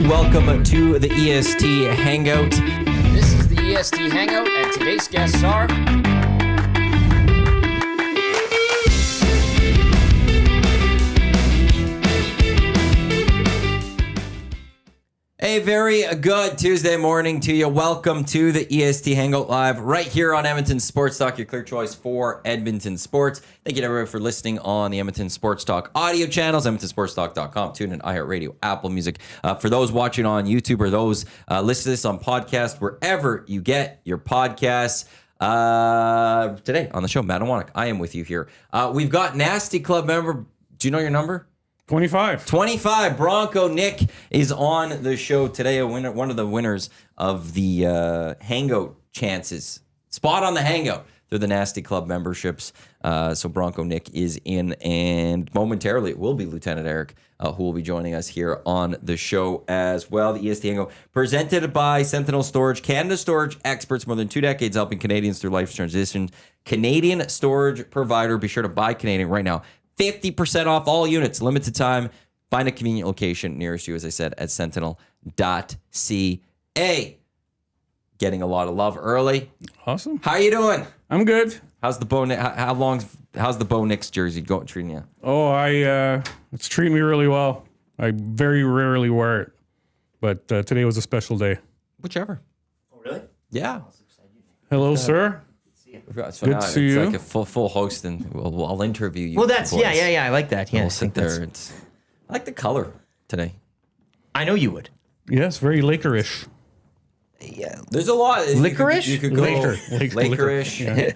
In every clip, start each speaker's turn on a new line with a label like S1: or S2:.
S1: Welcome to the EST Hangout.
S2: This is the EST Hangout, and today's guests are...
S1: A very good Tuesday morning to you. Welcome to the EST Hangout Live right here on Edmonton Sports Talk, your clear choice for Edmonton Sports. Thank you to everyone for listening on the Edmonton Sports Talk audio channels, edmontonsportstalk.com, tune in, iHeartRadio, Apple Music. For those watching on YouTube or those listening to this on podcast, wherever you get your podcasts. Today on the show, Matt Iwanyk, I am with you here. We've got Nasty Club member. Do you know your number?
S3: 25.
S1: BroncoNick is on the show today. One of the winners of the Hangout chances. Spot on the Hangout. They're the Nasty Club memberships. So BroncoNick is in, and momentarily it will be Lieutenant Eric who will be joining us here on the show as well. The EST Hangout presented by Sentinel Storage, Canada storage experts, more than 2 decades helping Canadians through life transitions. Canadian storage provider. Be sure to buy Canadian right now. 50% off all units, limited time. Find a convenient location nearest you, as I said, at sentinel.ca. Getting a lot of love early.
S3: Awesome.
S1: How you doing?
S3: I'm good.
S1: How's the how's the Bo Nix jersey treating you?
S3: Oh, it's treating me really well. I very rarely wear it, but today was a special day.
S1: Whichever.
S2: Oh, really?
S1: Yeah.
S3: Hello, sir.
S1: So
S3: Good
S1: now
S3: to see
S1: it's
S3: you.
S1: like a full host, and I'll interview you.
S2: Well, that's...
S1: boys.
S2: Yeah, I like that. Yeah,
S1: We'll
S2: I
S1: sit
S2: think
S1: there. I like the color today.
S2: I know you would.
S3: Yes, very Lakerish.
S1: Yeah. There's a lot.
S2: Licorice?
S1: You could go
S3: Lakerish.
S1: Licorice.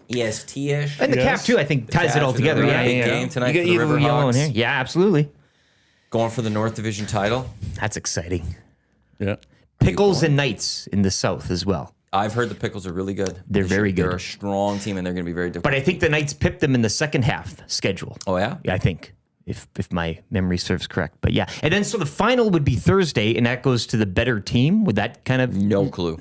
S1: EST-ish.
S2: And the cap, too, I think, ties it all together.
S1: Right.
S2: Yeah,
S1: Big
S2: yeah.
S1: game tonight
S2: You
S1: for
S2: got
S1: the
S2: evil yellow in
S1: Riverhawks.
S2: here. Yeah, absolutely.
S1: Going for the North Division title.
S2: That's exciting.
S3: Yeah.
S2: Pickles and Knights in the South as well.
S1: I've heard the Pickles are really good.
S2: They're very good.
S1: They're a strong team, and they're going to be very difficult.
S2: But I think the Knights pipped them in the second half schedule.
S1: Oh, yeah?
S2: Yeah, I think, if my memory serves correct. But yeah. And then so the final would be Thursday, and that goes to the better team. Would that kind of...
S1: No clue.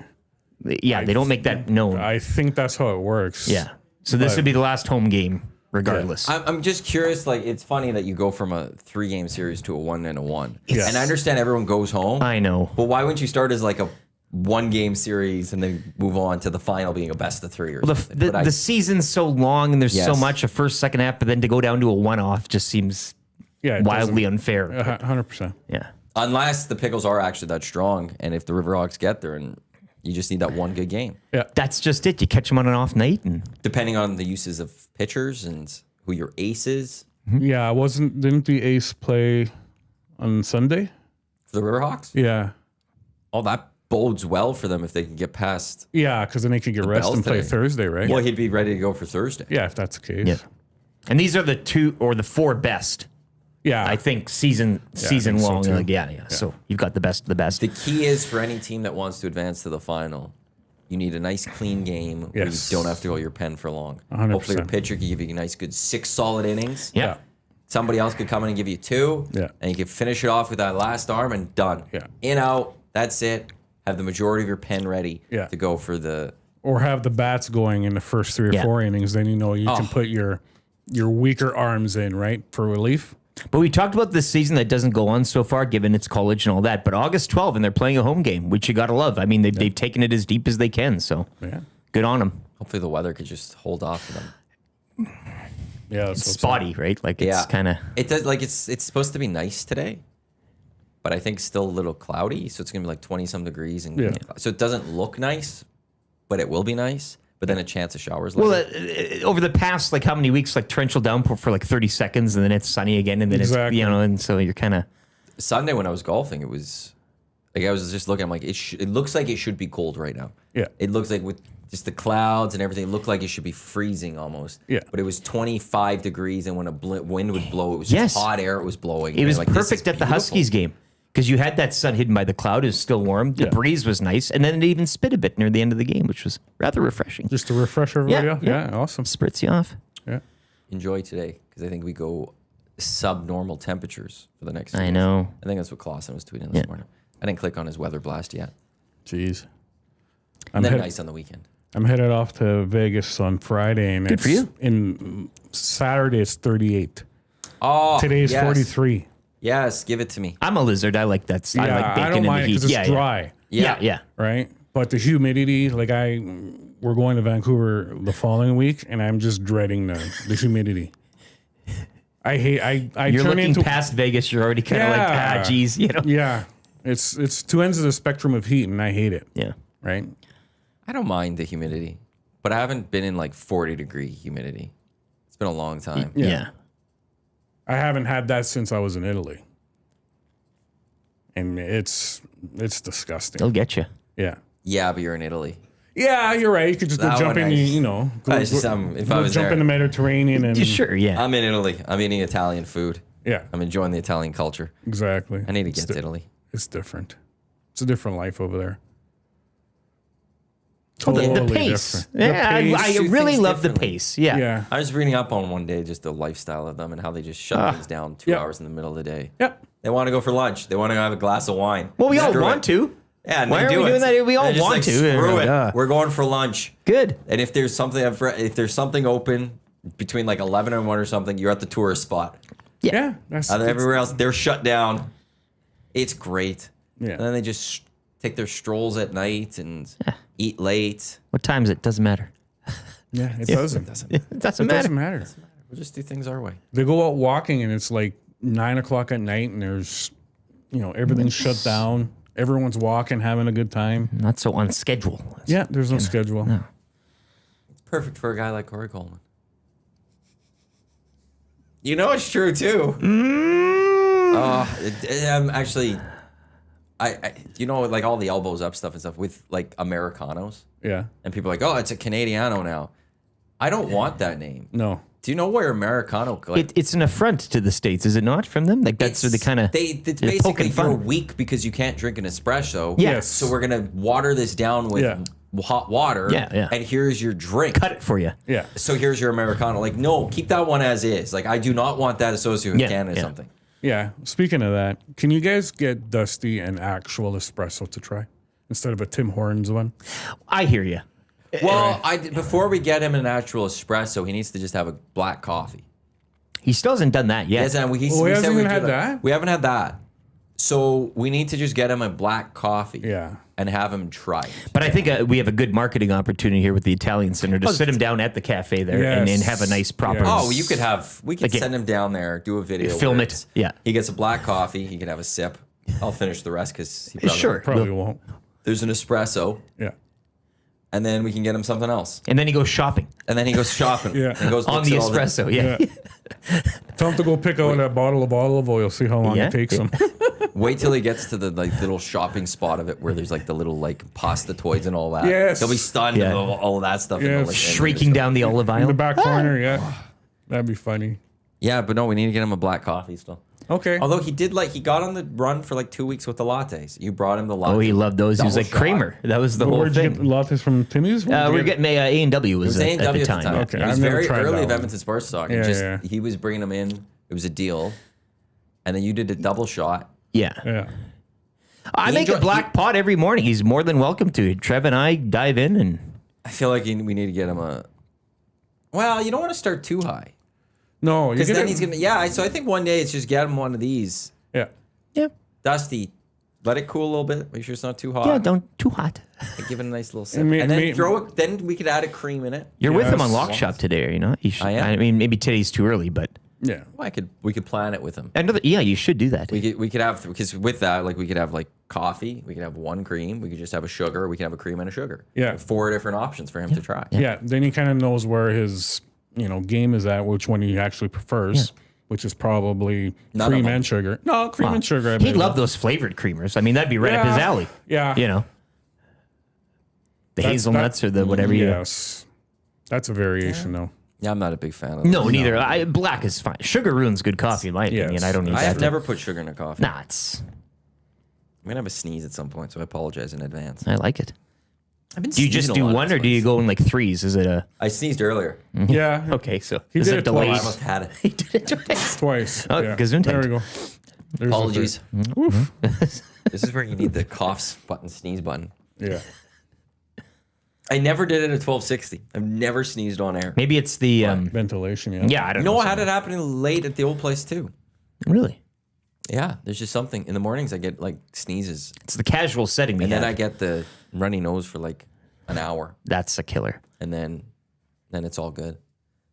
S2: Yeah, they don't make that known.
S3: I think that's how it works.
S2: Yeah. So this would be the last home game, regardless.
S1: I'm just curious. Like, it's funny that you go from a 3-game series to a 1-1.
S3: Yes.
S1: And I understand everyone goes home.
S2: I know.
S1: But why wouldn't you start as like a 1-game series and then move on to the final being a best of 3 or
S2: Well,
S1: something?
S2: the season's so long and there's so
S1: Yes.
S2: much a first, second half, but then to go down to a one-off just seems
S3: Yeah.
S2: wildly unfair.
S3: 100%.
S2: Yeah.
S1: Unless the Pickles are actually that strong, and if the Riverhawks get there, and you just need that one good game.
S3: Yeah.
S2: That's just it. You catch them on an off night and
S1: Depending on the uses of pitchers and who your ace is
S3: Yeah. Didn't the Ace play on Sunday?
S1: for the Riverhawks.
S3: Yeah.
S1: Oh, that bodes well for them if they can get past.
S3: Yeah, because then they could get rest
S1: Bells
S3: and play
S1: today.
S3: Thursday, right?
S1: Well, he'd be ready to go for Thursday.
S3: Yeah, if that's the case.
S2: yeah. And these are the 2 or the 4 best,
S3: Yeah.
S2: I think, season
S3: think so
S2: long.
S3: too.
S2: Like, yeah. So you've got the best of the best.
S1: The key is for any team that wants to advance to the final, you need a nice clean game where
S3: Yes.
S1: you don't have to go your pen for long.
S3: 100%.
S1: Hopefully your pitcher can give you a nice good 6 solid innings.
S2: Yeah.
S1: Somebody else could come in and give you 2.
S3: Yeah.
S1: And you can finish it off with that last arm and done.
S3: Yeah.
S1: In, out, that's it. Have the majority of your pen ready
S3: Yeah.
S1: to go for the...
S3: Or have the bats going in the first 3 or
S2: Yeah.
S3: 4 innings. Then you can put your weaker arms in, right, for relief.
S2: But we talked about this season that doesn't go on so far, given it's college and all that. But August 12th, and they're playing a home game, which you got to love. I mean, they've taken it as deep as they can, so
S3: Yeah.
S2: good on them.
S1: Hopefully the weather could just hold off for them.
S3: Yeah.
S2: It's spotty, right? Like, it's kind of...
S1: It does, like, it's supposed to be nice today, but I think still a little cloudy, so it's going to be like 20-some degrees. And
S3: Yeah.
S1: so it doesn't look nice, but it will be nice. But then a chance of showers
S2: Well,
S1: later.
S2: over the past, like, how many weeks, like, torrential downpour for, like, 30 seconds, and then it's sunny again, and then
S3: Exactly.
S2: it's, and so you're kind of...
S1: Sunday when I was golfing, it was like I was just looking. I'm like, it looks like it should be cold right now.
S3: Yeah.
S1: It looks like with just the clouds and everything, it looked like it should be freezing almost.
S3: Yeah.
S1: But it was 25 degrees, and when a wind would blow, it was
S2: Yes.
S1: just hot air. It was blowing.
S2: It was
S1: like, this is
S2: perfect at the
S1: beautiful.
S2: Huskies game, because you had that sun hidden by the cloud. It was still warm. The
S3: Yeah.
S2: breeze was nice, and then it even spit a bit near the end of the game, which was rather refreshing.
S3: Just to refresh everybody
S2: Yeah,
S3: up.
S2: yeah.
S3: Yeah, awesome.
S2: Spritz you off.
S3: Yeah.
S1: Enjoy today because I think we go subnormal temperatures for the next. few
S2: I
S1: days.
S2: know.
S1: I think that's what Clausen was tweeting this morning. I didn't click on his weather blast yet.
S3: Jeez.
S1: And then nice on the weekend.
S3: I'm headed off to Vegas on Friday, and
S2: Good for you.
S3: In Saturday, it's 38.
S1: Oh,
S3: Today's
S1: yes.
S3: 43.
S1: Yes, give it to me.
S2: I'm a lizard. I like that. I
S3: Yeah,
S2: like
S3: I
S2: bacon
S3: don't
S2: in the
S3: mind
S2: heat.
S3: because it's
S2: Yeah,
S3: dry,
S2: yeah.
S3: right? But the humidity, like we're going to Vancouver the following week, and I'm just dreading the humidity. I hate. I
S2: You're
S3: turn
S2: looking
S3: into
S2: past Vegas. You're already kind of like, geez, you know.
S3: Yeah, it's two ends of the spectrum of heat, and I hate it.
S2: Yeah.
S3: Right.
S1: I don't mind the humidity, but I haven't been in like 40-degree humidity. It's been a long time.
S2: Yeah.
S3: I haven't had that since I was in Italy, and it's disgusting.
S2: They'll get you.
S3: Yeah.
S1: Yeah, but you're in Italy.
S3: Yeah, you're right. You could just go
S1: That
S3: jump
S1: one
S3: in the,
S1: I-
S3: you know,
S1: if I was
S3: jump
S1: there.
S3: in the Mediterranean and
S2: Sure, yeah.
S1: I'm in Italy. I'm eating Italian food.
S3: yeah,
S1: I'm enjoying the Italian culture.
S3: exactly.
S1: I need to
S3: It's
S1: get to Italy.
S3: It's different. It's a different life over there.
S2: Oh, the
S3: Totally
S2: pace.
S3: different. The
S2: Yeah,
S3: pace.
S2: I
S1: do
S2: really
S1: things
S2: love the
S1: differently.
S2: pace. Yeah.
S3: Yeah.
S1: I was reading up on one day just the lifestyle of them and how they just shut things down 2
S3: Yeah.
S1: hours in the middle of the day.
S3: Yep.
S1: They want to go for lunch. They want to have a glass of wine.
S2: Well, we all
S1: Screw
S2: want
S1: it.
S2: to.
S1: Yeah, and
S2: Why
S1: they
S2: are
S1: do
S2: we
S1: it.
S2: doing that? We all
S1: They're just
S2: want
S1: like,
S2: to.
S1: Screw it.
S2: Yeah.
S1: We're going for lunch.
S2: Good.
S1: And if there's something open between like 11 and 1 or something, you're at the tourist spot.
S3: Yeah. That's
S1: Everywhere else, they're shut down. It's great.
S3: Yeah.
S1: And then they just take their strolls at night and eat late.
S2: What time is it? Doesn't matter.
S3: yeah. It doesn't.
S2: It doesn't
S3: It
S2: matter.
S3: doesn't matter.
S1: We'll just do things our way.
S3: They go out walking and it's like 9 o'clock at night and there's, everything's shut down. Everyone's walking, having a good time.
S2: Not so on schedule.
S3: Yeah. There's no schedule.
S2: No.
S1: It's perfect for a guy like Corey Coleman. You know it's true too. Actually, I like all the elbows up stuff and stuff with like Americanos,
S3: Yeah.
S1: and people are like, oh, it's a Canadiano now. I don't want that name.
S3: No.
S1: Do you know where Americano? Like,
S2: It's an affront to the States, is it not? From them, like that's the kind of
S1: it's
S2: they're
S1: basically
S2: poking
S1: you're
S2: fun.
S1: weak because you can't drink an espresso.
S2: Yeah.
S3: Yes.
S1: So we're gonna water this down with
S3: Yeah.
S1: hot water.
S2: Yeah.
S1: And here's your drink.
S2: Cut it for you.
S3: Yeah.
S1: So here's your Americano. Like, no, keep that one as is. Like, I do not want that associated with
S2: Yeah,
S1: Canada or
S2: yeah.
S1: something.
S3: Yeah. Speaking of that, can you guys get Dusty an actual espresso to try instead of a Tim Hortons one?
S2: I hear you.
S1: Well, before we get him an actual espresso, he needs to just have a black coffee.
S2: He still hasn't done that yet.
S1: Yes, and we
S3: he
S1: said
S3: hasn't
S1: we'd
S3: even
S1: do
S3: had that?
S1: We haven't had that. So we need to just get him a black coffee.
S3: Yeah.
S1: And have him try it.
S2: But I think we have a good marketing opportunity here with the Italian Center to sit him down at the cafe there and
S3: Yes.
S2: have a nice proper.
S3: Yes.
S1: Oh, we could
S2: Like
S1: send him down there, do a video.
S2: Film
S1: where
S2: it,
S1: it's-
S2: yeah.
S1: He gets a black coffee. He can have a sip. I'll finish the rest because he probably
S2: Sure.
S3: Probably won't.
S1: There's an espresso,
S3: Yeah.
S1: and then we can get him something else.
S2: And then he goes shopping
S1: And then he goes shopping.
S3: Yeah.
S1: And goes
S2: on
S1: looks
S2: the
S1: at all
S2: espresso. Yeah.
S3: Yeah. Tell him to go pick out that bottle of olive oil, see how long
S2: Yeah.
S3: it takes him.
S1: Wait till he gets to the like little shopping spot of it where there's like the little like pasta toys and all that.
S3: Yes.
S1: He'll be stunned
S2: Yeah.
S1: and all of that stuff.
S3: Yeah.
S1: And the, like,
S2: Shrieking down the olive
S3: In
S2: aisle.
S3: the back corner, yeah. That'd be funny.
S1: Yeah, but no, we need to get him a black coffee still.
S3: Okay.
S1: Although he got on the run for like 2 weeks with the lattes. You brought him the latte.
S2: Oh, he loved those. He was
S1: Double
S2: like
S1: shot.
S2: Kramer. That was the whole
S3: Where'd you get
S2: thing.
S3: lattes from Timmy's?
S2: We were getting A&W
S1: It
S2: was
S1: was
S2: at
S1: A&W
S2: the time.
S3: Okay.
S1: It was
S3: I've never
S1: very
S3: tried
S1: early
S3: that
S1: of
S3: one.
S1: Edmonton Sports Talk.
S3: Yeah,
S1: And just
S3: yeah.
S1: he was bringing them in. It was a deal. And then you did a double shot.
S2: Yeah.
S3: Yeah.
S2: I make a black pot every morning. He's more than welcome to. Trev and I dive in and
S1: I feel like we need to get him a. Well, you don't want to start too high
S3: No, you
S1: because
S3: get
S1: then
S3: it.
S1: he's gonna. Yeah, so I think one day it's just get him one of these.
S3: Yeah.
S2: yeah,
S1: Dusty, let it cool a little bit. Make sure it's not too hot.
S2: yeah, don't too hot.
S1: And give it a nice little sip,
S3: And
S1: and
S3: may-
S1: then throw it. Then we could add a cream in it.
S2: You're with him on
S3: Yes.
S2: Lock Shop today, are you not? You should,
S1: I am.
S2: I mean, maybe today's too early, but
S3: Yeah.
S1: Well, we could plan it with him.
S2: yeah, you should do that.
S1: We could have because with that like we could have like coffee. We could have one cream. We could just have a sugar. We could have a cream and a sugar.
S3: Yeah.
S1: Like 4 different options for him to try.
S3: Yeah. Then he kind of knows where his, game is at, which one he actually prefers, which is probably
S1: None of
S3: cream
S1: them.
S3: and sugar. No, cream and sugar. I
S2: He'd
S3: believe.
S2: love those flavored creamers. I mean, that'd be right up his
S3: Yeah.
S2: alley.
S3: Yeah.
S2: You know, the hazelnuts or the whatever you.
S3: Yes. That's a variation, though.
S1: Yeah, I'm not a big fan of.
S2: No,
S1: those.
S2: neither. Black is fine. Sugar ruins good coffee, in my opinion.
S3: Yes.
S2: I don't need that.
S1: I've never put sugar in a coffee.
S2: Nah, it's.
S1: I'm gonna have a sneeze at some point, so I apologize in advance.
S2: I like it.
S1: I've been
S2: Do you just
S1: sneezing a
S2: do
S1: lot
S2: one,
S1: this
S2: or do you
S1: week.
S2: go in like threes? Is it a
S1: I sneezed earlier.
S3: Yeah.
S2: okay? So
S3: He
S2: is
S3: did
S2: it
S3: it
S2: delayed?
S1: I almost had it.
S2: He did it twice.
S3: Twice.
S2: Oh,
S3: yeah.
S2: Gesundheit.
S3: There we go. There's the
S1: Apologies.
S3: Oof.
S1: This is where you need the cough button, sneeze button.
S3: Yeah.
S1: I never did it at 1260. I've never sneezed on air.
S2: Maybe it's the
S3: Ventilation, yeah.
S2: yeah. I don't
S1: You know
S2: know.
S1: what? I had it happening late at the old place too.
S2: Really?
S1: Yeah, there's just something. In the mornings, I get like sneezes.
S2: It's the casual setting.
S1: And then I get the runny nose for like an hour.
S2: That's a killer.
S1: And then it's all good.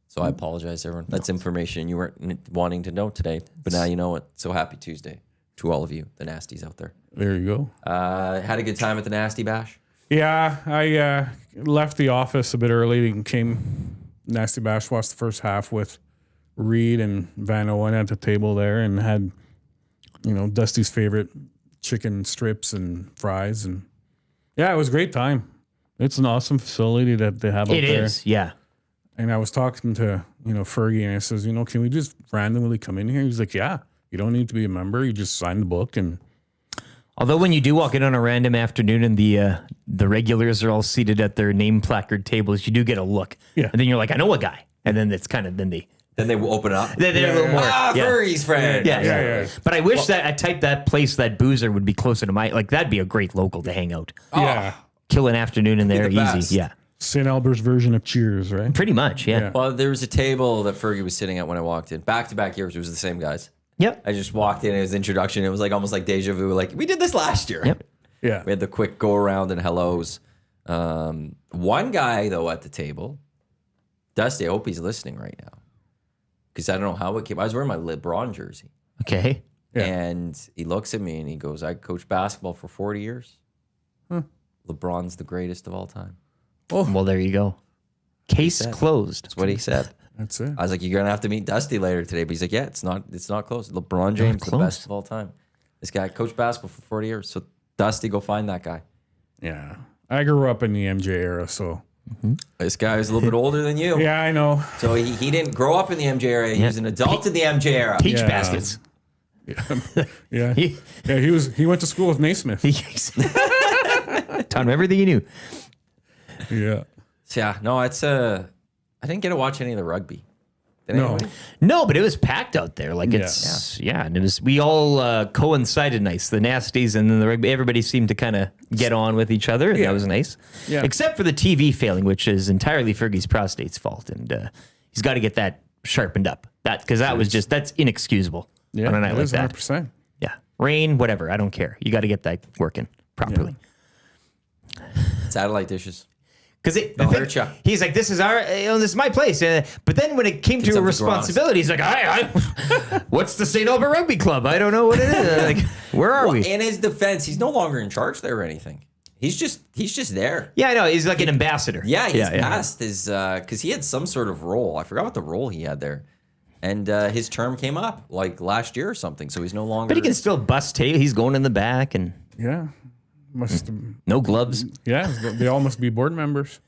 S1: So I apologize, everyone. That's information you weren't wanting to know today. But now you know it. So happy Tuesday to all of you, the nasties out there.
S3: There you go.
S1: Had a good time at the Nasty Bash?
S3: Yeah, I left the office a bit early and came Nasty Bash, watched the first half with Reed and Van Owen at the table there and had, Dusty's favorite chicken strips and fries. And yeah, it was a great time. It's an awesome facility that they have out there.
S2: It is, yeah.
S3: And I was talking to, Fergie, and I says, can we just randomly come in here? He's like, yeah, you don't need to be a member. You just sign the book. And
S2: although when you do walk in on a random afternoon and the regulars are all seated at their name placard tables, you do get a look.
S3: Yeah.
S2: And then you're like, I know a guy. And then it's kind of, then
S1: Then they will open up.
S2: they're a little more.
S1: Furry's friend.
S2: Yeah. But I wish that I typed that place, that boozer would be closer to that'd be a great local to hang out.
S3: yeah,
S2: Kill an afternoon in there
S1: the best.
S2: easy. Yeah.
S3: St. Albert's version of Cheers, right?
S2: Pretty much, yeah.
S1: Well, there was a table that Fergie was sitting at when I walked in. Back-to-back years, it was the same guys.
S2: Yep.
S1: I just walked in, it was introduction. It was like almost like deja vu. Like, we did this last year.
S2: Yep.
S3: Yeah.
S1: We had the quick go around and hellos. One guy, though, at the table, Dusty, I hope he's listening right now. Because I don't know how it came. I was wearing my LeBron jersey.
S2: Okay.
S3: Yeah.
S1: And he looks at me and he goes, I coached basketball for 40 years. LeBron's the greatest of all time.
S2: Well, there you go. Case closed.
S1: That's what he said.
S3: That's it.
S1: I was like, you're going to have to meet Dusty later today. But he's like, yeah, it's not close. LeBron James, the
S2: close.
S1: best of all time. This guy coached basketball for 40 years. So, Dusty, go find that guy.
S3: Yeah. I grew up in the MJ era, so.
S1: This guy is a little bit older than you.
S3: Yeah, I know.
S1: So, he didn't grow up in the MJ era. He was an adult in the MJ era.
S2: Peach
S3: Yeah.
S2: baskets.
S3: Yeah.
S2: He-
S3: Yeah, he went to school with Naismith.
S2: Taught him everything he knew.
S3: Yeah.
S1: So, yeah, no, I didn't get to watch any of the rugby. Did
S3: No.
S1: anybody?
S2: No, but it was packed out there. Like it's and it was. We all coincided nice. The nasties and then the rugby. Everybody seemed to kind of get on with each other. And
S3: Yeah.
S2: that was nice.
S3: Yeah.
S2: Except for the TV failing, which is entirely Fergie's prostate's fault, and he's got to get that sharpened up. That's inexcusable
S3: Yeah.
S2: on a night
S3: It
S2: like
S3: is
S2: that.
S3: 100%.
S2: Yeah, rain, whatever. I don't care. You got to get that working properly.
S1: Satellite dishes.
S2: Because
S1: Don't hurt ya.
S2: he's like, this is this is my place. But then when it came to a
S1: something
S2: responsibility, he's like, what's the St. Albert Rugby Club? I don't know what it is. Like, where are we?
S1: In his defense, he's no longer in charge there or anything. He's just there.
S2: Yeah, I know. He's like an ambassador.
S1: Yeah, he's passed his because he had some sort of role. I forgot what the role he had there, and his term came up like last year or something. So he's no longer.
S2: But he can still bust tail. He's going in the back and
S3: Yeah. Must.
S2: no gloves.
S3: Yeah. They all must be board members.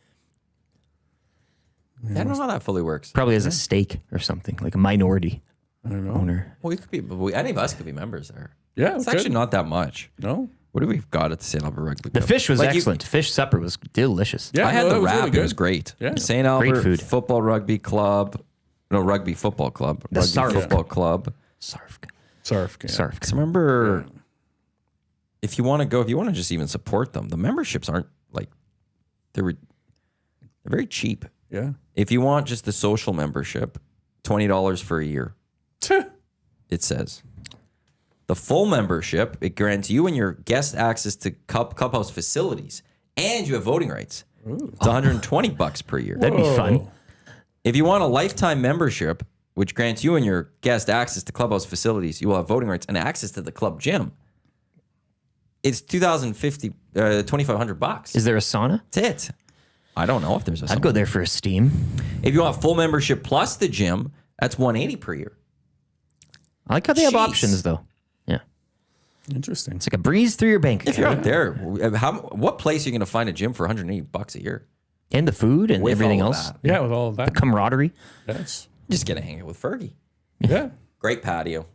S1: I don't know how that fully works.
S2: Probably has a stake or something, like a minority
S3: I don't know.
S2: owner.
S1: Well, we could be. Any of us could be members there.
S3: Yeah.
S1: It's actually not that much.
S3: No.
S1: What do we got at the St. Albert Rugby
S2: The
S1: Club?
S2: fish was
S1: Like,
S2: excellent. Fish supper was delicious.
S3: Yeah.
S1: I had
S3: no,
S1: the
S3: that was
S1: wrap.
S3: really
S1: It
S3: good.
S1: was great.
S3: Yeah.
S1: St. Albert
S2: food.
S1: Football Rugby Club. No, Rugby Football Club.
S2: The
S1: Rugby
S2: Sarf.
S1: Football Club.
S2: Sarf.
S3: Sarf. Yeah.
S2: Sarf.
S1: Because remember, if you want to just even support them, the memberships aren't like they're very cheap.
S3: Yeah.
S1: If you want just the social membership, $20 for a year. It says the full membership, it grants you and your guest access to clubhouse facilities, and you have voting rights. It's $120 per year.
S2: That'd be fun.
S3: Whoa.
S1: If you want a lifetime membership, which grants you and your guest access to clubhouse facilities, you will have voting rights and access to the club gym. It's $2,500.
S2: Is there a sauna?
S1: That's it. I don't know if there's a.
S2: I'd go there for a steam.
S1: If you want full membership plus the gym, that's $180 per year.
S2: I like how they have
S1: Jeez.
S2: options, though. Yeah.
S3: Interesting.
S2: It's like a breeze through your bank
S1: If you're
S2: account.
S1: out there, what place are you going to find a gym for $180 a year?
S2: And the food and
S1: With
S2: everything
S1: all of
S2: else.
S1: that.
S3: Yeah, with all of that.
S2: Camaraderie.
S3: Yes.
S1: Just get to hang out with Fergie.
S3: Yeah.
S1: Great patio.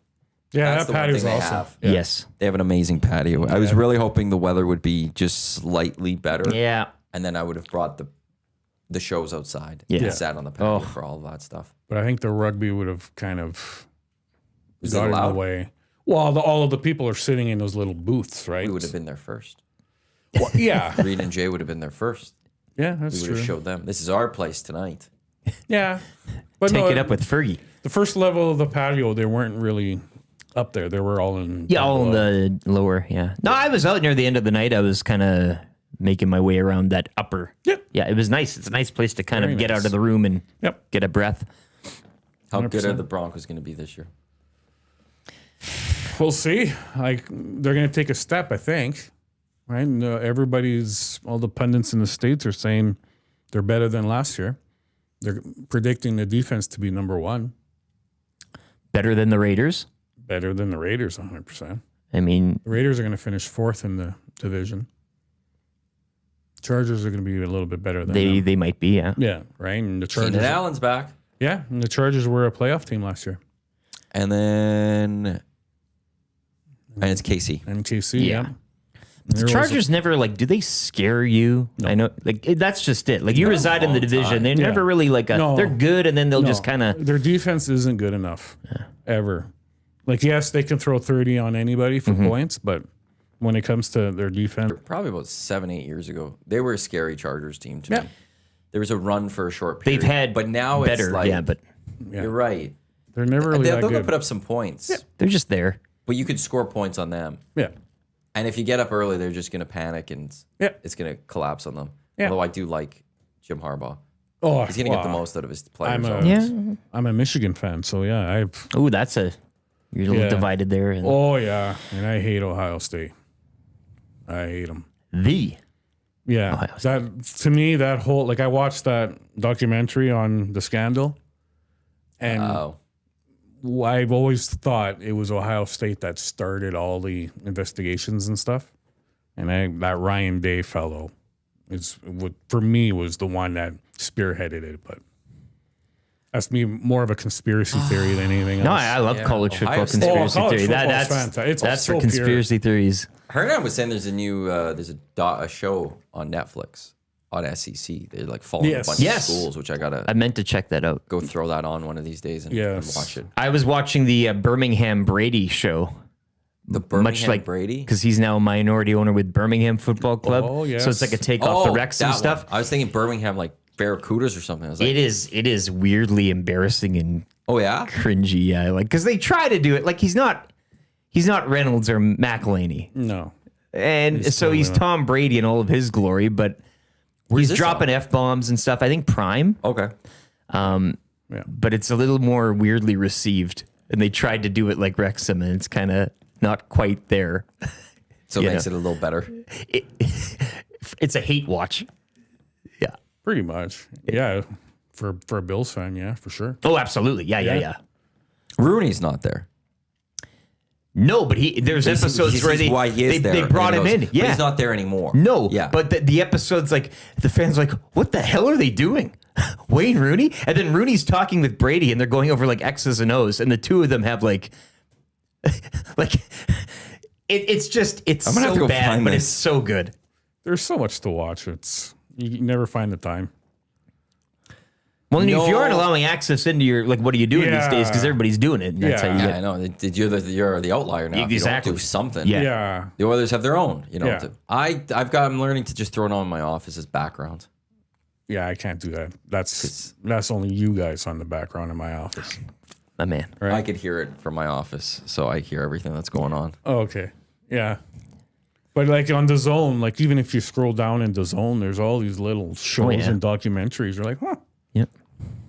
S3: Yeah,
S1: That's
S3: that
S1: the one
S3: patio's
S1: thing they
S3: awesome.
S1: have.
S3: Yeah.
S2: Yes.
S1: They have an amazing patio. I was really hoping the weather would be just slightly better.
S2: Yeah.
S1: And then I would have brought the shows outside.
S2: Yeah.
S1: And sat on the patio for all of that stuff.
S3: But I think the rugby would have kind of
S1: Was it
S3: got in
S1: allowed?
S3: the way. Well, all of the people are sitting in those little booths, right?
S1: We would have been there first.
S3: Well, yeah.
S1: Reed and Jay would have been there first.
S3: Yeah,
S1: We
S3: that's
S1: would
S3: true.
S1: have showed them. This is our place tonight.
S3: Yeah. But
S2: Take
S3: no,
S2: it up with Fergie.
S3: the first level of the patio, they weren't really Up there. They were all in.
S2: Yeah, all in the lower. Yeah. No, I was out near the end of the night. I was kind of making my way around that upper.
S3: Yep.
S2: Yeah, it was nice. It's a nice place to kind
S3: Very
S2: of get
S3: nice.
S2: out of the room and get a breath.
S1: How good are
S3: 100%.
S1: the Broncos going to be this year?
S3: We'll see. Like they're going to take a step, I think. Right? And, all the pundits in the States are saying they're better than last year. They're predicting the defense to be number one.
S2: Better than the Raiders.
S3: Better than the Raiders, 100%.
S2: I mean,
S3: The Raiders are going to finish fourth in the division. Chargers are going to be a little bit better than them.
S2: they might be, yeah.
S3: Yeah, right? And the Chargers.
S1: Keenan Allen's back.
S3: Yeah, and the Chargers were a playoff team last year.
S1: And it's KC.
S3: And KC, yeah.
S2: The Chargers never, like, do they scare you? No. I know, like, that's just it. Like, you reside in the division. They're never really like they're good, and then they'll just kind of.
S3: Their defense isn't good enough, ever. Like, yes, they can throw 30 on anybody for points, but when it comes to their defense.
S1: Probably about 7-8 years ago, they were a scary Chargers team to
S3: Yeah.
S1: me. There was a run for a short period.
S2: They've had
S1: but now
S2: better,
S1: it's like,
S2: but
S1: you're right.
S3: They're never really that
S1: They'll
S3: good.
S1: put up some points,
S2: they're just there.
S1: but you could score points on them.
S3: Yeah.
S1: And if you get up early, they're just going to panic and it's going to collapse on them.
S3: Yeah.
S1: Although I do like Jim Harbaugh.
S3: Oh,
S1: He's going to get the most out of his players.
S3: I'm a-
S1: always.
S3: I'm a Michigan fan, so yeah.
S2: Ooh, you're a little divided there. And
S3: Oh, yeah. And I hate Ohio State. I hate them. Yeah.
S2: Ohio
S3: That to me, that whole, like, I watched that documentary on the scandal, and
S1: Oh.
S3: I've always thought it was Ohio State that started all the investigations and stuff. And that Ryan Day fellow for me was the one that spearheaded it. But that's me more of a conspiracy theory than anything else.
S2: no, I love college
S1: Ohio
S2: football
S1: State.
S2: conspiracy
S3: college
S2: theory.
S3: football's fantastic. It's
S2: That's
S3: so
S2: for
S3: pure.
S2: conspiracy theories.
S1: Hernan was saying there's a new a show on Netflix on SEC. They're like following
S3: Yes.
S1: a bunch
S2: Yes.
S1: of schools, which I gotta
S2: I meant to check that out.
S1: go throw that on one of these days and watch it.
S2: I was watching the Birmingham Brady show.
S1: The Birmingham
S2: Much like
S1: Brady.
S2: because he's now a minority owner with Birmingham Football Club.
S3: Oh, yes.
S2: So it's like a take off the Rex and
S1: that
S2: stuff.
S1: one. I was thinking Birmingham like Barracudas or something. I was like,
S2: It is weirdly embarrassing and
S1: oh yeah.
S2: cringy. Yeah, like because they try to do it like he's not Reynolds or McElhaney,
S3: No.
S2: and so he's Tom Brady in all of his glory, but he's
S1: this
S2: dropping F-bombs and stuff. I think Prime,
S1: Okay.
S2: but it's a little more weirdly received, and they tried to do it like Wrexham, and it's kind of not quite there.
S1: So it makes it a little better.
S2: It's a hate watch. Yeah.
S3: Pretty much. Yeah. For a Bills fan, yeah, for sure.
S2: Oh, absolutely. Yeah.
S1: Rooney's not there.
S2: No, but there's episodes where they
S1: why he is there.
S2: they brought him
S1: And he
S2: in.
S1: goes,
S2: Yeah.
S1: But he's not there anymore.
S2: No,
S1: Yeah.
S2: but the episode's like the fans are like, what the hell are they doing? Wayne Rooney, and then Rooney's talking with Brady, and they're going over like X's and O's, and the two of them have like it's
S1: I'm gonna have to
S2: so
S1: go
S2: bad,
S1: find
S2: but
S1: this.
S2: it's so good.
S3: There's so much to watch. You never find the time.
S2: Well, if you
S1: No.
S2: aren't allowing access into your like, what are you doing these
S3: Yeah.
S2: days? Because everybody's doing it. And that's
S3: Yeah.
S2: how you
S1: Yeah,
S2: get.
S1: I know. You're the outlier now. If
S2: Exactly.
S1: you don't do something.
S2: Yeah.
S3: Yeah.
S1: The others have their own. You know.
S3: Yeah.
S1: I'm learning to just throw it on in my office as background.
S3: Yeah, I can't do that. That's only you guys on the background in my office.
S2: My man.
S3: Right.
S1: I could hear it from my office, so I hear everything that's going on.
S3: Oh, okay. Yeah. But like on the Zone, like even if you scroll down in the Zone, there's all these little shows
S2: yeah.
S3: and documentaries. You're like, huh.
S2: Yep.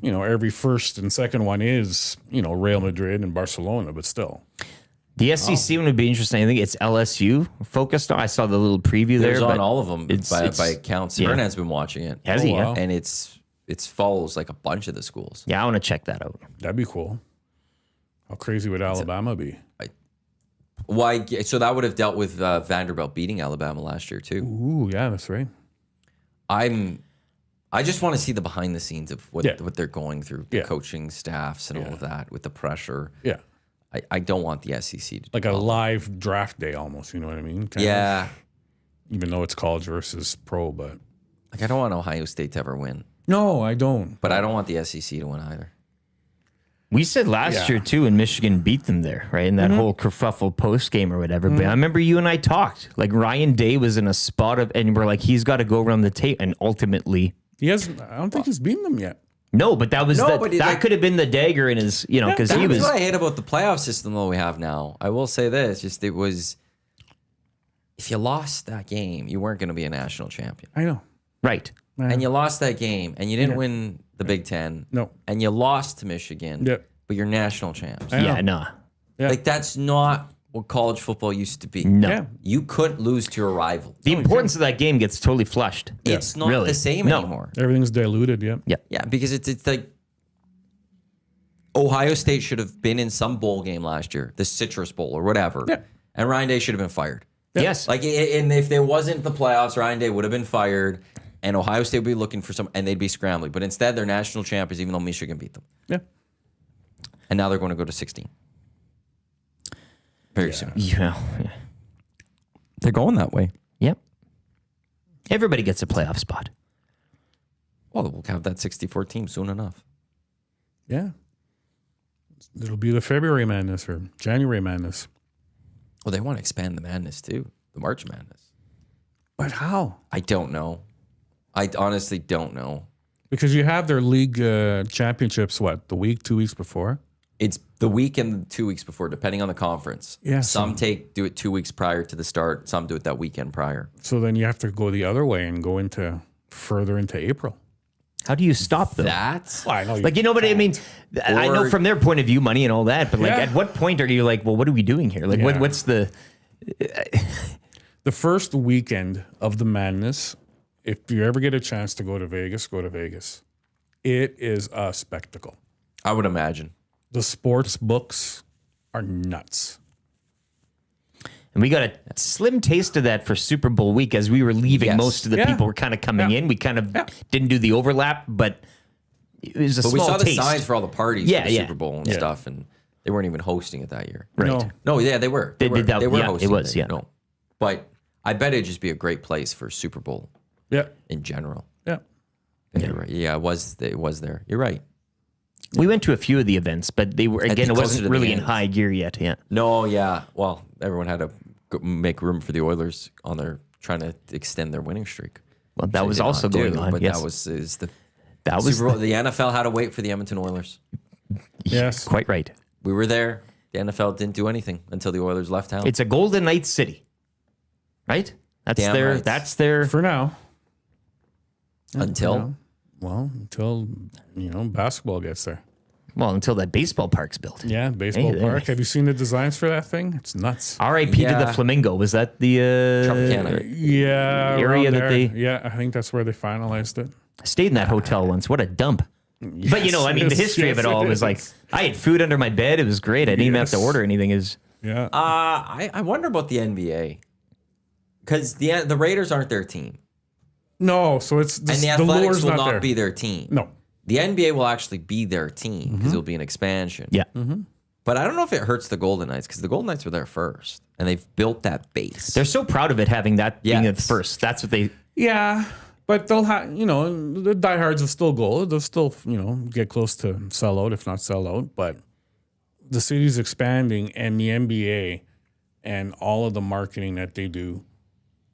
S3: You know, every first and second one is, Real Madrid and Barcelona, but still.
S2: The SEC one would be interesting. I think it's LSU focused on. I saw the little preview
S1: There's
S2: there.
S1: on
S2: but
S1: all of them
S2: it's-
S1: by accounts.
S2: yeah.
S1: Hernan's been watching it.
S2: Has he?
S3: wow.
S1: And it follows like a bunch of the schools.
S2: Yeah, I want to check that out.
S3: That'd be cool. How crazy would Alabama be?
S1: Why? So that would have dealt with Vanderbilt beating Alabama last year too.
S3: Ooh, yeah, that's right.
S1: I just want to see the behind the scenes of what they're going through, the
S3: Yeah.
S1: coaching staffs and all of that with the pressure.
S3: Yeah.
S1: I don't want the SEC to do
S3: Like a
S1: well.
S3: live draft day almost, you know what I mean? Kind
S1: Yeah.
S3: of. Even though it's college versus pro, but.
S1: Like I don't want Ohio State to ever win,
S3: No, I don't.
S1: but I don't want the SEC to win either.
S2: We said last year too, and Michigan beat them there, right? In that whole kerfuffle post game or whatever. But I remember you and I talked. Like Ryan Day was in a spot of, and we're like, he's got to go around the tape, and ultimately,
S3: I don't think he's beaten them yet.
S2: No, but that was that
S1: like,
S2: could have been the dagger in his, because he
S1: that's
S2: was.
S1: what I hate about the playoff system that we have now. I will say this, just it was, if you lost that game, you weren't going to be a national champion.
S3: I know.
S2: Right.
S1: And you lost that game, and you didn't win the Big Ten.
S3: No.
S1: And you lost to Michigan.
S3: Yep.
S1: But you're national champs.
S2: Yeah, no.
S3: Yeah.
S1: Like, that's not what college football used to be.
S2: No.
S3: Yeah.
S1: You couldn't lose to your rival.
S2: The importance of that game gets totally flushed.
S1: It's not
S2: Really.
S1: the same
S2: No.
S1: anymore.
S3: Everything's diluted. Yeah.
S2: Yeah.
S1: Yeah, because it's like Ohio State should have been in some bowl game last year, the Citrus Bowl or whatever.
S3: Yeah.
S1: And Ryan Day should have been fired.
S2: Yes.
S1: Like, and if there wasn't the playoffs, Ryan Day would have been fired, and Ohio State would be looking for and they'd be scrambling. But instead, they're national champions, even though Michigan beat them.
S3: Yeah.
S1: And now they're going to go to 16. Very soon.
S2: Yeah.
S1: They're going that way.
S2: Yep. Everybody gets a playoff spot.
S1: Well, we'll have that 64 team soon enough.
S3: Yeah. It'll be the February Madness or January Madness.
S1: Well, they want to expand the madness too, the March Madness.
S3: But how?
S1: I don't know. I honestly don't know.
S3: Because you have their league championships, the week, 2 weeks before?
S1: It's the week and 2 weeks before, depending on the conference.
S3: Yeah,
S1: Some do it 2 weeks prior to the start. Some do it that weekend prior.
S3: So then you have to go the other way and go further into April.
S2: How do you stop them?
S1: That's
S3: Well, I know.
S2: Like, but I mean, I know
S1: Or-
S2: from their point of view, money and all that, but like,
S3: Yeah.
S2: at what point are you like, well, what are we doing here? Like,
S3: Yeah.
S2: what's the.
S3: The first weekend of the Madness, if you ever get a chance to go to Vegas, go to Vegas. It is a spectacle.
S1: I would imagine.
S3: The sports books are nuts.
S2: And we got a slim taste of that for Super Bowl week as we were leaving.
S1: Yes.
S2: Most of the
S3: Yeah.
S2: people were kind of coming
S3: Yeah.
S2: in. We kind of
S3: Yeah.
S2: didn't do the overlap, but it was a
S1: But we
S2: small
S1: saw the
S2: taste.
S1: signs for all the parties
S2: Yeah,
S1: for the
S2: yeah.
S1: Super Bowl and
S3: Yeah.
S1: stuff, and they weren't even hosting it that year.
S2: Right.
S3: No.
S1: No, yeah, they were.
S2: They did that-
S1: They were
S2: yeah, it
S1: hosting
S2: was, yeah.
S1: No. But I bet it'd just be a great place for Super Bowl
S3: Yeah.
S1: in general.
S3: Yeah.
S1: Yeah, you're right. Yeah, it was there. You're right.
S2: We went to a few of the events, but they were, again,
S1: think
S2: it
S1: closer
S2: wasn't
S1: to the
S2: really in
S1: end.
S2: high gear yet. Yeah.
S1: No, yeah. Well, everyone had to make room for the Oilers on their trying to extend their winning streak.
S2: Well, that
S1: They
S2: was
S1: did
S2: also
S1: not do,
S2: going on.
S1: But
S2: Yes.
S1: that was the
S2: That was
S1: Super Bowl. The NFL had to wait for the Edmonton Oilers.
S3: Yes.
S2: quite right.
S1: We were there. The NFL didn't do anything until the Oilers left town.
S2: It's a Golden Knights city, right? That's
S1: Damn
S2: their.
S1: right.
S2: That's their.
S3: For now.
S1: until
S3: Until, basketball gets there.
S2: Well, until that baseball park's built.
S3: Yeah, baseball
S2: Hey,
S3: park. Have you seen the designs for that thing? It's nuts.
S2: R.I.P. to
S1: Yeah.
S2: the Flamingo. Was that the
S1: Tropicana.
S3: Yeah.
S2: area
S3: around
S2: that
S3: there.
S2: they-
S3: Yeah, I think that's where they finalized it.
S2: I stayed in that hotel once. What a dump. But I mean, the
S3: Yes,
S2: history of
S3: yes,
S2: it all
S3: it
S2: was
S3: is.
S2: like, I had food under my bed. It was great. I didn't even have to
S3: Yes.
S2: order anything. Is
S3: Yeah.
S1: I wonder about the NBA because the Raiders aren't their team,
S3: No, so it's
S1: and the
S3: the
S1: Athletics
S3: lure's
S1: will
S3: not
S1: not
S3: there.
S1: be their team.
S3: No.
S1: The NBA will actually be their team because it'll be an expansion.
S2: yeah.
S1: But I don't know if it hurts the Golden Knights because the Golden Knights were there first, and they've built that base.
S2: They're so proud of it having that being at
S1: Yes.
S2: first. That's what they.
S3: Yeah, but they'll have, the diehards will still go. They'll still, get close to sell out, if not sell out. But the city's expanding, and the NBA and all of the marketing that they do,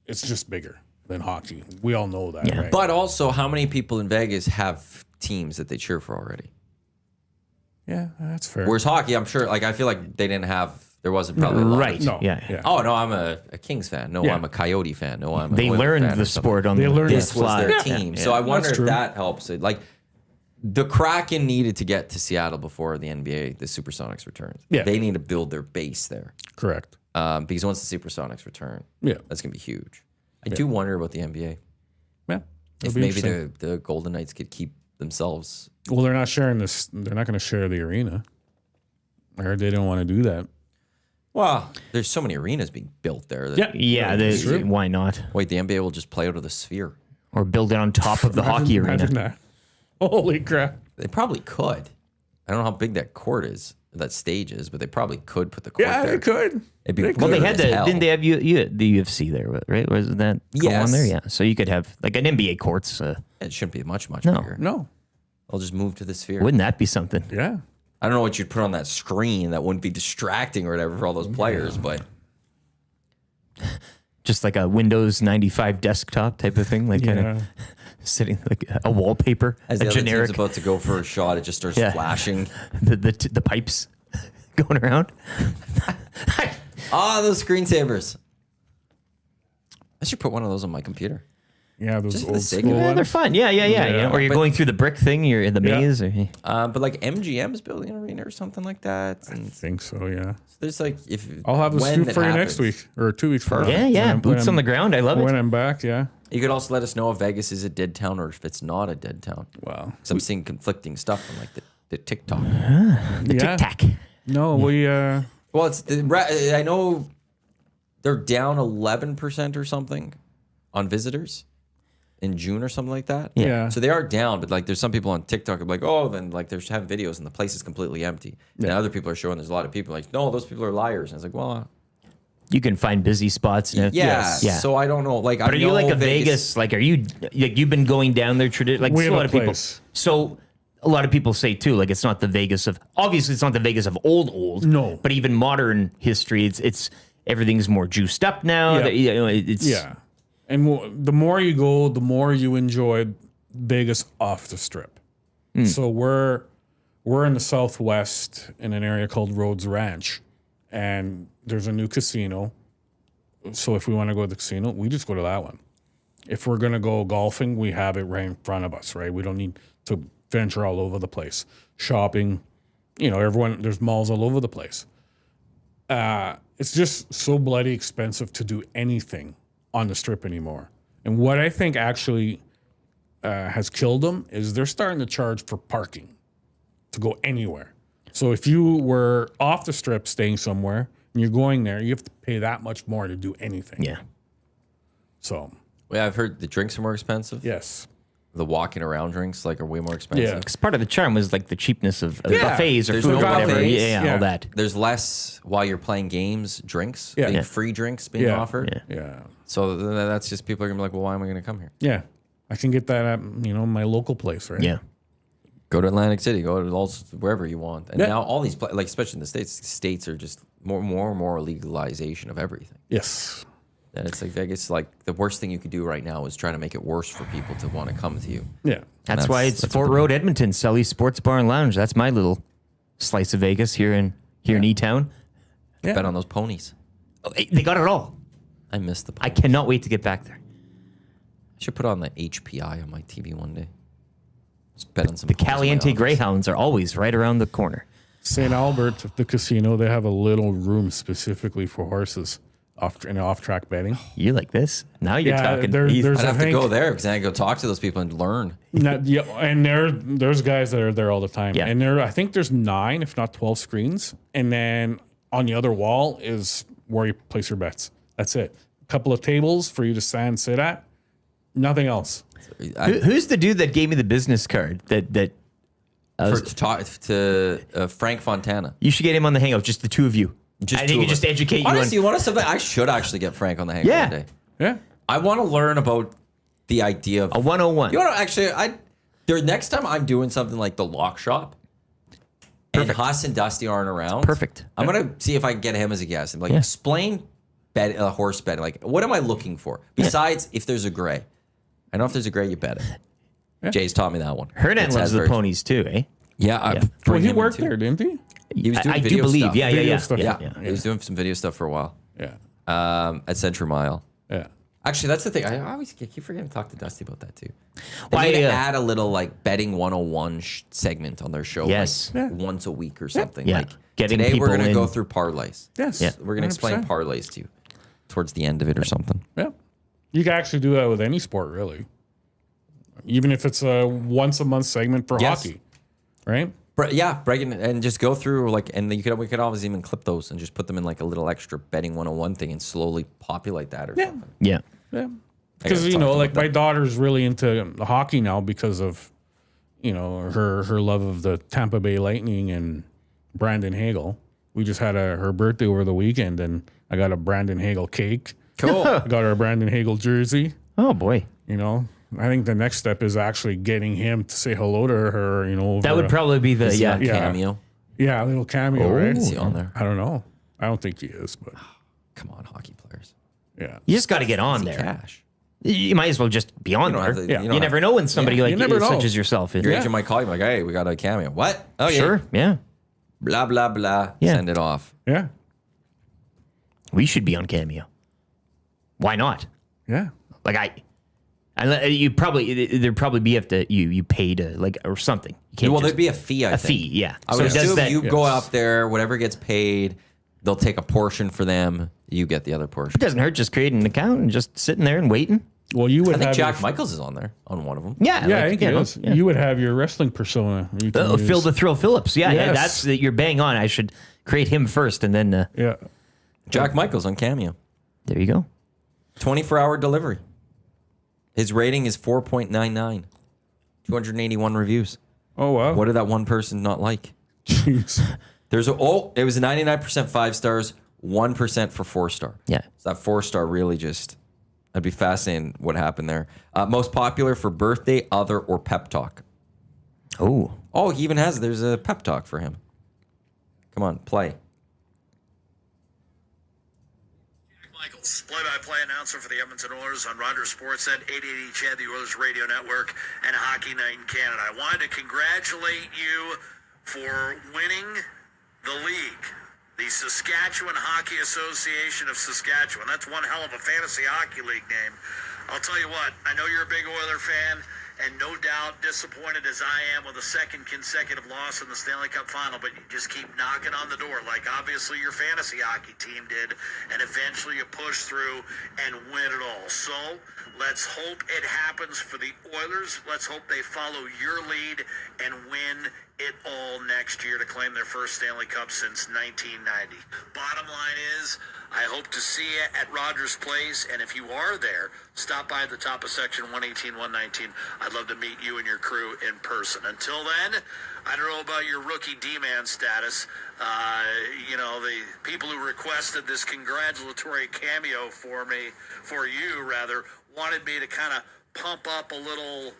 S3: it's just bigger than hockey. We all know that, right?
S1: But also, how many people in Vegas have teams that they cheer for already?
S3: Yeah, that's fair.
S1: Whereas hockey, I'm sure, I feel like they didn't have, there wasn't probably a lot.
S2: Right.
S3: No.
S2: Yeah.
S1: Oh, no, I'm a Kings fan. No,
S3: Yeah.
S1: I'm a Coyote fan. No, I'm a
S2: They
S1: Oilers
S2: learned
S1: fan or
S2: the
S1: something.
S2: sport on
S3: They
S2: the
S3: learned
S1: This was
S2: fly.
S1: their
S2: Yeah.
S1: team. So I wonder
S3: That's
S1: if
S3: true.
S1: that helps it. Like, the Kraken needed to get to Seattle before the NBA, the Supersonics returns.
S3: Yeah.
S1: They need to build their base there.
S3: Correct.
S1: Because once the Supersonics return,
S3: Yeah.
S1: that's going to be huge. I do wonder about the NBA.
S3: Yeah.
S1: If
S3: It'll be
S1: maybe
S3: interesting.
S1: the Golden Knights could keep themselves.
S3: Well, they're not sharing this. They're not going to share the arena. I heard they don't want to do that.
S1: Well, there's so many arenas being built there. That,
S3: Yeah.
S2: Yeah. Why not?
S1: Wait, the NBA will just play out of the sphere.
S2: Or build it on top of the hockey
S3: Imagine
S2: arena.
S3: that. Holy crap.
S1: They probably could. I don't know how big that court is, that stage is, but they probably could put the court
S3: Yeah,
S1: there.
S3: they could.
S1: It'd be
S2: Well, they
S1: weird
S2: had
S1: as
S2: the
S1: hell.
S2: didn't they have the UFC there, right? Wasn't that go on
S1: Yes.
S2: there? Yeah. So you could have like an NBA courts.
S1: It shouldn't be much
S2: No.
S1: bigger.
S3: No.
S1: I'll just move to the sphere.
S2: Wouldn't that be something?
S3: Yeah.
S1: I don't know what you'd put on that screen that wouldn't be distracting or whatever for all those players, but
S2: Just like a Windows 95 desktop type of thing, like kind
S3: Yeah.
S2: of sitting like a wallpaper,
S1: As
S2: a
S1: the other
S2: generic,
S1: team's about to go for a shot, it just starts flashing.
S2: the pipes going around.
S1: Those screensavers. I should put one of those on my computer.
S3: Yeah, those
S1: Just for the
S3: old
S1: sake
S3: school
S1: of it.
S2: Yeah, they're
S3: ones.
S2: fun. Yeah. You know, or you're going through the brick thing. You're in the maze. Or,
S1: But like MGM is building an arena or something like that.
S3: I
S1: And
S3: think so. Yeah,
S1: so there's like if
S3: I'll have the
S1: when
S3: scoop
S1: it
S3: for you
S1: happens.
S3: next week or 2 weeks from now.
S2: yeah.
S3: When
S2: Boots
S3: I'm-
S2: on the ground. I love
S3: When
S2: it.
S3: I'm back, yeah.
S1: You could also let us know if Vegas is a dead town or if it's not a dead town.
S3: Wow.
S1: Because I'm seeing conflicting stuff on like the TikTok.
S2: The
S3: Yeah.
S2: Tic Tac.
S3: No, we
S1: Well, I know they're down 11% or something on visitors in June or something like that.
S3: Yeah.
S1: So they are down, but like there's some people on TikTok are like, oh, then like they're having videos and the place is completely empty. And other people are showing there's a lot of people like, no, those people are liars. And it's like, well,
S2: You can find busy spots. Now.
S1: yeah.
S2: Yeah.
S1: So I don't know. Like,
S2: But are you like a Vegas? Like, are you like you've been going down there? Like,
S3: We
S2: a
S3: have
S2: lot
S3: a
S2: of people.
S3: place.
S2: So a lot of people say too, like it's not the Vegas of obviously it's not the Vegas of old.
S3: No.
S2: But even modern history, it's everything's more juiced up now.
S3: Yeah.
S2: You know, it's
S3: And the more you go, the more you enjoy Vegas off the strip. So we're in the Southwest in an area called Rhodes Ranch, and there's a new casino. So if we want to go to the casino, we just go to that one. If we're gonna go golfing, we have it right in front of us, right? We don't need to venture all over the place. Shopping, there's malls all over the place. It's just so bloody expensive to do anything on the strip anymore. And what I think actually has killed them is they're starting to charge for parking to go anywhere. So if you were off the strip staying somewhere and you're going there, you have to pay that much more to do anything.
S2: Yeah.
S3: So,
S1: Yeah, I've heard the drinks are more expensive.
S3: yes.
S1: The walking around drinks like are way more expensive.
S3: Yeah.
S2: Because part of the charm was like the cheapness of buffets or
S1: There's
S2: food
S1: no
S2: or whatever.
S1: buffets.
S2: Yeah, all
S3: Yeah.
S2: that.
S1: There's less while you're playing games, drinks,
S3: Yeah.
S1: being
S3: Yeah.
S1: free drinks being
S3: Yeah.
S1: offered.
S2: Yeah.
S3: Yeah.
S1: So that's just people are gonna be like, well, why am I gonna come here?
S3: Yeah. I can get that at, my local place, right?
S2: Yeah.
S1: Go to Atlantic City, go to wherever you want. And
S3: Yeah.
S1: now all these like especially in the states are just more and more legalization of everything.
S3: Yes.
S1: And it's like Vegas, like the worst thing you could do right now is try to make it worse for people to want to come to you.
S3: Yeah.
S2: That's why it's Fort Road, Edmonton, Sully's Sports Bar and Lounge. That's my little slice of Vegas here in E-Town.
S3: Yeah.
S1: Bet on those ponies.
S2: Oh, they got it all.
S1: I miss the
S2: I
S1: ponies.
S2: cannot wait to get back there.
S1: I should put on the HPI on my TV one day. Just bet on some
S2: The
S1: ponies in my
S2: Caliente
S1: office.
S2: Greyhounds are always right around the corner.
S3: St. Albert, the casino, they have a little room specifically for horses in off-track betting.
S2: You like this? Now you're
S3: Yeah,
S2: talking.
S3: there's
S1: I'd
S3: I
S1: have to
S3: think,
S1: go there because I go talk to those people and learn.
S3: and there's guys that are there all the time.
S2: Yeah.
S3: And I think there's 9, if not 12 screens. And then on the other wall is where you place your bets. That's it. A couple of tables for you to stand and sit at. Nothing else.
S2: Who's the dude that gave me the business card? That
S1: To talk to Frank Fontana.
S2: you should get him on the hangout. Just the two of you.
S1: Just
S2: I
S1: two
S2: think he
S1: of
S2: just
S1: us.
S2: educate you
S1: Honestly,
S2: on.
S1: you want to something? I should actually get Frank on the hangout
S2: Yeah.
S1: one day.
S3: Yeah.
S1: I want to learn about the idea of
S2: A 101.
S1: You know, actually, next time I'm doing something like the lock shop, and Huss and Dusty aren't around.
S2: Perfect.
S1: I'm gonna see if I can get him as a guest. I'm like,
S2: Yeah.
S1: explain horse betting. Like, what am I looking for besides if there's a gray? I know if there's a gray, you bet it. Jay's taught me that one.
S2: Hernan
S1: It's
S2: loves the
S1: Asbury.
S2: ponies too, eh?
S1: Yeah, I
S2: Yeah.
S3: Well,
S1: bring
S3: he
S1: him
S3: worked
S1: in too.
S3: there, didn't he?
S1: He was doing
S2: I do
S1: video
S2: believe.
S1: stuff.
S2: Yeah.
S3: Video stuff.
S1: Yeah. He was doing some video stuff for a while
S3: Yeah.
S1: at Century Mile.
S3: Yeah.
S1: Actually, that's the thing. I always keep forgetting to talk to Dusty about that too. They
S2: Why,
S1: need to
S2: uh,
S1: add a little like betting 101 segment on their show,
S2: Yes.
S1: like
S3: Yeah.
S1: once a week or something.
S2: Yeah.
S1: Like
S2: Getting
S1: today, we're
S2: people
S1: going to go
S2: in.
S1: through parlays.
S3: Yes.
S2: Yeah.
S1: We're going to explain
S3: 100%.
S1: parlays to you towards the end of it or something.
S3: Yeah. You can actually do that with any sport, really. Even if it's a once a month segment for
S1: Yes.
S3: hockey, right?
S1: Yeah, breaking and just go through like, and we could always even clip those and just put them in like a little extra betting 101 thing and slowly populate that or something.
S2: Yeah.
S3: Yeah. Because,
S1: gotta talk
S3: like
S1: about
S3: my daughter's really into hockey now because of, her love of the Tampa Bay Lightning and Brandon Hagel. We just had her birthday over the weekend and I got a Brandon Hagel cake.
S1: Cool.
S3: I got her a Brandon Hagel jersey.
S2: Oh boy.
S3: I think the next step is actually getting him to say hello to her, over
S2: That would probably be the
S1: Is he on
S2: yeah.
S1: Cameo?
S3: Yeah, a little cameo, right?
S1: Is he on there?
S3: I don't know. I don't think he is, but
S1: Come on, hockey players.
S3: yeah.
S2: You just got to get on
S1: Easy
S2: there.
S1: cash.
S2: You might as well just be on
S1: don't
S2: there.
S1: have to-
S3: Yeah.
S1: you don't
S2: You never know when somebody like
S3: you never know.
S2: such as yourself is.
S1: Your agent might call you like, hey, we got a cameo. What? Oh, yeah.
S2: Sure, yeah.
S1: Blah, blah, blah.
S2: Yeah.
S1: Send it off.
S3: Yeah.
S2: We should be on Cameo. Why not?
S3: Yeah.
S2: Like you probably there'd probably be you pay to like or something. You can't
S1: Well,
S2: just-
S1: there'd be a fee, I
S2: a
S1: think.
S2: fee, yeah.
S1: I would
S2: So it does
S1: assume
S2: that-
S1: you go
S3: yes.
S1: up there, whatever gets paid, they'll take a portion for them. You get the other portion.
S2: It doesn't hurt just creating an account and just sitting there and waiting.
S3: Well, you would
S1: I think
S3: have
S1: Jack
S3: your,
S1: Michaels is on there, on one of them.
S2: Yeah,
S3: Yeah, I
S2: like,
S3: think
S2: you
S3: it
S2: know,
S3: is.
S2: yeah.
S3: You would have your wrestling persona. You can
S2: Phil
S3: use.
S2: the Thrill Phillips. Yeah, yeah,
S3: Yes.
S2: that's you're bang on. I should create him first, and then
S3: Yeah.
S1: Jack Michaels on Cameo.
S2: there you go.
S1: 24-hour delivery. His rating is 4.99. 281 reviews.
S3: Oh, wow.
S1: What did that one person not like?
S3: Jeez.
S1: It was a 99% 5 stars, 1% for 4-star.
S2: Yeah.
S1: So that 4-star really just, I'd be fascinated what happened there. Most popular for birthday, other, or pep talk.
S2: Oh,
S1: Oh, he even there's a pep talk for him. Come on, play.
S4: Michaels, play-by-play announcer for the Edmonton Oilers on Rogers Sportsnet, 880 CHED, the Oilers Radio Network, and Hockey Night in Canada. I wanted to congratulate you for winning the league, the Saskatchewan Hockey Association of Saskatchewan. That's one hell of a fantasy hockey league name. I'll tell you what, I know you're a big Oiler fan, and no doubt disappointed as I am with a second consecutive loss in the Stanley Cup final, but you just keep knocking on the door like obviously your fantasy hockey team did, and eventually you push through and win it all. So let's hope it happens for the Oilers. Let's hope they follow your lead and win it all next year to claim their first Stanley Cup since 1990. Bottom line is, I hope to see you at Rogers Place, and if you are there, stop by the top of section 118, 119. I'd love to meet you and your crew in person. Until then, I don't know about your rookie D-man status. The people who requested this congratulatory cameo for you, wanted me to kind of pump up a little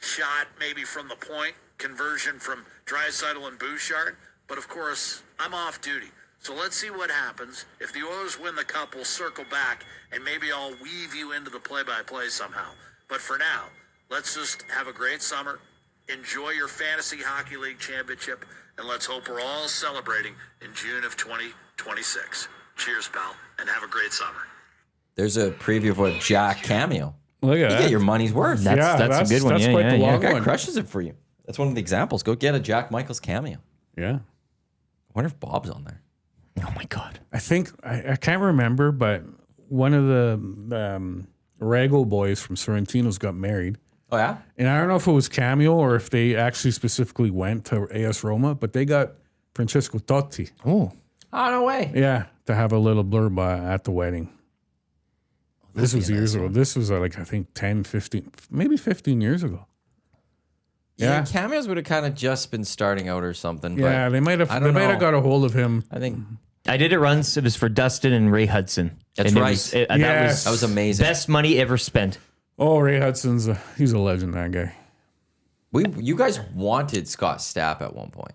S4: shot maybe from the point conversion from Draisaitl and Bouchard. But, of course, I'm off duty. So let's see what happens. If the Oilers win the Cup, we'll circle back, and maybe I'll weave you into the play-by-play somehow. But for now, let's just have a great summer, enjoy your Fantasy Hockey League Championship, and let's hope we're all celebrating in June of 2026. Cheers, pal, and have a great summer.
S1: There's a preview of a Jack cameo.
S3: Look at
S1: You
S3: that.
S1: get your money's worth.
S2: That's a good one.
S3: That's
S2: Yeah,
S3: quite
S2: yeah,
S3: the
S2: yeah.
S3: long
S1: That guy
S3: one.
S1: crushes it for you. That's one of the examples. Go get a Jack Michaels cameo.
S3: Yeah.
S1: I wonder if Bob's on there.
S2: Oh my God.
S3: I think, I can't remember, but one of the Rago boys from Sorrentino's got married.
S1: Oh, yeah?
S3: And I don't know if it was cameo or if they actually specifically went to AS Roma, but they got Francesco Totti.
S2: Oh,
S1: Oh, no way.
S3: Yeah, to have a little blurb at the wedding. This was years ago. This was I think 10, 15, maybe 15 years ago.
S1: Yeah,
S3: Yeah.
S1: cameos would have kind of just been starting out or something.
S3: Yeah,
S1: but
S3: they might have.
S1: I
S3: They
S1: don't
S3: might
S1: know.
S3: have got a hold of him.
S1: I think
S2: I did it once. It was for Dustin and Ray Hudson.
S1: That's
S2: And it
S1: right.
S2: was-
S3: Yes.
S1: that was amazing.
S2: best money ever spent.
S3: Oh, Ray Hudson's he's a legend. That guy.
S1: You guys wanted Scott Stapp at one point.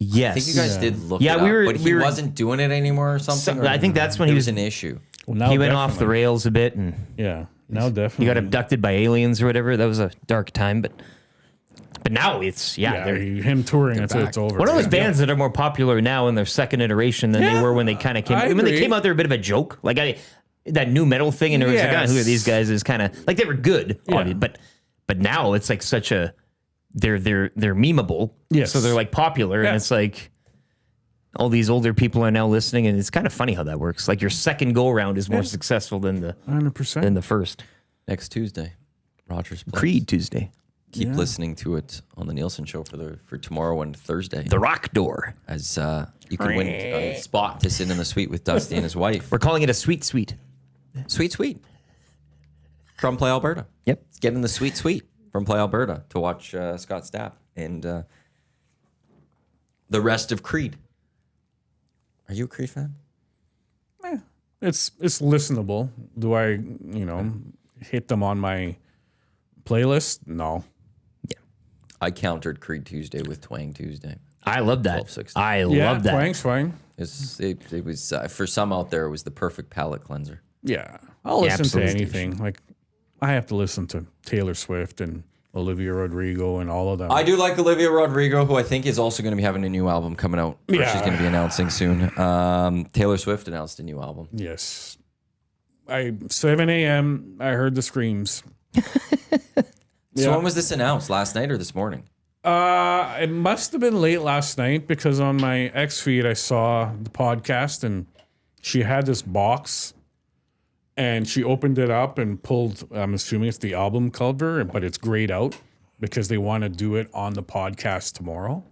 S2: Yes.
S1: I think you guys did look
S2: Yeah,
S1: it
S2: we
S1: up,
S2: were-
S1: but he
S2: we were-
S1: wasn't doing it anymore or something.
S2: I think that's when
S1: there
S2: he
S1: was
S2: was
S1: an issue.
S3: Well, now
S2: He went off the
S3: definitely.
S2: rails a bit, and
S3: Yeah, now
S2: he
S3: definitely.
S2: got abducted by aliens or whatever. That was a dark time, but now it's
S3: Yeah,
S2: they're
S3: him touring until it's over.
S2: one of those
S3: Yeah.
S2: bands that are more popular now in their second iteration than they were when they kind of came.
S3: I
S2: When they
S3: agree.
S2: came out, they're a bit of a joke. Like that new metal thing, and everyone's like,
S3: Yes.
S2: "Oh, who are these guys?" Is kind of like they were good,
S3: Yeah.
S2: obviously, but now it's like such a they're memeable.
S3: Yes.
S2: So they're like popular,
S3: Yeah.
S2: and it's like all these older people are now listening, and it's kind of funny how that works. Like your second go around is more successful than the
S3: 100%.
S2: first.
S1: Next Tuesday, Rogers Place.
S2: Creed Tuesday,
S1: Keep listening to it on the Nielsen Show for tomorrow and Thursday.
S2: the Rock Door.
S1: As you can win a spot to sit in the suite with Dusty and his wife.
S2: We're calling it a sweet.
S1: Sweet. From Play Alberta.
S2: Yep.
S1: Let's get in the sweet from Play Alberta to watch Scott Stapp and the rest of Creed. Are you a Creed fan?
S3: It's listenable. Do I hit them on my playlist? No.
S1: I countered Creed Tuesday with Twang Tuesday.
S2: I love that.
S1: 1260.
S2: I
S3: Yeah,
S2: love that.
S3: Twang's fine.
S1: It was for some out there, it was the perfect palate cleanser.
S3: Yeah, I'll
S2: Yeah,
S3: listen to
S2: absolutely.
S3: anything. Like, I have to listen to Taylor Swift and Olivia Rodrigo and all of them.
S1: I do like Olivia Rodrigo, who I think is also going to be having a new album coming out. Or
S3: Yeah.
S1: she's going to be announcing soon. Taylor Swift announced a new album.
S3: Yes. 7 a.m. I heard the screams.
S1: So when was this announced? Last night or this morning?
S3: It must have been late last night because on my X feed I saw the podcast and she had this box and she opened it up and pulled, I'm assuming it's the album cover, but it's grayed out because they want to do it on the podcast tomorrow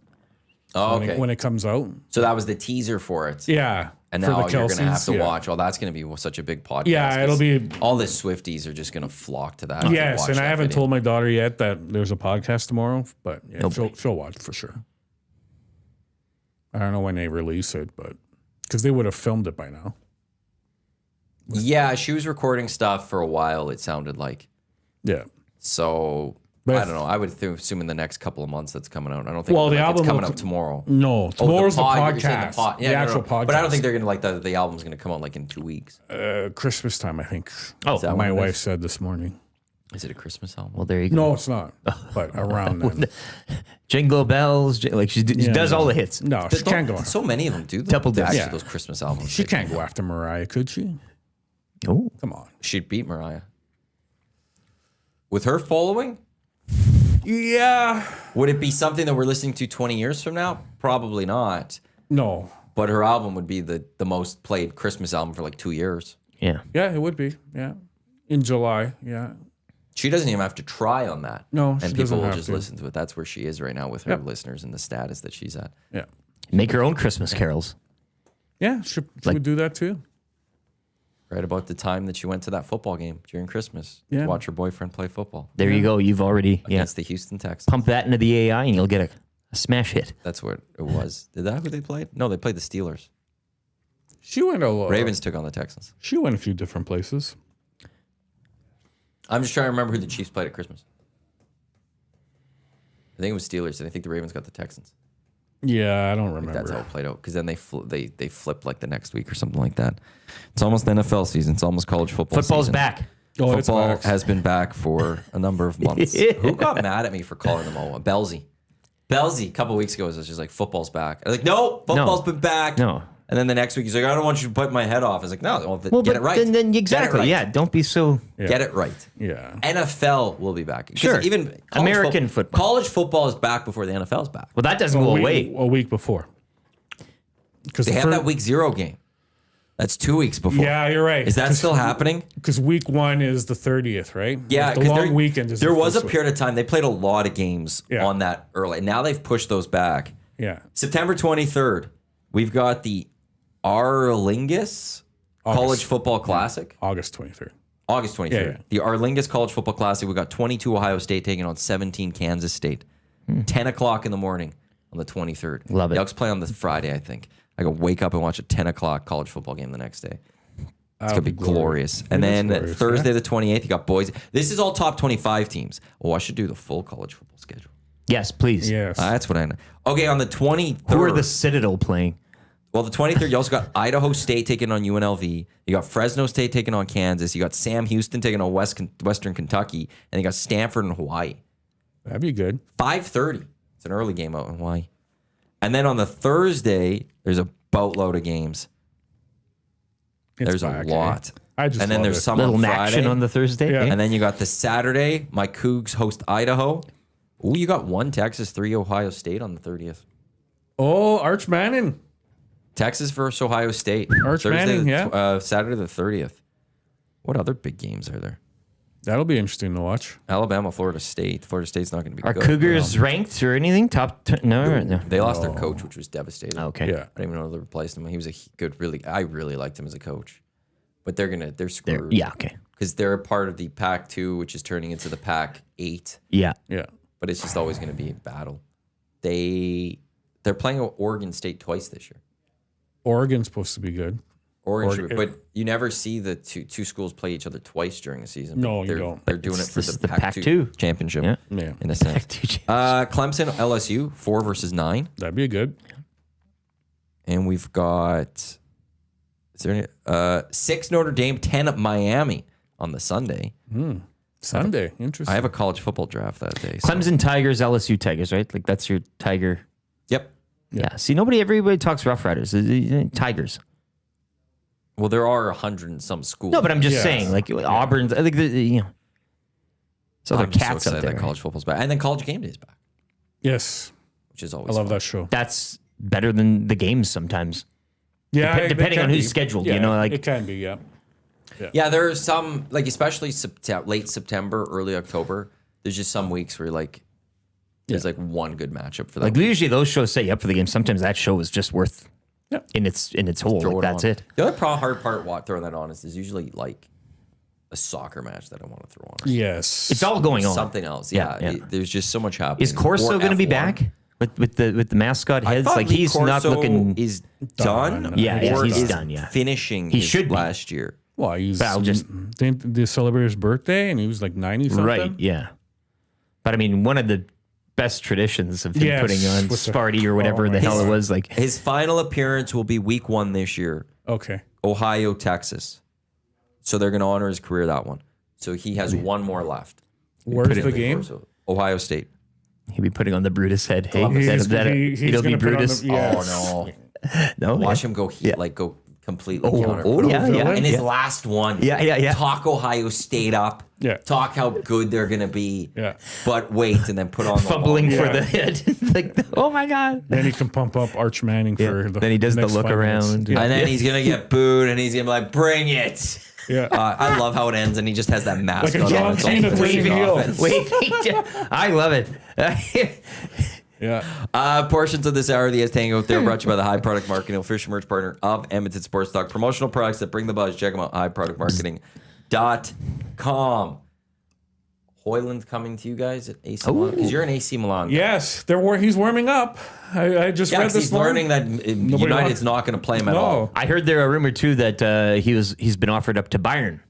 S1: Oh, okay.
S3: when it comes out.
S1: So that was the teaser for it.
S3: Yeah.
S1: And
S3: for
S1: now
S3: the
S1: you're going to have to
S3: Kelseys,
S1: watch. Oh, that's going to be such a big podcast.
S3: Yeah, it'll
S1: 'cause
S3: be.
S1: all the Swifties are just going to flock to that. to
S3: Yes,
S1: watch
S3: and I
S1: that
S3: haven't
S1: video.
S3: told my daughter yet that there's a podcast tomorrow, but yeah, she'll watch for sure. I don't know when they release it, but because they would have filmed it by now.
S1: Yeah, she was recording stuff for a while, it sounded like.
S3: Yeah.
S1: So,
S3: But
S1: I don't know. I would assume in the next couple of months that's coming out. I don't think
S3: Well, the
S1: it's
S3: album
S1: coming
S3: will-
S1: out tomorrow.
S3: No, tomorrow's the
S1: you're saying
S3: podcast.
S1: Yeah,
S3: the
S1: no,
S3: actual podcast.
S1: But I don't think they're going to the album's going to come out like in 2 weeks.
S3: Christmas time, I think.
S2: Oh,
S1: Is that
S3: My
S1: what it
S3: wife
S1: is?
S3: said this morning.
S1: Is it a Christmas album?
S2: well, there you go.
S3: No, it's not. But around then.
S2: Jingle bells, like she does all the hits.
S3: No, she can't go.
S1: So many of them do.
S2: Double disc.
S1: actually
S3: Yeah.
S1: those Christmas albums.
S3: She can't go after Mariah, could she?
S2: Oh,
S3: Come on.
S1: She'd beat Mariah. With her following,
S3: Yeah.
S1: would it be something that we're listening to 20 years from now? Probably not.
S3: No.
S1: But her album would be the most played Christmas album for like 2 years.
S2: yeah.
S3: Yeah, it would be. Yeah. In July. Yeah.
S1: She doesn't even have to try on that.
S3: No,
S1: and
S3: she
S1: people
S3: doesn't
S1: will
S3: have
S1: just
S3: to.
S1: listen to it. That's where she is right now with her
S3: Yep.
S1: listeners and the status that she's at.
S3: Yeah.
S2: Make her own Christmas carols.
S3: Yeah, she would do that too.
S1: Right about the time that she went to that football game during Christmas
S3: Yeah.
S1: to watch her boyfriend play football
S2: There you go. You've already
S1: against the Houston Texans.
S2: pump that into the AI and you'll get a smash hit.
S1: That's what it was. Did that who they played? No, they played the Steelers.
S3: She went a lot.
S1: Ravens took on the Texans.
S3: She went a few different places.
S1: I'm just trying to remember who the Chiefs played at Christmas. I think it was Steelers, and I think the Ravens got the Texans.
S3: Yeah, I don't remember.
S1: That's how it played out. Because then they flipped like the next week or something like that. It's almost the NFL season. It's almost college football.
S2: Football's
S1: season.
S2: back.
S3: Oh, it's
S1: Football
S3: back.
S1: has been back for a number of months. Who got mad at me for calling them all? Belsey, a couple weeks ago was just like, football's back. I was like, no, football's been back.
S2: No.
S1: And then the next week he's like, I don't want you to put my head off. I was like, no,
S2: Well,
S1: get
S2: but
S1: it right.
S2: Then
S1: Get
S2: exactly.
S1: it right.
S2: Yeah. Don't be so.
S1: Get it right.
S3: Yeah.
S1: NFL will be back. 'Cause
S2: Sure.
S1: Even college
S2: American football.
S1: College football is back before the NFL's back.
S2: Well, that doesn't go away.
S3: A week before. Because
S1: They have that week 0 game. That's 2 weeks before.
S3: Yeah, you're right.
S1: Is that still happening?
S3: Because week 1 is the 30th, right?
S1: Yeah,
S3: the
S1: 'cause
S3: long weekend is.
S1: There
S3: the
S1: was a
S3: first
S1: period of time they played a lot of games
S3: Yeah.
S1: on that early. Now they've pushed those back.
S3: week. Yeah.
S1: September 23rd, we've got the Arlingus College Football Classic.
S3: August 23rd.
S1: August 23rd.
S3: Yeah, yeah.
S1: The Arlingus College Football Classic. We got 22 Ohio State taking on 17 Kansas State. 10 o'clock in the morning on the 23rd.
S2: Love it.
S1: The Elks play on the Friday, I think. I go wake up and watch a 10 o'clock college football game the next day. It's going to be glorious. And
S3: It is
S1: then
S3: glorious,
S1: Thursday
S3: yeah.
S1: the 28th, you got Boise. This is all top 25 teams. Oh, I should do the full college football schedule.
S2: Yes, please.
S3: Yes.
S1: That's what I know. Okay, on the 23rd.
S2: Who are the Citadel playing?
S1: Well, the 23rd, you also got Idaho State taking on UNLV. You got Fresno State taking on Kansas. You got Sam Houston taking on Western Kentucky. And you got Stanford and Hawaii.
S3: That'd be good.
S1: 5:30. It's an early game out in Hawaii. And then on the Thursday, there's a boatload of games.
S3: It's
S1: There's
S3: back,
S1: a lot.
S3: I just
S1: and then
S3: love
S1: there's
S3: it.
S1: some
S2: Little
S1: on
S2: action
S1: Friday.
S2: on the Thursday.
S3: Yeah.
S2: eh?
S1: And then you got the Saturday. My Cougs host Idaho. Ooh, you got 1 Texas, 3 Ohio State on the 30th.
S3: Oh, Arch Manning.
S1: Texas versus Ohio State.
S3: Arch Manning, yeah.
S1: Saturday the 30th. What other big games are there?
S3: That'll be interesting to watch.
S1: Alabama, Florida State. Florida State's not going to be
S2: Are
S1: good.
S2: Cougars ranked or anything? No.
S1: They lost their coach, which was devastating.
S2: Okay.
S3: Yeah.
S1: I don't even know they replaced him. He was a good, I really liked him as a coach. But they're screwed.
S2: Yeah. Okay.
S1: Because they're a part of the Pac-2, which is turning into the Pac-8.
S2: Yeah.
S3: Yeah.
S1: But it's just always going to be a battle. They're playing Oregon State twice this year.
S3: Oregon's supposed to be good.
S1: Oregon, but you never see the two schools play each other twice during a season.
S3: No, you
S1: they're,
S3: don't.
S1: They're doing it for
S2: This is
S1: the
S2: the
S1: Pac-2
S2: Pac-2
S1: championship,
S2: Yeah.
S3: Yeah.
S1: in a sense.
S2: Pac-2
S1: Clemson, LSU, 4 versus 9.
S3: That'd be good.
S1: And we've got Is there any, 6 Notre Dame, 10 at Miami on the Sunday.
S3: Sunday. Interesting.
S1: I have a college football draft that day. so-
S2: Clemson Tigers, LSU Tigers, right? Like that's your Tiger.
S1: Yep.
S2: Yeah. See, everybody talks Rough Riders. Tigers.
S1: Well, there are 100 and some schools.
S2: No, but I'm just
S3: Yeah.
S2: saying, like Auburn's. I think there's other
S1: I'm just so
S2: cats
S1: excited
S2: out there.
S1: that college football's back. And then college game day is back,
S3: yes.
S1: which is
S3: I
S1: always
S3: love
S1: fun.
S3: that show.
S2: That's better than the games sometimes.
S3: Yeah.
S2: Dep-
S3: they
S2: depending
S3: can
S2: on who's
S3: be.
S2: scheduled,
S3: Yeah,
S2: you know, like-
S3: it can be, yeah.
S1: Yeah, there are some, like especially late September, early October. There's just some weeks where like there's like one good matchup for that.
S2: Like usually those shows set you up for the game. Sometimes that show is just worth
S3: Yeah.
S2: in its whole.
S1: Throw
S2: Like, that's
S1: on.
S2: it.
S1: The other hard part throwing that on is there's usually like a soccer match that I want to throw on.
S3: Yes.
S2: It's all going on.
S1: Something else.
S2: Yeah,
S1: Yeah,
S2: yeah.
S1: there's just so much happening.
S2: Is Corso
S1: Or
S2: going to be
S1: F1.
S2: back with the mascot
S1: I
S2: heads?
S1: thought
S2: Like
S1: Lee
S2: he's not
S1: Corso
S2: looking.
S1: is done.
S2: Yeah, yeah,
S1: or
S2: he's
S1: is
S2: done, yeah.
S1: finishing.
S2: He
S1: his
S2: should be.
S1: last year.
S3: Well, he's
S2: I'll just-
S3: didn't they celebrate his birthday and he was like 90 something?
S2: Right, yeah. But I mean, one of the best traditions of him
S3: Yes,
S2: putting on
S3: with the-
S2: Sparty or whatever
S3: oh
S2: the
S3: my
S2: hell it
S3: God.
S2: was. Like,
S1: His final appearance will be week 1 this year,
S3: Okay.
S1: Ohio, Texas. So they're going to honor his career that one. So he has one more left.
S3: Where's
S2: it-
S3: the game?
S1: So Ohio State.
S2: he'll be putting on the Brutus head. Hey,
S3: He's
S2: it'll be
S3: gonna put on
S2: Brutus.
S3: the- yes.
S1: Oh no!
S2: No,
S1: Watch him go go completely counter.
S2: oh, yeah, yeah.
S1: And his
S2: yeah.
S1: last one,
S2: Yeah.
S1: talk Ohio State up.
S3: Yeah.
S1: Talk how good they're gonna be.
S3: Yeah.
S1: But wait, and then put on the
S2: Fumbling
S1: long-
S2: for
S3: Yeah.
S2: the head. Like, oh my God.
S3: Then he can pump up Arch Manning for the
S2: Then he does the
S3: next
S2: look
S3: 5 minutes.
S2: around.
S3: Yeah.
S1: And then he's gonna get booed, and he's gonna be like, "Bring it."
S3: Yeah.
S1: I love how it ends, and he just has that mask
S3: Like a
S1: on.
S3: John
S1: It's all
S3: Cena
S1: freaking
S3: taking the heel.
S1: offense.
S2: Wait, I love it.
S3: Yeah.
S1: Portions of this hour of the EST Hangout, they're brought to you by the High Product Marketing, official merch partner of Edmonton Sports Talk. Promotional products that bring the buzz. Check them out, highproductmarketing.com. Hoyland's coming to you guys at AC Milan because you're an AC Milan.
S3: Yes, he's warming up. I just
S1: Yeah,
S3: read
S1: 'cause
S3: this
S1: he's
S3: morning.
S1: learning that United's not going to play him at all.
S2: I heard there a rumor too that he's been offered up to Bayern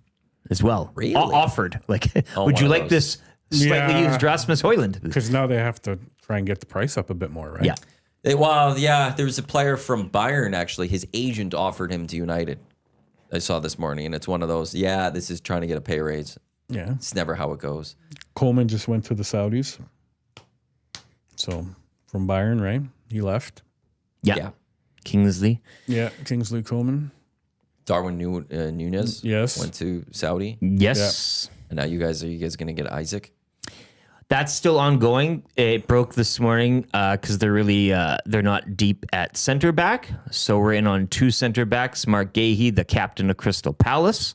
S2: as well.
S1: Really?
S2: Offered. Like,
S1: Oh,
S2: would
S1: one
S2: you
S1: of
S2: like
S1: those.
S2: this slightly
S3: Yeah.
S2: used Rasmus Hoyland?
S3: Because now they have to try and get the price up a bit more, right?
S2: Yeah.
S1: There's a player from Bayern, actually. His agent offered him to United. I saw this morning, and it's one of those, this is trying to get a pay raise.
S3: Yeah.
S1: It's never how it goes.
S3: Coleman just went to the Saudis. So from Bayern, right? He left.
S2: Yeah. Kingsley.
S3: Yeah. Kingsley Coleman.
S1: Darwin Nunez
S3: Yes.
S1: went to Saudi.
S2: Yes.
S1: And now are you guys going to get Isaac?
S2: That's still ongoing. It broke this morning because they're really they're not deep at center back. So we're in on 2 center backs. Mark Gahey, the captain of Crystal Palace,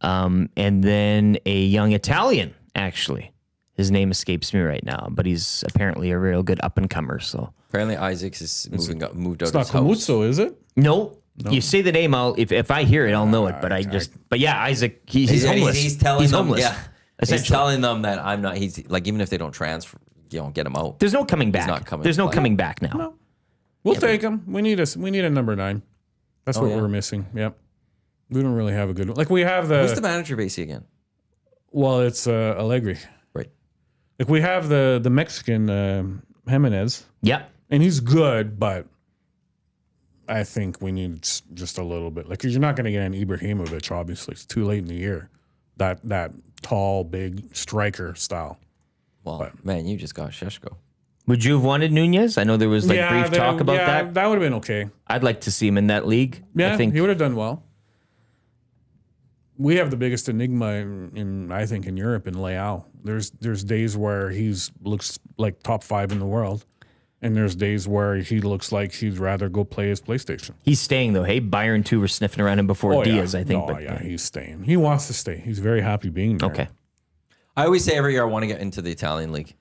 S2: and then a young Italian. Actually, his name escapes me right now, but he's apparently a real good up and comer. So
S1: Apparently Isaac is moved out
S3: It's
S1: of
S3: not
S1: his house.
S3: Komutso, is it?
S2: no. You say the name, if I hear it, I'll know it. But yeah, Isaac, he's homeless.
S1: He's telling
S2: he's
S1: them,
S2: homeless.
S1: yeah. He's
S2: Essentially.
S1: telling them that I'm not. He's like, even if they don't transfer, get him out.
S2: There's no coming back.
S1: not coming
S2: There's no
S1: back.
S2: coming back now.
S3: We'll take him. We need a number 9. That's what we're missing. Yep. We don't really have a good one. Like we have
S1: Who's the manager, Basie, again?
S3: well, it's Allegri.
S1: Right.
S3: Like we have the Mexican Jimenez,
S2: Yeah.
S3: and he's good, but I think we need just a little bit. Like you're not going to get an Ibrahimovic. Obviously, it's too late in the year. That tall, big striker style.
S1: Well, man, you just got Sheshko.
S2: Would you have wanted Nunez? I know there was brief talk about that.
S3: That would have been okay.
S2: I'd like to see him in that league.
S3: Yeah,
S2: I think
S3: he would have done well. We have the biggest enigma in I think in Europe in Leao. There's days where he's looks like top 5 in the world, and there's days where he looks like he'd rather go play his PlayStation.
S2: he's staying though. Hey, Bayern too were sniffing around him before Diaz, I think.
S3: No, he's staying. He wants to stay. He's very happy being there.
S2: Okay.
S1: I always say every year I want to get into the Italian league.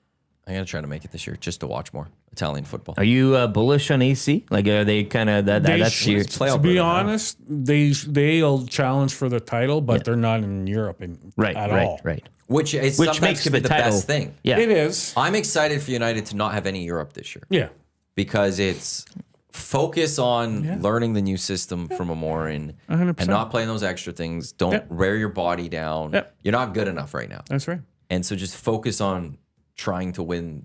S1: I'm gonna try to make it this year just to watch more Italian football.
S2: Are you bullish on AC? Like, are they kind of that's your
S1: play
S3: To
S1: Alberta
S3: be
S1: now.
S3: honest, they'll challenge for the title, but they're not in Europe
S2: right,
S3: at
S2: right,
S3: all.
S2: right.
S1: Which is
S2: Which
S1: sometimes
S2: makes
S1: can
S2: the
S1: be the
S2: title
S1: best thing.
S2: Yeah,
S3: It is.
S1: I'm excited for United to not have any Europe this year
S3: Yeah.
S1: because it's focus on learning the new system from Amorin
S3: 100%.
S1: and not playing those extra things. Don't wear your body down.
S3: Yep.
S1: You're not good enough right now.
S3: That's right.
S1: And so just focus on trying to win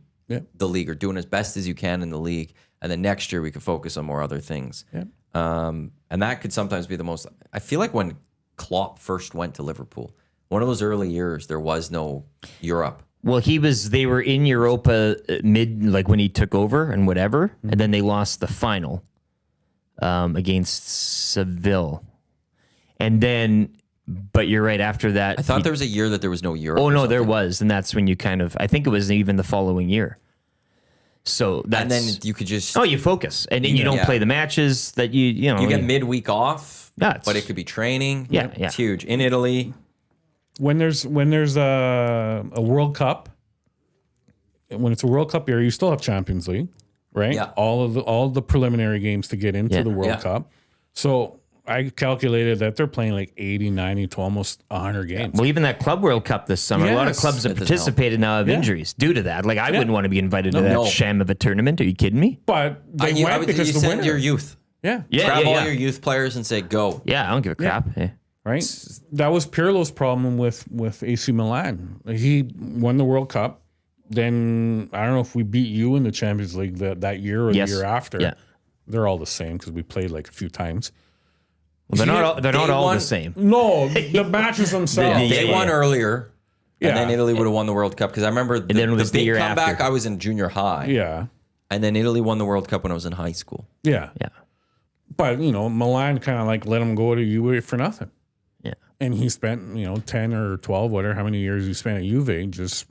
S1: the league or doing as best as you can in the league. And then next year we could focus on more other things.
S3: Yeah.
S1: And that could sometimes be the most, I feel like when Klopp first went to Liverpool, one of those early years, there was no Europe.
S2: Well, they were in Europa like when he took over and whatever, and then they lost the final against Seville. And then, but you're right, after that.
S1: I thought there was a year that there was no Europe.
S2: Oh,
S1: or
S2: no,
S1: something.
S2: there was. And that's when you I think it was even the following year. So that's.
S1: And then you could just.
S2: Oh, you focus. And then you don't play the matches that you know.
S1: You get midweek off,
S2: Yeah,
S1: but it could be training.
S2: Yeah,
S1: It's huge. In Italy.
S3: When there's a World Cup, when it's a World Cup year, you still have Champions League, right?
S1: Yeah.
S3: All the preliminary games to get into the World Cup. So I calculated that they're playing like 80, 90 to almost 100 games.
S2: Well, even that Club World Cup this summer, a lot of
S3: Yes.
S2: clubs have
S1: That doesn't
S2: participated now have injuries due to that. Like, I wouldn't want to be invited to that
S1: No.
S2: sham of a tournament. Are you kidding me?
S3: But they
S1: I
S3: went
S1: would,
S3: because
S1: you
S3: the
S1: send
S3: winner.
S1: your youth.
S3: Yeah.
S1: Grab all your youth players and say, go.
S2: Yeah, I don't give a crap. Yeah.
S3: Right? That was Pirlo's problem with AC Milan. He won the World Cup. Then I don't know if we beat you in the Champions League that year or
S2: Yes.
S3: the year after.
S2: Yeah.
S3: They're all the same because we played like a few times.
S2: Well, they're not
S1: They
S2: all
S1: won-
S2: the same.
S3: No, the matches themselves.
S2: Yeah,
S1: They won earlier.
S3: Yeah.
S1: And then Italy would have won the World Cup because I remember the,
S2: then it was the
S1: big
S2: year
S1: comeback.
S2: after.
S1: I was in junior high.
S3: Yeah.
S1: And then Italy won the World Cup when I was in high school.
S3: Yeah.
S2: Yeah.
S3: But, Milan kind of like let him go to Juve for nothing.
S2: Yeah.
S3: And he spent, 10 or 12, whatever, how many years he spent at Juve just,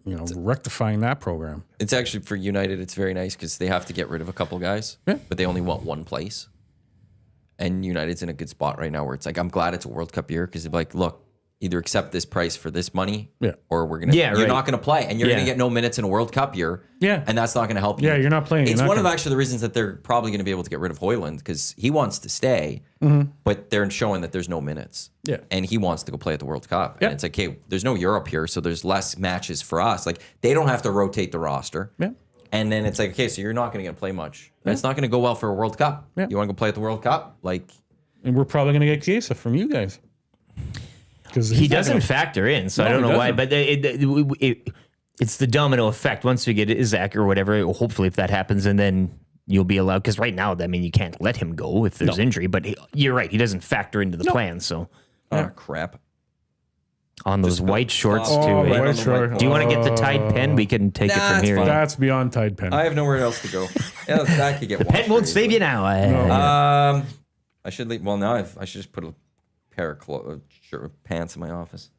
S3: rectifying that program.
S1: It's actually for United, it's very nice because they have to get rid of a couple guys, but they only want one place. And United's in a good spot right now where it's like, I'm glad it's a World Cup year because they're like, look, either accept this price for this money or we're going to, you're not going to play and you're going to get no minutes in a World Cup year.
S3: Yeah.
S1: And that's not going to help you.
S3: Yeah, you're not playing.
S1: It's
S3: You're not
S1: one of
S3: gonna-
S1: actually the reasons that they're probably going to be able to get rid of Hoyland because he wants to stay, but they're showing that there's no minutes.
S3: Yeah.
S1: And he wants to go play at the World Cup.
S3: Yeah.
S1: And it's like, okay, there's no Europe here, so there's less matches for us. Like, they don't have to rotate the roster.
S3: Yeah.
S1: And then it's like, okay, so you're not going to get to play much. And it's not going to go well for a World Cup.
S3: Yeah.
S1: You want to go play at the World Cup? Like,
S3: And we're probably going to get Chiesa from you guys. Because
S2: He doesn't factor in, so I
S3: No,
S2: don't
S3: he
S2: know why.
S3: doesn't.
S2: But it's the domino effect. Once we get Isaac or whatever, hopefully if that happens, and then you'll be allowed. Because right now, I mean, you can't let him go if there's injury. But you're right; he doesn't factor into the plan. So
S1: crap.
S2: on those white shorts
S3: Oh,
S2: too.
S3: white
S1: on the
S3: short.
S2: Do you want to get the Tide pen? We can take it
S1: Nah,
S2: from
S1: it's
S2: here.
S1: fine.
S3: That's beyond Tide Pen.
S1: I have nowhere else to go. Yeah, that could get
S2: Pen won't save you now.
S1: I should leave. Well, now I should just put a pair of pants in my office.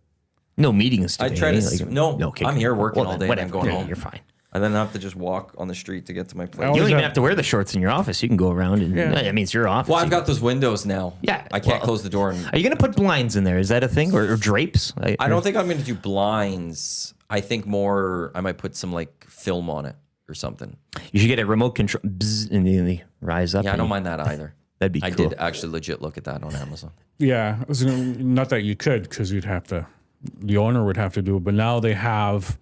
S2: No meetings
S1: I
S2: today.
S1: try to.
S2: Like,
S1: No,
S2: okay,
S1: I'm here working all
S2: then
S1: day and I'm
S2: whatever.
S1: going
S2: Yeah,
S1: home.
S2: You're fine.
S1: And then I have to just walk on the street to get to my place.
S2: You
S3: always
S2: don't even
S3: have-
S2: have to wear the shorts in your office. You can go around and I mean, it's your office.
S1: Well, I've
S2: You
S1: got those windows now.
S2: Yeah,
S1: I can't
S2: well-
S1: close the door. And
S2: Are you going to put blinds in there? Is that a thing? Or drapes?
S1: I don't think I'm going to do blinds. I think more, I might put some like film on it or something.
S2: You should get a remote control bzz, and then they rise up.
S1: Yeah, I
S2: and
S1: don't mind that either.
S2: That'd be
S1: I
S2: cool.
S1: did actually legit look at that on Amazon.
S3: Yeah, it was not that you could because the owner would have to do it. But now they have,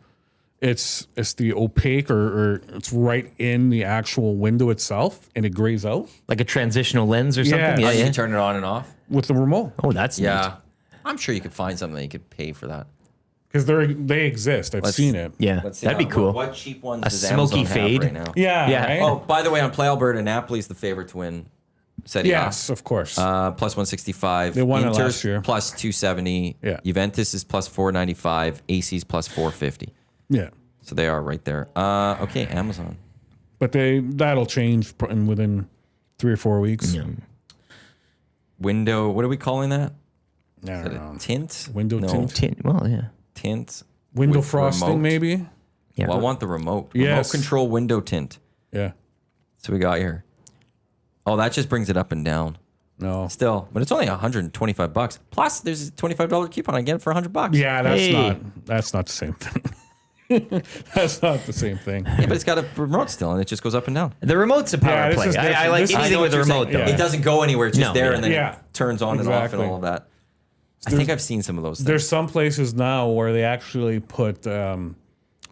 S3: it's the opaque or it's right in the actual window itself and it grays out
S2: Like a transitional lens or something?
S3: Yeah.
S1: Oh,
S2: Yeah,
S1: you
S2: yeah.
S1: can turn it on and off.
S3: with the remote
S2: Oh, that's neat.
S1: Yeah. I'm sure you could find something that you could pay for that.
S3: because they exist. I've seen it.
S2: Yeah,
S1: Let's see
S2: that'd be
S1: how-
S2: cool.
S1: What cheap ones
S2: A
S1: does
S2: smoky
S1: Amazon
S2: fade.
S1: have right now?
S3: Yeah.
S2: Yeah.
S3: Right?
S1: Oh, by the way, on Play Alberta, Napoli's the favorite to win. Serie A.
S3: yes, of course.
S1: Plus 165.
S3: They won it
S1: Inter's
S3: last year.
S1: plus 270.
S3: Yeah.
S1: Juventus is plus 495. AC's plus 450.
S3: yeah,
S1: So they are right there. Okay, Amazon.
S3: but that'll change within 3 or 4 weeks.
S2: Yeah.
S1: Window, what are we calling that?
S3: I
S1: Is
S3: don't
S1: that a
S3: know.
S1: tint?
S3: Window
S1: no,
S3: tint?
S2: Well, yeah.
S1: Tint.
S3: Window
S1: with
S3: frosting,
S1: remote.
S3: maybe.
S2: Yeah.
S1: Well, I want the remote.
S3: Yes.
S1: Remote control window tint.
S3: Yeah.
S1: So we got here. Oh, that just brings it up and down.
S3: No.
S1: Still, but it's only $125. Plus, there's a $25 coupon. I get it for $100.
S3: Yeah,
S2: Hey.
S3: that's not the same thing. That's not the same thing.
S1: Yeah, but it's got a remote still, and it just goes up and down.
S2: The remote's a power
S3: Yeah, this
S2: play.
S3: is
S2: I
S3: different.
S2: like
S3: This is-
S2: anything
S1: I know
S2: with
S1: what
S2: a
S1: you're
S2: remote,
S1: saying.
S2: though.
S3: Yeah.
S1: It doesn't go anywhere. It's just
S2: No,
S1: there,
S2: yeah.
S1: and then
S3: Yeah.
S1: it turns on and off and
S3: Exactly.
S1: all of that. I think I've seen some of those things.
S3: There's some places now where they actually put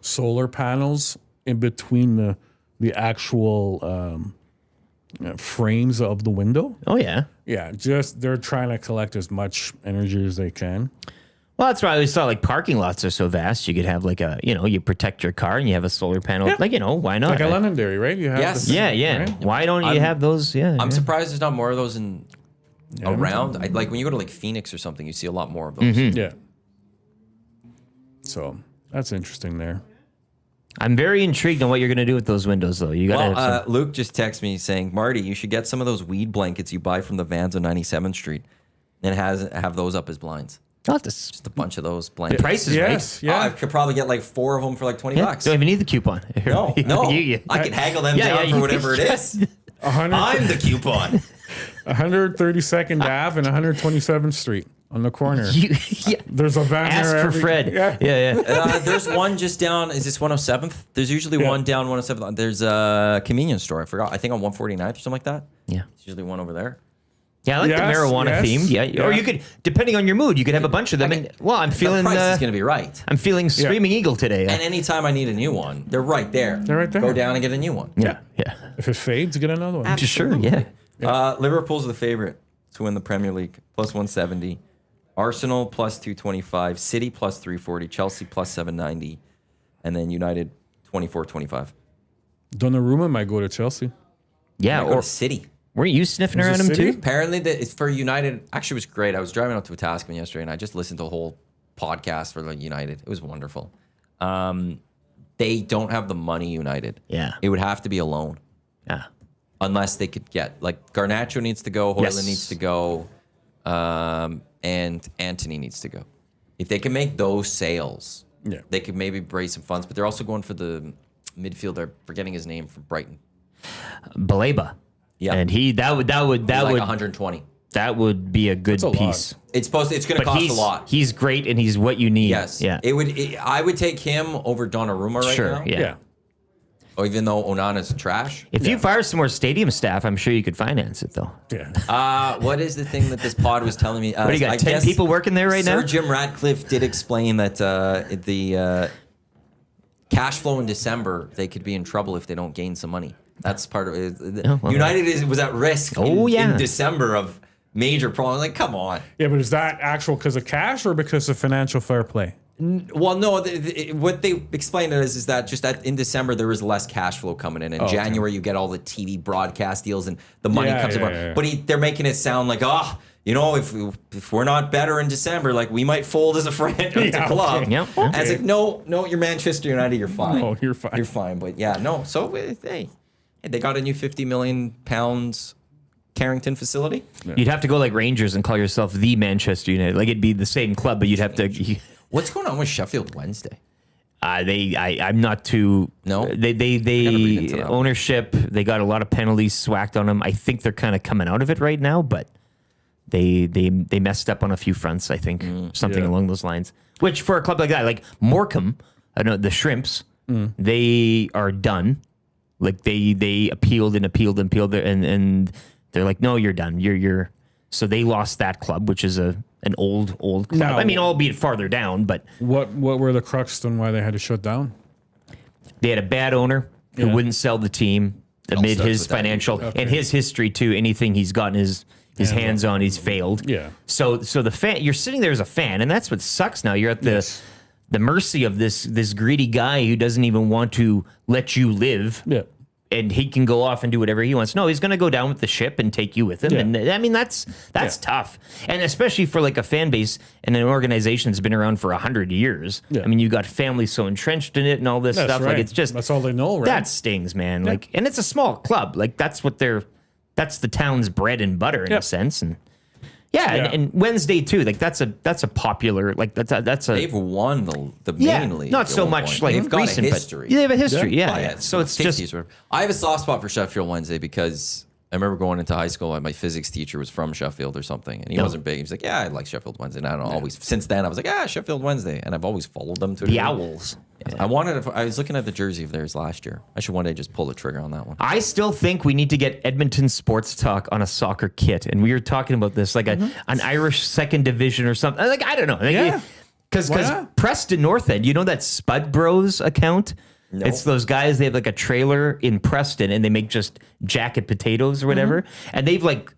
S3: solar panels in between the actual frames of the window.
S2: Oh, yeah.
S3: Yeah, just they're trying to collect as much energy as they can.
S2: Well, that's why I always thought like parking lots are so vast. You could have like you protect your car and you have a solar panel.
S3: Yeah.
S2: Like, why not?
S3: Like a Londonderry, right? You have
S1: Yes.
S3: the-
S2: Yeah.
S3: right?
S2: Why don't you have those? Yeah.
S1: I'm
S2: yeah.
S1: surprised there's not more of those around. Like when you go to like Phoenix or something, you see a lot more of those.
S3: Yeah. So that's interesting there.
S2: I'm very intrigued on what you're going to do with those windows, though. You got to.
S1: Well, Luke just texted me saying, Marty, you should get some of those weed blankets you buy from the vans on 97th Street and have those up as blinds. Just a bunch of those blankets.
S2: price is
S3: Yes.
S2: right.
S3: Yeah.
S1: I could probably get like 4 of them for like 20
S2: Yeah,
S1: bucks.
S2: don't even need the coupon.
S1: No,
S2: You-
S1: I can haggle them
S2: Yeah,
S1: down
S2: yeah,
S1: for
S2: you
S1: whatever it
S2: can
S1: is.
S3: 100,
S1: I'm the coupon.
S3: 132nd Ave and 127th Street on the corner.
S2: yeah.
S3: There's a van
S2: Ask
S3: there
S2: for
S3: every-
S2: Fred. Yeah.
S1: There's one just down. Is this 107th? There's usually one down 107th. There's a convenience store. I forgot. I think on 149th or something like that.
S2: Yeah.
S1: There's usually one over there.
S2: Yeah, I like
S3: Yes,
S2: the marijuana
S3: yes,
S2: themed. Yeah. Or
S3: yeah.
S2: you could, depending on your mood, you could have a bunch of them. And, well, I'm feeling.
S1: The price is going to be right.
S2: I'm feeling Screaming Eagle today.
S1: And anytime I need a new one, they're right there.
S3: They're right there.
S1: Go down and get a new one.
S2: yeah.
S3: If it fades, get another one.
S2: Sure. Yeah.
S1: Liverpool's the favorite to win the Premier League, plus 170. Arsenal plus 225. City plus 340. Chelsea plus 790. And then United 24-25.
S3: Donnarumma might go to Chelsea.
S2: Yeah.
S1: Or
S2: Or
S1: City.
S2: weren't you sniffing
S3: Was it
S2: around him
S3: City?
S2: too?
S1: Apparently, it's for United. Actually, it was great. I was driving out to Wetaskiwin yesterday, and I just listened to a whole podcast for like United. It was wonderful. They don't have the money, United.
S2: Yeah.
S1: It would have to be a loan,
S2: Yeah.
S1: unless they could get like Garnacho needs to go, Hoyland
S2: Yes.
S1: needs to go, and Anthony needs to go. If they can make those sales,
S3: Yeah.
S1: they could maybe raise some funds. But they're also going for the midfielder. Forgetting his name from Brighton.
S2: Baleba.
S1: Yeah.
S2: And that would
S1: Like 120.
S2: that would be a good
S3: That's a lot.
S2: piece.
S1: It's going to cost
S2: he's
S1: a lot.
S2: He's great and he's what you need.
S1: Yes.
S2: Yeah.
S1: I would take him over Donnarumma right
S2: Sure.
S1: now.
S2: Yeah.
S3: Yeah.
S1: Or even though Onana's trash.
S2: If you fire some more stadium staff, I'm sure you could finance it though.
S3: Yeah.
S1: What is the thing that this pod was telling me?
S2: What do you got? 10
S1: guess
S2: people working there right
S1: Sir
S2: now?
S1: Jim Ratcliffe did explain that the cash flow in December, they could be in trouble if they don't gain some money. That's part of it.
S2: Oh, well.
S1: United was at risk in December of major problems. Like, come on.
S3: Yeah, but is that actual because of cash or because of financial fair play?
S1: Well, no. What they explained it is that just that in December there was less cash flow coming in. In January you get all the TV broadcast deals and the money comes about.
S3: Yeah.
S1: But they're making it sound like, if we're not better in December, like we might fold as a club.
S2: Yep.
S1: And it's like, no, you're Manchester United. You're fine.
S3: No, you're fine.
S1: You're fine. But yeah, no. So hey, they got a new £50 million Carrington facility.
S2: You'd have to go like Rangers and call yourself the Manchester United. Like it'd be the same club, but you'd have to.
S1: What's going on with Sheffield Wednesday?
S2: I'm not too.
S1: No?
S2: They
S1: breathe into that one.
S2: ownership. They got a lot of penalties swacked on them. I think they're kind of coming out of it right now, but they messed up on a few fronts. I think something
S3: Yeah.
S2: along those lines. Which for a club like that, like Morecambe, I know the Shrimps, they are done. Like they appealed and they're like, no, you're done. You're. So they lost that club, which is an old club.
S3: Now-
S2: I mean, albeit farther down, but
S3: What were the crux on why they had to shut down?
S2: they had a bad owner who
S3: Yeah.
S2: wouldn't sell the team amid
S1: starts
S2: his
S1: with that.
S2: financial and his history too. Anything he's gotten his hands on, he's failed.
S3: Yeah.
S2: So the fan, you're sitting there as a fan, and that's what sucks. Now you're at the mercy of this greedy guy who doesn't even want to let you live.
S3: Yeah.
S2: And he can go off and do whatever he wants. No, he's going to go down with the ship and take you with him.
S3: Yeah.
S2: And I mean, that's tough. And especially for like a fan base and an organization that's been around for 100 years.
S3: Yeah.
S2: I mean, you got families so entrenched in it and all this
S3: That's
S2: stuff.
S3: right.
S2: Like it's just
S3: That's all they know, right?
S2: that stings, man. Like, and it's a small club. Like that's the town's bread and butter in
S3: Yep.
S2: a sense. And and Wednesday too. Like that's a popular. Like that's a.
S1: They've won the
S2: Yeah,
S1: main league.
S2: not
S1: at
S2: so
S1: one
S2: much
S1: point.
S2: like
S1: They've got
S2: recent,
S1: a
S2: but
S1: history.
S2: they have a history.
S3: Yeah.
S2: Yeah. So it's just
S1: 50s. I have a soft spot for Sheffield Wednesday because I remember going into high school. My physics teacher was from Sheffield or something, and he wasn't big. He was like, "Yeah, I like Sheffield Wednesday." And I don't know, always since then I was like, Sheffield Wednesday," and I've always followed them to
S2: the Owls.
S1: I was looking at the jersey of theirs last year. I should one day just pull the trigger on that one.
S2: I still think we need to get Edmonton Sports Talk on a soccer kit, and we were talking about this, like an Irish second division or something. Like I don't know,
S3: Yeah.
S2: because
S3: Why not?
S2: Preston North End, you know that Spud Bros account.
S1: No.
S2: It's those guys. They have like a trailer in Preston, and they make just jacket potatoes or whatever. And they've like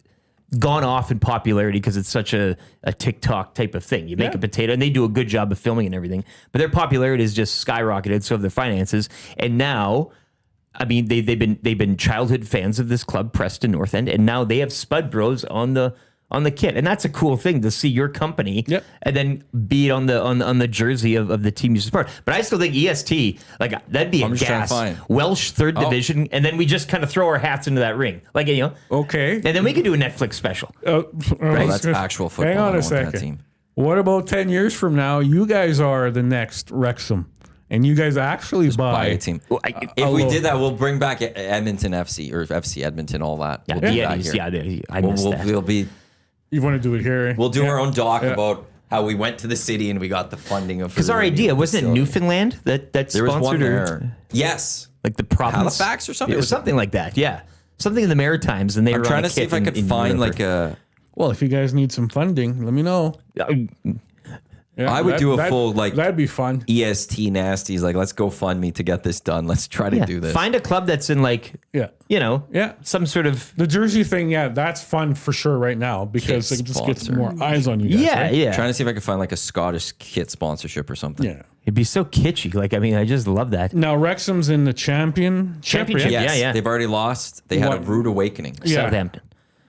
S2: gone off in popularity because it's such a TikTok type of thing. You make a potato, and they do a good job of filming and everything, but their popularity has just skyrocketed. So have their finances, and now, I mean, they've been childhood fans of this club, Preston North End, and now they have Spud Bros on the kit, and that's a cool thing to see your company, and then be it on the jersey of the team you support. But I still think EST, like, that'd be a gas. Welsh third division, and then we just kind of throw our hats into that ring, like, you know.
S3: Okay.
S2: And then we could do a Netflix special.
S1: Right? That's actual football.
S3: Hang on a
S1: That
S3: second.
S1: team.
S3: What about 10 years from now? You guys are the next Wrexham, and you guys actually
S1: Buy a
S3: buy.
S1: team. If we did that, we'll bring back Edmonton FC or FC Edmonton, all that.
S2: Yeah,
S1: We'll
S2: the
S1: do that
S2: Eddies.
S1: here.
S2: Yeah, I missed that.
S1: We'll be.
S3: You want to do it here?
S1: We'll do our own doc about how we went to the city and we got the funding of.
S2: Because our idea wasn't it Newfoundland that
S1: There was
S2: sponsored
S1: one
S2: or
S1: there. Yes.
S2: like the province,
S1: Halifax or something?
S2: It was something like that. Yeah, something in the Maritimes, and they
S1: I'm
S2: were
S1: trying
S2: on a
S1: to see
S2: kit
S1: if I
S2: in-
S1: could
S2: in
S1: find
S2: Nuremberg.
S1: like a.
S3: Well, if you guys need some funding, let me know. Yeah,
S1: I would do a full, like-
S3: That'd be fun.
S1: EST nasties, like, let's go fund me to get this done. Let's try to do this.
S2: Find a club that's in like
S3: Yeah. Yeah.
S2: some sort of
S3: The jersey thing, yeah, that's fun for sure right now because
S1: Kit
S3: it just gets
S1: sponsor.
S3: more eyes on you guys.
S2: yeah
S3: right?
S2: yeah.
S1: Trying to see if I could find like a Scottish kit sponsorship or something.
S3: Yeah.
S2: It'd be so kitschy. Like, I mean, I just love that.
S3: Now Wrexham's in the championship.
S2: Championship.
S3: right?
S1: Yes,
S2: Yeah.
S1: they've already lost. They had a
S3: What?
S1: rude awakening.
S3: Yeah.
S2: Southampton.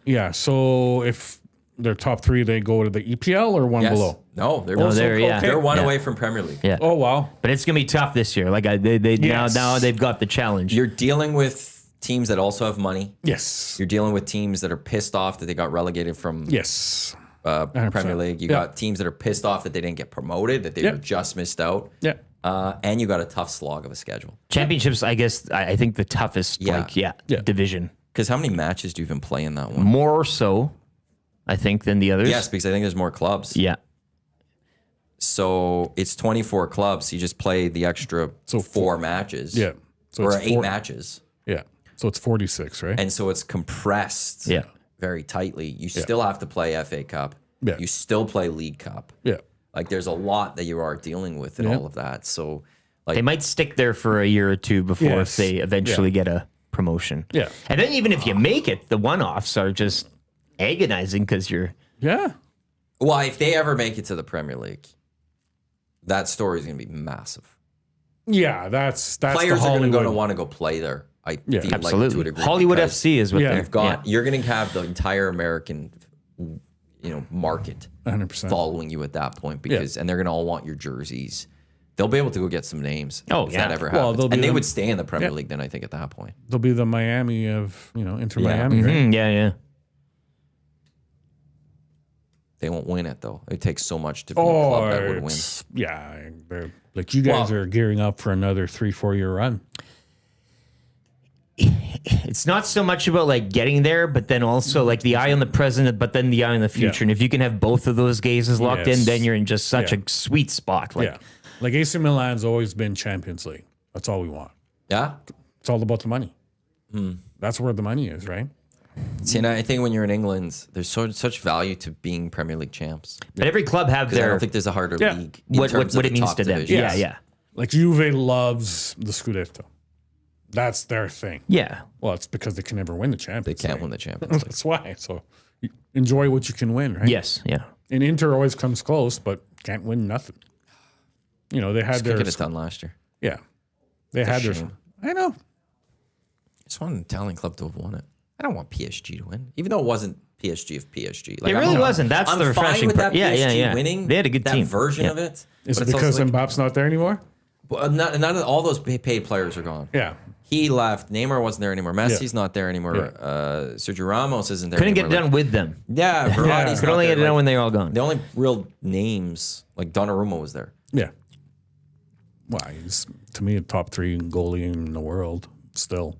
S3: Yeah. So if they're top three, they go to the EPL or one
S1: Yes.
S3: below.
S1: No, they're
S2: No, they're yeah.
S1: they're one
S2: Yeah.
S1: away from Premier League.
S2: Yeah.
S3: Oh wow.
S2: But it's gonna be tough this year. Like they
S3: Yes.
S2: now they've got the challenge.
S1: You're dealing with teams that also have money.
S3: Yes.
S1: You're dealing with teams that are pissed off that they got relegated from
S3: Yes.
S1: Premier League. You got teams that are pissed off that they didn't get promoted, that they
S3: Yeah.
S1: were just missed out.
S3: Yeah.
S1: And you got a tough slog of a schedule.
S2: Championships, I guess, I think the toughest
S1: Yeah.
S2: division.
S1: Because how many matches do you even play in that one?
S2: More so, I think, than the others.
S1: Yes, because I think there's more clubs.
S2: Yeah.
S1: So it's 24 clubs. You just play the extra four matches.
S3: Yeah. So
S1: or
S3: it's
S1: 8 matches.
S3: Yeah. So it's 46, right?
S1: And so it's compressed
S2: Yeah.
S1: very tightly. You still have to play FA Cup.
S3: Yeah.
S1: You still play League Cup.
S3: Yeah.
S1: Like there's a lot that you are dealing with in all of that. So like
S2: They might stick there for a year or two before
S3: Yes.
S2: they eventually get a promotion.
S3: Yeah.
S2: And then even if you make it, the one-offs are just agonizing because you're
S3: Yeah.
S1: well, if they ever make it to the Premier League, that story is going to be massive.
S3: Yeah. That's
S1: Players
S3: the
S1: are going
S3: Hollywood.
S1: to want to go play there. I feel like to a
S2: absolutely.
S1: degree.
S2: Hollywood
S1: because
S2: FC is what
S3: Yeah.
S2: they've
S1: you've got. You're going to have the entire American, market
S3: 100%.
S1: following you at that point because, and they're going to all want your jerseys. They'll be able to go get some names.
S2: Oh,
S1: if
S2: yeah.
S1: that ever
S3: Well,
S1: happens,
S3: they'll be
S1: and they
S3: the-
S1: would stay in the Premier League. Then I think at that point,
S3: They'll be the Miami of, Inter
S1: Yeah.
S3: Miami, right?
S2: Yeah.
S1: they won't win it though. It takes so much to be a club that would win.
S3: Yeah. They're, like you guys are gearing up for another 3-4 year run.
S2: It's not so much about like getting there, but then also like the eye on the present, but then the eye on the future.
S3: Yeah.
S2: And if you can have both of those gazes locked in,
S3: Yes.
S2: then you're in just such
S3: Yeah.
S2: a sweet spot. Like,
S3: Yeah. Like AC Milan's always been Champions League. That's all we want.
S1: Yeah.
S3: It's all about the money. That's where the money is, right?
S1: See, and I think when you're in England, there's such value to being Premier League champs.
S2: but every club have
S1: Because I
S2: their
S1: don't think there's a harder
S3: Yeah.
S1: league. In
S2: what
S1: terms of
S2: it
S1: the
S2: means
S1: top
S2: to them.
S1: divisions.
S2: Yeah.
S3: Like Juve loves the Scudetto. That's their thing.
S2: Yeah.
S3: Well, it's because they can never win the Champions
S1: They can't
S3: League.
S1: win the Champions League.
S3: That's why. So you enjoy what you can win, right?
S2: Yes. Yeah.
S3: And Inter always comes close, but can't win nothing. They had
S1: Just
S3: their
S1: couldn't get it done last year.
S3: yeah. They had their.
S1: shame.
S3: I know.
S1: I just want an Italian club to have won it. I don't want PSG to win, even though it wasn't PSG of PSG. Like,
S2: It really
S1: I'm-
S2: wasn't. That's
S1: I'm
S2: the refreshing
S1: fine with
S2: part.
S1: that
S2: Yeah,
S1: PSG
S2: yeah.
S1: winning.
S2: They had a good
S1: that
S2: team.
S1: version
S2: Yeah.
S1: of it.
S3: Is
S1: But
S3: it
S1: it's
S3: because
S1: also like,
S3: Mbappe's not there anymore?
S1: none of all those paid players are gone.
S3: Yeah.
S1: He left. Neymar wasn't there anymore. Messi's not there anymore. Sergio Ramos isn't there
S2: Couldn't get
S1: anymore.
S2: it done with them.
S1: Yeah, Verratti's
S2: Could
S1: not
S2: only
S1: there.
S2: get it done
S1: Like,
S2: when they're all gone.
S1: the only real names, like Donnarumma was there.
S3: Yeah. Well, he's to me a top 3 goalie in the world still.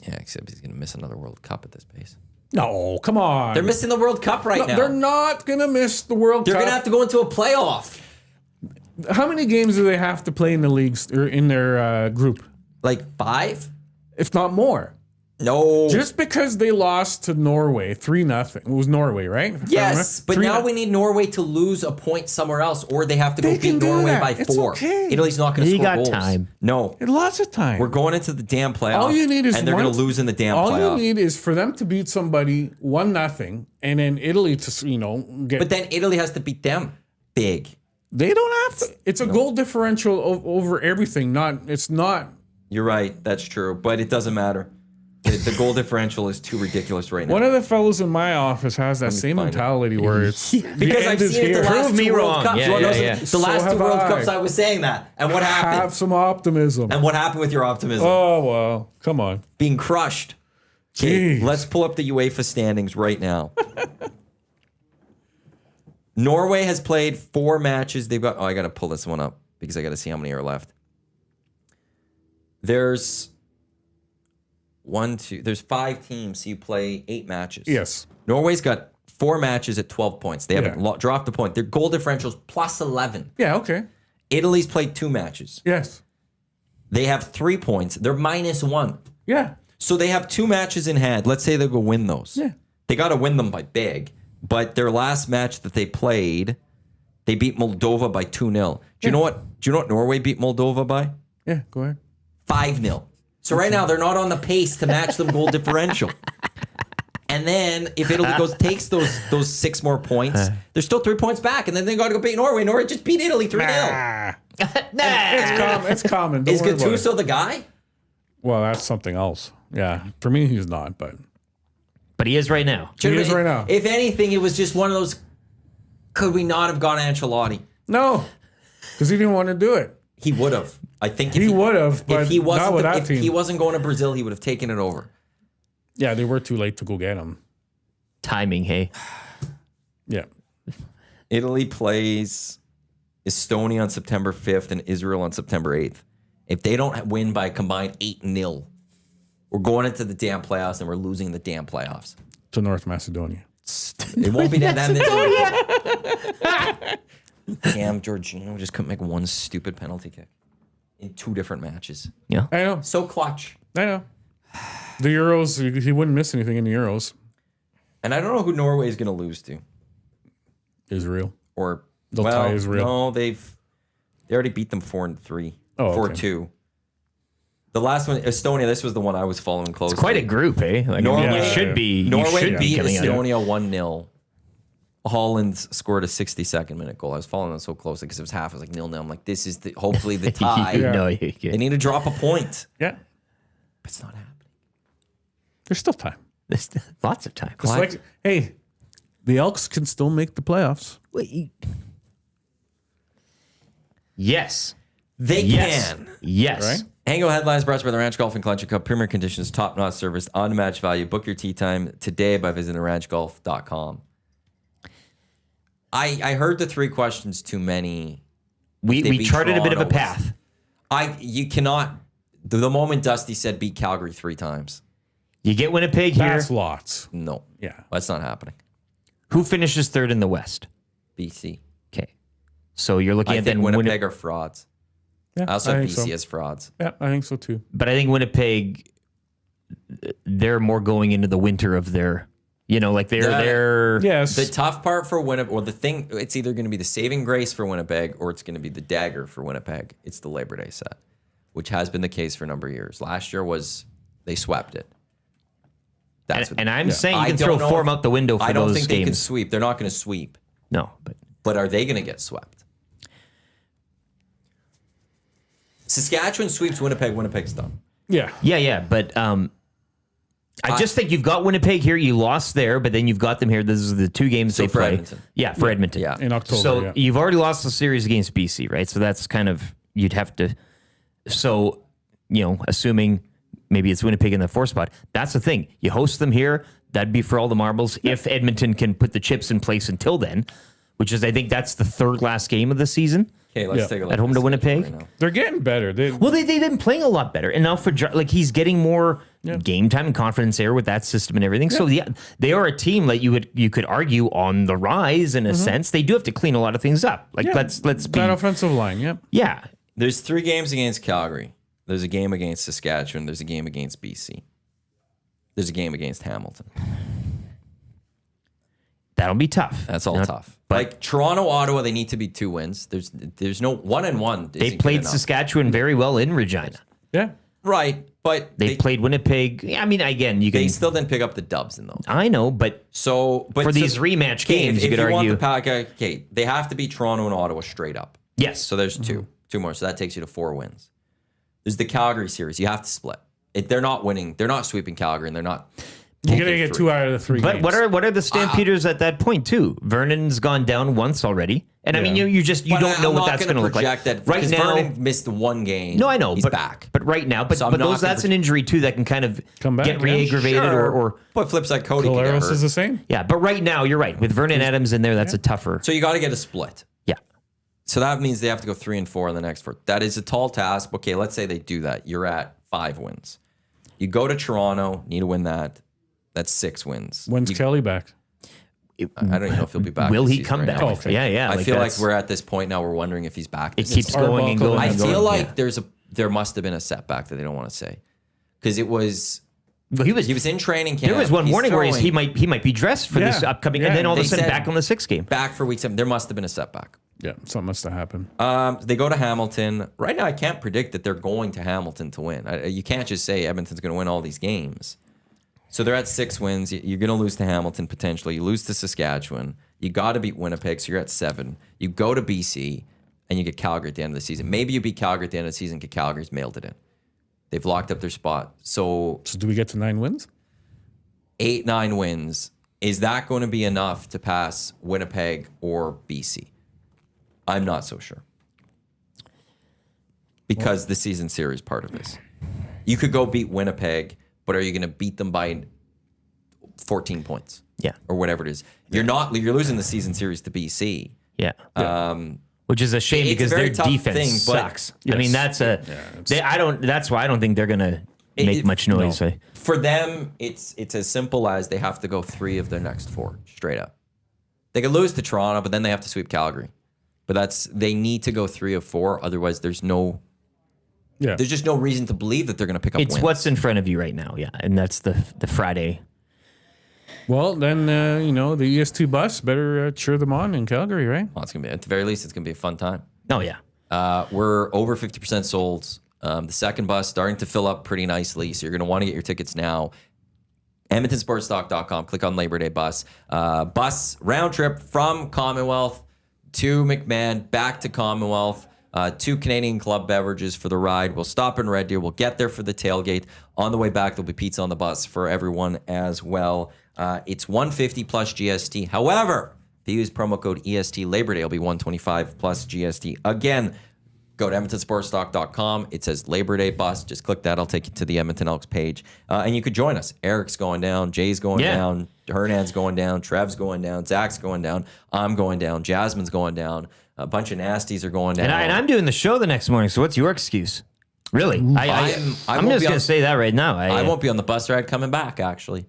S1: Yeah, except he's going to miss another World Cup at this pace.
S3: No, come on.
S1: They're missing the World Cup right now.
S3: They're not gonna miss the World
S1: They're
S3: Cup.
S1: going to have to go into a playoff.
S3: How many games do they have to play in the leagues or in their group?
S1: Like 5?
S3: If not more.
S1: No.
S3: Just because they lost to Norway 3-0. It was Norway, right?
S1: Yes, but
S3: 3-0.
S1: now we need Norway to lose a point somewhere else, or they have to go
S3: They can
S1: beat
S3: do
S1: Norway
S3: that.
S1: by
S3: It's
S1: 4.
S3: okay.
S1: Italy's not going to
S2: He
S1: score
S2: got
S1: goals.
S2: time.
S1: No.
S3: Lots of time.
S1: We're going into the damn playoff.
S3: All you need is
S1: and they're going to
S3: one-
S1: lose in the damn
S3: All
S1: playoff.
S3: you need is for them to beat somebody 1-0, and then Italy to get.
S1: But then Italy has to beat them big.
S3: They don't have to. It's a goal differential over everything. It's not.
S1: You're right. That's true. But it doesn't matter. The goal differential is too ridiculous right now.
S3: One of the fellows in my office has that same
S1: find it.
S3: mentality where it's
S1: Because I've seen it the last
S2: Prove me
S1: 2 World
S2: wrong.
S1: Cups.
S2: Yeah,
S1: You wanna know
S2: yeah,
S1: something?
S2: yeah.
S1: The
S3: So
S1: last 2
S3: have
S1: World
S3: I.
S1: Cups I was saying that. And what happened?
S3: have some optimism.
S1: And what happened with your optimism?
S3: Oh well, come on.
S1: Being crushed. Okay,
S3: Jeez.
S1: let's pull up the UEFA standings right now. Norway has played 4 matches. They've got. Oh, I got to pull this one up because I got to see how many are left. There's there's 5 teams. So you play 8 matches.
S3: Yes.
S1: Norway's got 4 matches at 12 points. They haven't
S3: Yeah.
S1: dropped a point. Their goal differential's plus 11.
S3: Yeah. Okay.
S1: Italy's played 2 matches.
S3: Yes.
S1: They have 3 points. They're -1.
S3: Yeah.
S1: So they have 2 matches in hand. Let's say they go win those.
S3: Yeah.
S1: They got to win them by big. But their last match that they played, they beat Moldova by 2-0. Do you know what Norway beat Moldova by?
S3: Yeah. Go ahead.
S1: 5-0. So right now they're not on the pace to match them goal differential. And then if Italy takes those 6 more points, they're still 3 points back, and then they got to go beat Norway. Norway just beat Italy 3-0.
S3: It's common. Don't
S1: Is
S3: worry about it.
S1: Gattuso the guy?
S3: Well, that's something else. Yeah. For me, he's not. But
S2: But he is right now.
S3: He is right now.
S1: If anything, it was just one of those. Could we not have gone Ancelotti?
S3: no, because he didn't want to do it.
S1: He would have. I think
S3: He would have, but
S1: if he wasn't
S3: not with that
S1: if
S3: team.
S1: he wasn't going to Brazil, he would have taken it over.
S3: Yeah, they were too late to go get him.
S2: Timing, hey.
S3: Yeah.
S1: Italy plays Estonia on September 5th and Israel on September 8th. If they don't win by a combined 8-0, we're going into the damn playoffs and we're losing the damn playoffs.
S3: To North Macedonia.
S1: It won't be that. Damn, Jorginho just couldn't make one stupid penalty kick in 2 different matches.
S2: Yeah.
S3: I know.
S1: So clutch.
S3: I know. The Euros, he wouldn't miss anything in the Euros.
S1: And I don't know who Norway is going to lose to.
S3: Israel.
S1: Or
S3: They'll tie Israel.
S1: No, they already beat them 4-3.
S3: Oh, okay.
S1: 4-2. The last one, Estonia, this was the one I was following closely.
S2: Quite a group, eh? Like,
S1: Norway-
S2: you should be.
S1: Norway
S2: you should
S1: beat
S2: be coming out.
S1: Estonia 1-0. Holland scored a 62nd minute goal. I was following them so closely because it was half. I was like 0-0. I'm like, this is hopefully the tie.
S2: You
S3: Yeah.
S2: know,
S1: They need to drop a point.
S3: Yeah.
S1: But it's not happening.
S3: There's still time.
S2: there's lots of time.
S3: It's like, hey, the Elks can still make the playoffs.
S2: Yes.
S1: They
S2: Yes.
S1: can.
S2: Yes.
S3: Right?
S1: Hangout headlines brought to you by the Ranch Golf and Country Club. Premier conditions, top-notch service, unmatched value. Book your tee time today by visiting ranchgolf.com. I heard the 3 questions too many.
S2: We
S1: beat
S2: charted a bit of a
S1: Toronto.
S2: path.
S1: You cannot. The moment Dusty said beat Calgary 3 times.
S2: You get Winnipeg here.
S3: That's lots.
S1: No.
S3: Yeah.
S1: That's not happening.
S2: Who finishes 3rd in the West?
S1: BC.
S2: Okay. So you're looking
S1: I
S2: at
S1: think
S2: then
S1: Winnipeg are frauds.
S3: Yeah,
S1: I also have
S3: think
S1: BC
S3: so.
S1: as frauds.
S3: Yeah, I think so too.
S2: But I think Winnipeg, they're more going into the winter of their, like they're
S3: Yes.
S1: The tough part for Winnipeg, or the thing, it's either going to be the saving grace for Winnipeg or it's going to be the dagger for Winnipeg. It's the Labor Day set, which has been the case for a number of years. Last year they swept it.
S2: and I'm saying you
S1: I
S2: can
S1: don't
S2: throw
S1: know
S2: form
S1: if-
S2: out the window for
S1: I don't
S2: those
S1: think they can
S2: games.
S1: sweep. They're not going to sweep.
S2: No,
S1: But are they going to get swept? Saskatchewan sweeps Winnipeg. Winnipeg's done.
S3: Yeah.
S2: yeah. But I just think you've got Winnipeg here. You lost there, but then you've got them here. This is the 2 games
S1: So
S2: they
S1: for
S2: play.
S1: Edmonton.
S2: Yeah, for Edmonton.
S1: Yeah.
S3: In October.
S2: So
S3: yeah.
S2: you've already lost the series against BC, right? So that's kind of, you'd have to, so, assuming maybe it's Winnipeg in the 4th spot, that's the thing. You host them here, that'd be for all the marbles. If Edmonton can put the chips in place until then, which is, I think that's the 3rd last game of the season.
S1: Okay, let's
S3: Yeah.
S1: take a look
S2: At home
S1: the
S2: to
S1: schedule
S2: Winnipeg?
S1: right now.
S3: They're getting better.
S2: Well, they've been playing a lot better. And now he's getting more game time and confidence there with that system and everything. So, yeah, they are a team that you could argue on the rise in a sense. They do have to clean a lot of things up. Like, let's be...
S3: That offensive line, yep.
S2: Yeah.
S1: There's 3 games against Calgary. There's a game against Saskatchewan. There's a game against BC. there's a game against Hamilton.
S2: That'll be tough.
S1: That's all tough.
S2: but-
S1: Like Toronto, Ottawa, they need to be 2 wins. There's no 1-1.
S2: They played Saskatchewan very well in Regina.
S3: Yeah.
S1: Right, but
S2: They played Winnipeg. I mean, again, you can.
S1: they still didn't pick up the dubs in those.
S2: I know, but
S1: But
S2: these rematch games,
S1: if
S2: you could
S1: want
S2: argue-
S1: the pack, okay, they have to beat Toronto and Ottawa straight up.
S2: yes.
S1: So there's two more. So that takes you to 4 wins. There's the Calgary series. You have to split. They're not winning. They're not sweeping Calgary, and they're not.
S3: You're going to get 2 out of the 3
S2: But
S3: games.
S2: what are the Stampeders at that point too? Vernon's gone down once already, and I mean you
S1: But
S2: don't know
S1: I'm
S2: what
S1: not
S2: that's going to look like.
S1: project that
S2: Right
S1: because
S2: now,
S1: Vernon missed the 1 game.
S2: no, I know,
S1: he's
S2: but
S1: back.
S2: But right now,
S1: So I'm not
S2: that's
S1: gonna
S2: an injury too that can kind of
S3: Come back,
S2: get
S3: yeah.
S2: re-aggravated or
S1: But flip side, Cody can get
S3: Caleros
S1: hurt.
S3: is the same.
S2: yeah. But right now, you're right with Vernon Adams in there. That's a tougher.
S1: So you got to get a split.
S2: Yeah,
S1: So that means they have to go 3 and 4 in the next 4. That is a tall task. Okay, let's say they do that. You're at 5 wins. You go to Toronto, need to win that. That's 6 wins.
S3: When's Kelly back?
S1: I don't even know if he'll be back.
S2: will
S1: this
S2: he
S1: season
S2: come
S1: right
S2: back?
S1: now.
S3: Oh, okay.
S2: Yeah.
S1: I feel like
S2: that's-
S1: we're at this point now. We're wondering if he's back.
S2: It keeps
S3: Arbuckle
S2: going and going.
S3: and
S1: I
S2: and going.
S1: feel like
S2: Yeah.
S1: there must have been a setback that they don't want to say because it was
S2: Well, he was
S1: in training camp.
S2: There was one
S1: He's
S2: morning where he
S1: throwing
S2: might be dressed for this
S3: Yeah.
S2: upcoming,
S3: Yeah.
S2: and then all of a
S1: They
S2: sudden
S1: said-
S2: back on the 6th game.
S1: back for week 7. There must have been a setback.
S3: Yeah, something must have happened.
S1: They go to Hamilton. Right now, I can't predict that they're going to Hamilton to win. You can't just say Edmonton's going to win all these games. So they're at 6 wins. You're going to lose to Hamilton potentially. You lose to Saskatchewan. You got to beat Winnipeg, so you're at 7. You go to BC, and you get Calgary at the end of the season. Maybe you beat Calgary at the end of the season because Calgary's mailed it in. They've locked up their spot. So
S3: So do we get to 9 wins?
S1: 8, 9 wins. Is that going to be enough to pass Winnipeg or BC? I'm not so sure. Because the season series part of this. You could go beat Winnipeg, but are you going to beat them by 14 points?
S2: Yeah.
S1: Or whatever it is. You're losing the season series to BC.
S2: Yeah. Which is a shame
S1: It's a
S2: because
S1: very
S2: their
S1: tough
S2: defense
S1: thing, but-
S2: sucks. I mean, that's that's why I don't think they're gonna make much noise.
S3: no.
S1: For them, it's as simple as they have to go 3 of their next 4 straight up. They could lose to Toronto, but then they have to sweep Calgary. But they need to go 3 of 4. Otherwise, there's just no reason to believe that they're going to pick up
S2: It's
S1: wins.
S2: what's in front of you right now, yeah, and that's the Friday.
S3: Well, then, the EST bus better cheer them on in Calgary, right?
S1: Well, it's gonna be at the very least, it's gonna be a fun time.
S2: Oh yeah,
S1: We're over 50% sold. The second bus starting to fill up pretty nicely, so you're gonna want to get your tickets now. EdmontonSportsTalk.com. Click on Labor Day bus. Bus round trip from Commonwealth to McMahon, back to Commonwealth. 2 Canadian Club beverages for the ride. We'll stop in Red Deer. We'll get there for the tailgate. On the way back, there'll be pizza on the bus for everyone as well. It's $150 plus GST. However, if you use promo code EST Labor Day, it'll be $125 plus GST. Again, go to EdmontonSportsTalk.com. It says Labor Day bus. Just click that. I'll take you to the Edmonton Elks page. And you could join us. Eric's going down. Jay's going down. Hernan's going down. Trev's going down. Zach's going down. I'm going down. Jasmine's going down. A bunch of nasties are going down.
S2: and I'm doing the show the next morning. So what's your excuse? Really? I'm
S1: won't
S2: just
S1: be
S2: gonna
S1: on-
S2: say that right now.
S1: I won't be on the bus ride coming back, actually.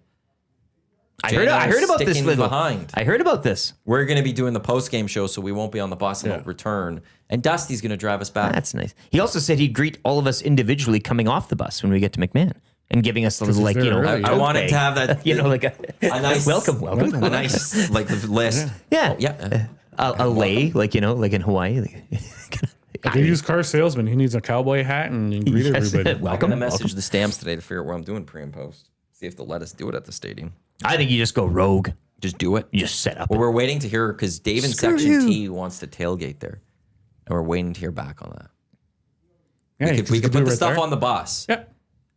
S2: I heard about this
S1: sticking
S2: little.
S1: behind.
S2: I heard about this.
S1: We're going to be doing the post-game show, so we won't be on the bus and
S3: Yeah.
S1: we'll return. And Dusty's going to drive us back.
S2: That's nice. He also said he'd greet all of us individually coming off the bus when we get to McMahon and giving us a little,
S3: he's
S2: like,
S3: there early.
S1: I
S2: tote
S1: wanted
S2: bag.
S1: to have that,
S2: like a
S1: nice
S2: welcome.
S1: a nice, like the list.
S2: Yeah.
S1: Oh, yeah.
S2: A lei, like in Hawaii.
S3: Like a used car salesman. He needs a cowboy hat and greet
S2: Yes.
S3: everybody.
S1: I'm
S2: Welcome.
S1: going to message
S2: welcome.
S1: the stamps today to figure out what I'm doing pre and post. See if they'll let us do it at the stadium.
S2: I think you just go rogue.
S1: Just do it.
S2: You just set up.
S1: Well, we're waiting to hear because Dave in
S2: Screw
S1: Section
S2: you.
S1: T wants to tailgate there. And we're waiting to hear back on that.
S3: Yeah,
S1: We could put
S3: do
S1: the
S3: it
S1: stuff
S3: right
S1: on the bus.
S3: there.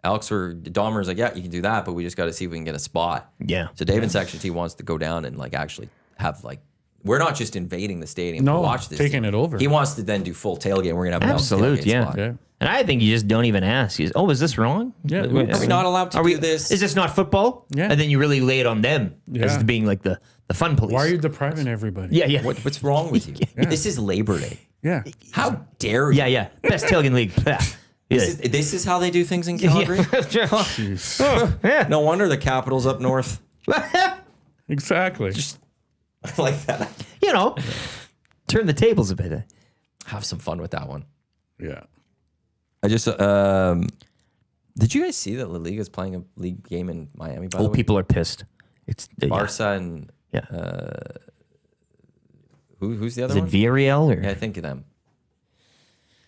S1: Dahmer's like, yeah, you can do that, but we just got to see if we can get a spot.
S2: Yeah.
S1: So Dave in Section T wants to go down and like actually have like, we're not just invading the stadium
S3: No,
S1: to watch this.
S3: taking it over.
S1: He wants to then do full tailgate. We're gonna have an
S2: Absolute,
S1: tailgate
S2: yeah.
S1: spot.
S3: Yeah.
S2: And I think you just don't even ask. You just, oh, is this wrong?
S3: Yeah.
S1: Are we not allowed to do this?
S2: Is this not football?
S3: Yeah.
S2: And then you really lay it on them as
S3: Yeah.
S2: being like the fun police.
S3: Why are you depriving everybody?
S2: Yeah, yeah.
S1: What's wrong with you? This is Labor Day.
S3: Yeah.
S1: How dare you?
S2: Yeah, yeah. Best tailgate league.
S1: This is how they do things in Calgary.
S2: Yeah.
S1: No wonder the capital's up north.
S3: Exactly.
S1: Like that.
S2: You know, turn the tables a bit.
S1: Have some fun with that one.
S3: Yeah.
S1: I just Did you guys see that La Liga is playing a league game in Miami? By the
S2: Old
S1: way,
S2: people are pissed. It's
S1: Barca and
S2: Yeah.
S1: who's the other
S2: Is it
S1: one?
S2: Villarreal or?
S1: Yeah, I think of them.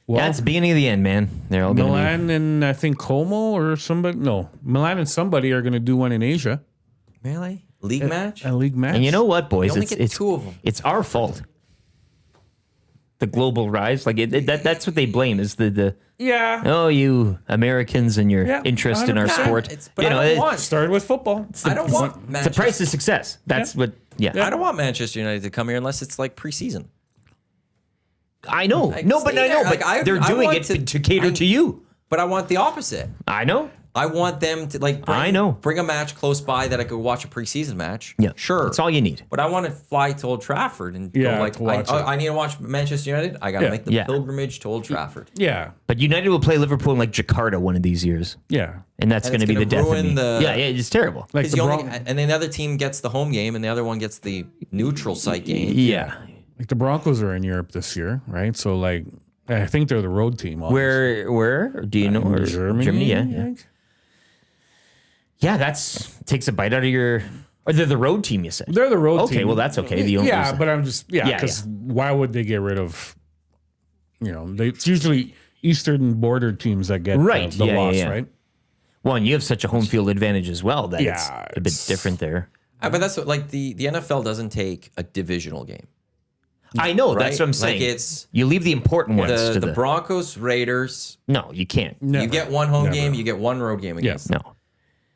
S3: Well,
S2: Yeah, it's the beginning of the end, man. They're all going to
S3: Milan and I think Como or somebody. No, Milan and somebody are going to do one in Asia.
S1: Really? League match?
S3: A league match.
S2: And you know what, boys?
S1: only
S2: It's
S1: get
S2: it's
S1: 2 of 'em.
S2: It's our fault. The global rise, like that's what they blame is the
S3: Yeah.
S2: oh, you Americans and your
S3: Yeah,
S2: interest in our
S3: 100%.
S2: sport.
S1: But
S2: You
S1: I
S2: know,
S1: don't want.
S3: Started with football.
S1: I don't want
S2: it's the
S1: Manchester.
S2: price of success. That's what. Yeah,
S1: I don't want Manchester United to come here unless it's like preseason.
S2: I know.
S1: Like,
S2: No, but
S1: stay
S2: I know.
S1: there.
S2: But
S1: Like, I
S2: they're doing
S1: want
S2: it to cater to you.
S1: But I want the opposite.
S2: I know.
S1: I want them to like.
S2: I know.
S1: Bring a match close by that I could watch a preseason match.
S2: Yeah,
S1: sure.
S2: That's all you need.
S1: But I want to fly to Old Trafford and
S3: Yeah,
S1: go like,
S3: to watch it.
S1: I need to watch Manchester United. I got to
S3: Yeah.
S1: make the
S2: Yeah.
S1: pilgrimage to Old Trafford.
S3: Yeah.
S2: But United will play Liverpool in like Jakarta one of these years,
S3: Yeah.
S2: and that's
S1: And
S2: going to
S1: it's
S2: be the
S1: gonna
S2: death of
S1: ruin
S2: me.
S1: the-
S2: Yeah, it's terrible.
S3: Like
S1: Because
S3: the,
S1: you only,
S3: Bron-
S1: and then the other team gets the home game, and the other one gets the neutral site game.
S2: Yeah.
S3: like the Broncos are in Europe this year, right? So like, I think they're the road team. obviously.
S2: Where do you know? Or
S3: Germany?
S2: yeah,
S3: I
S2: yeah.
S3: think.
S2: Yeah, that's takes a bite out of your. Or they're the road team, you said.
S3: They're the road team.
S2: Okay, well that's okay. The owners,
S3: Yeah, but I'm just
S2: Yeah,
S3: because why would they get rid of? It's usually Eastern border teams that get
S2: Right,
S3: the
S2: yeah,
S3: loss,
S2: yeah.
S3: right?
S2: well, and you have such a home field advantage as well that it's
S3: Yeah,
S2: a bit different there.
S1: But that's what, like the NFL doesn't take a divisional game.
S2: I know
S1: Right?
S2: that's what I'm saying.
S1: Like it's
S2: you leave the important ones to
S1: the Broncos, Raiders.
S2: No, you can't.
S3: Never.
S1: You get one home
S3: Never.
S1: game, you get one road game against them.
S2: No.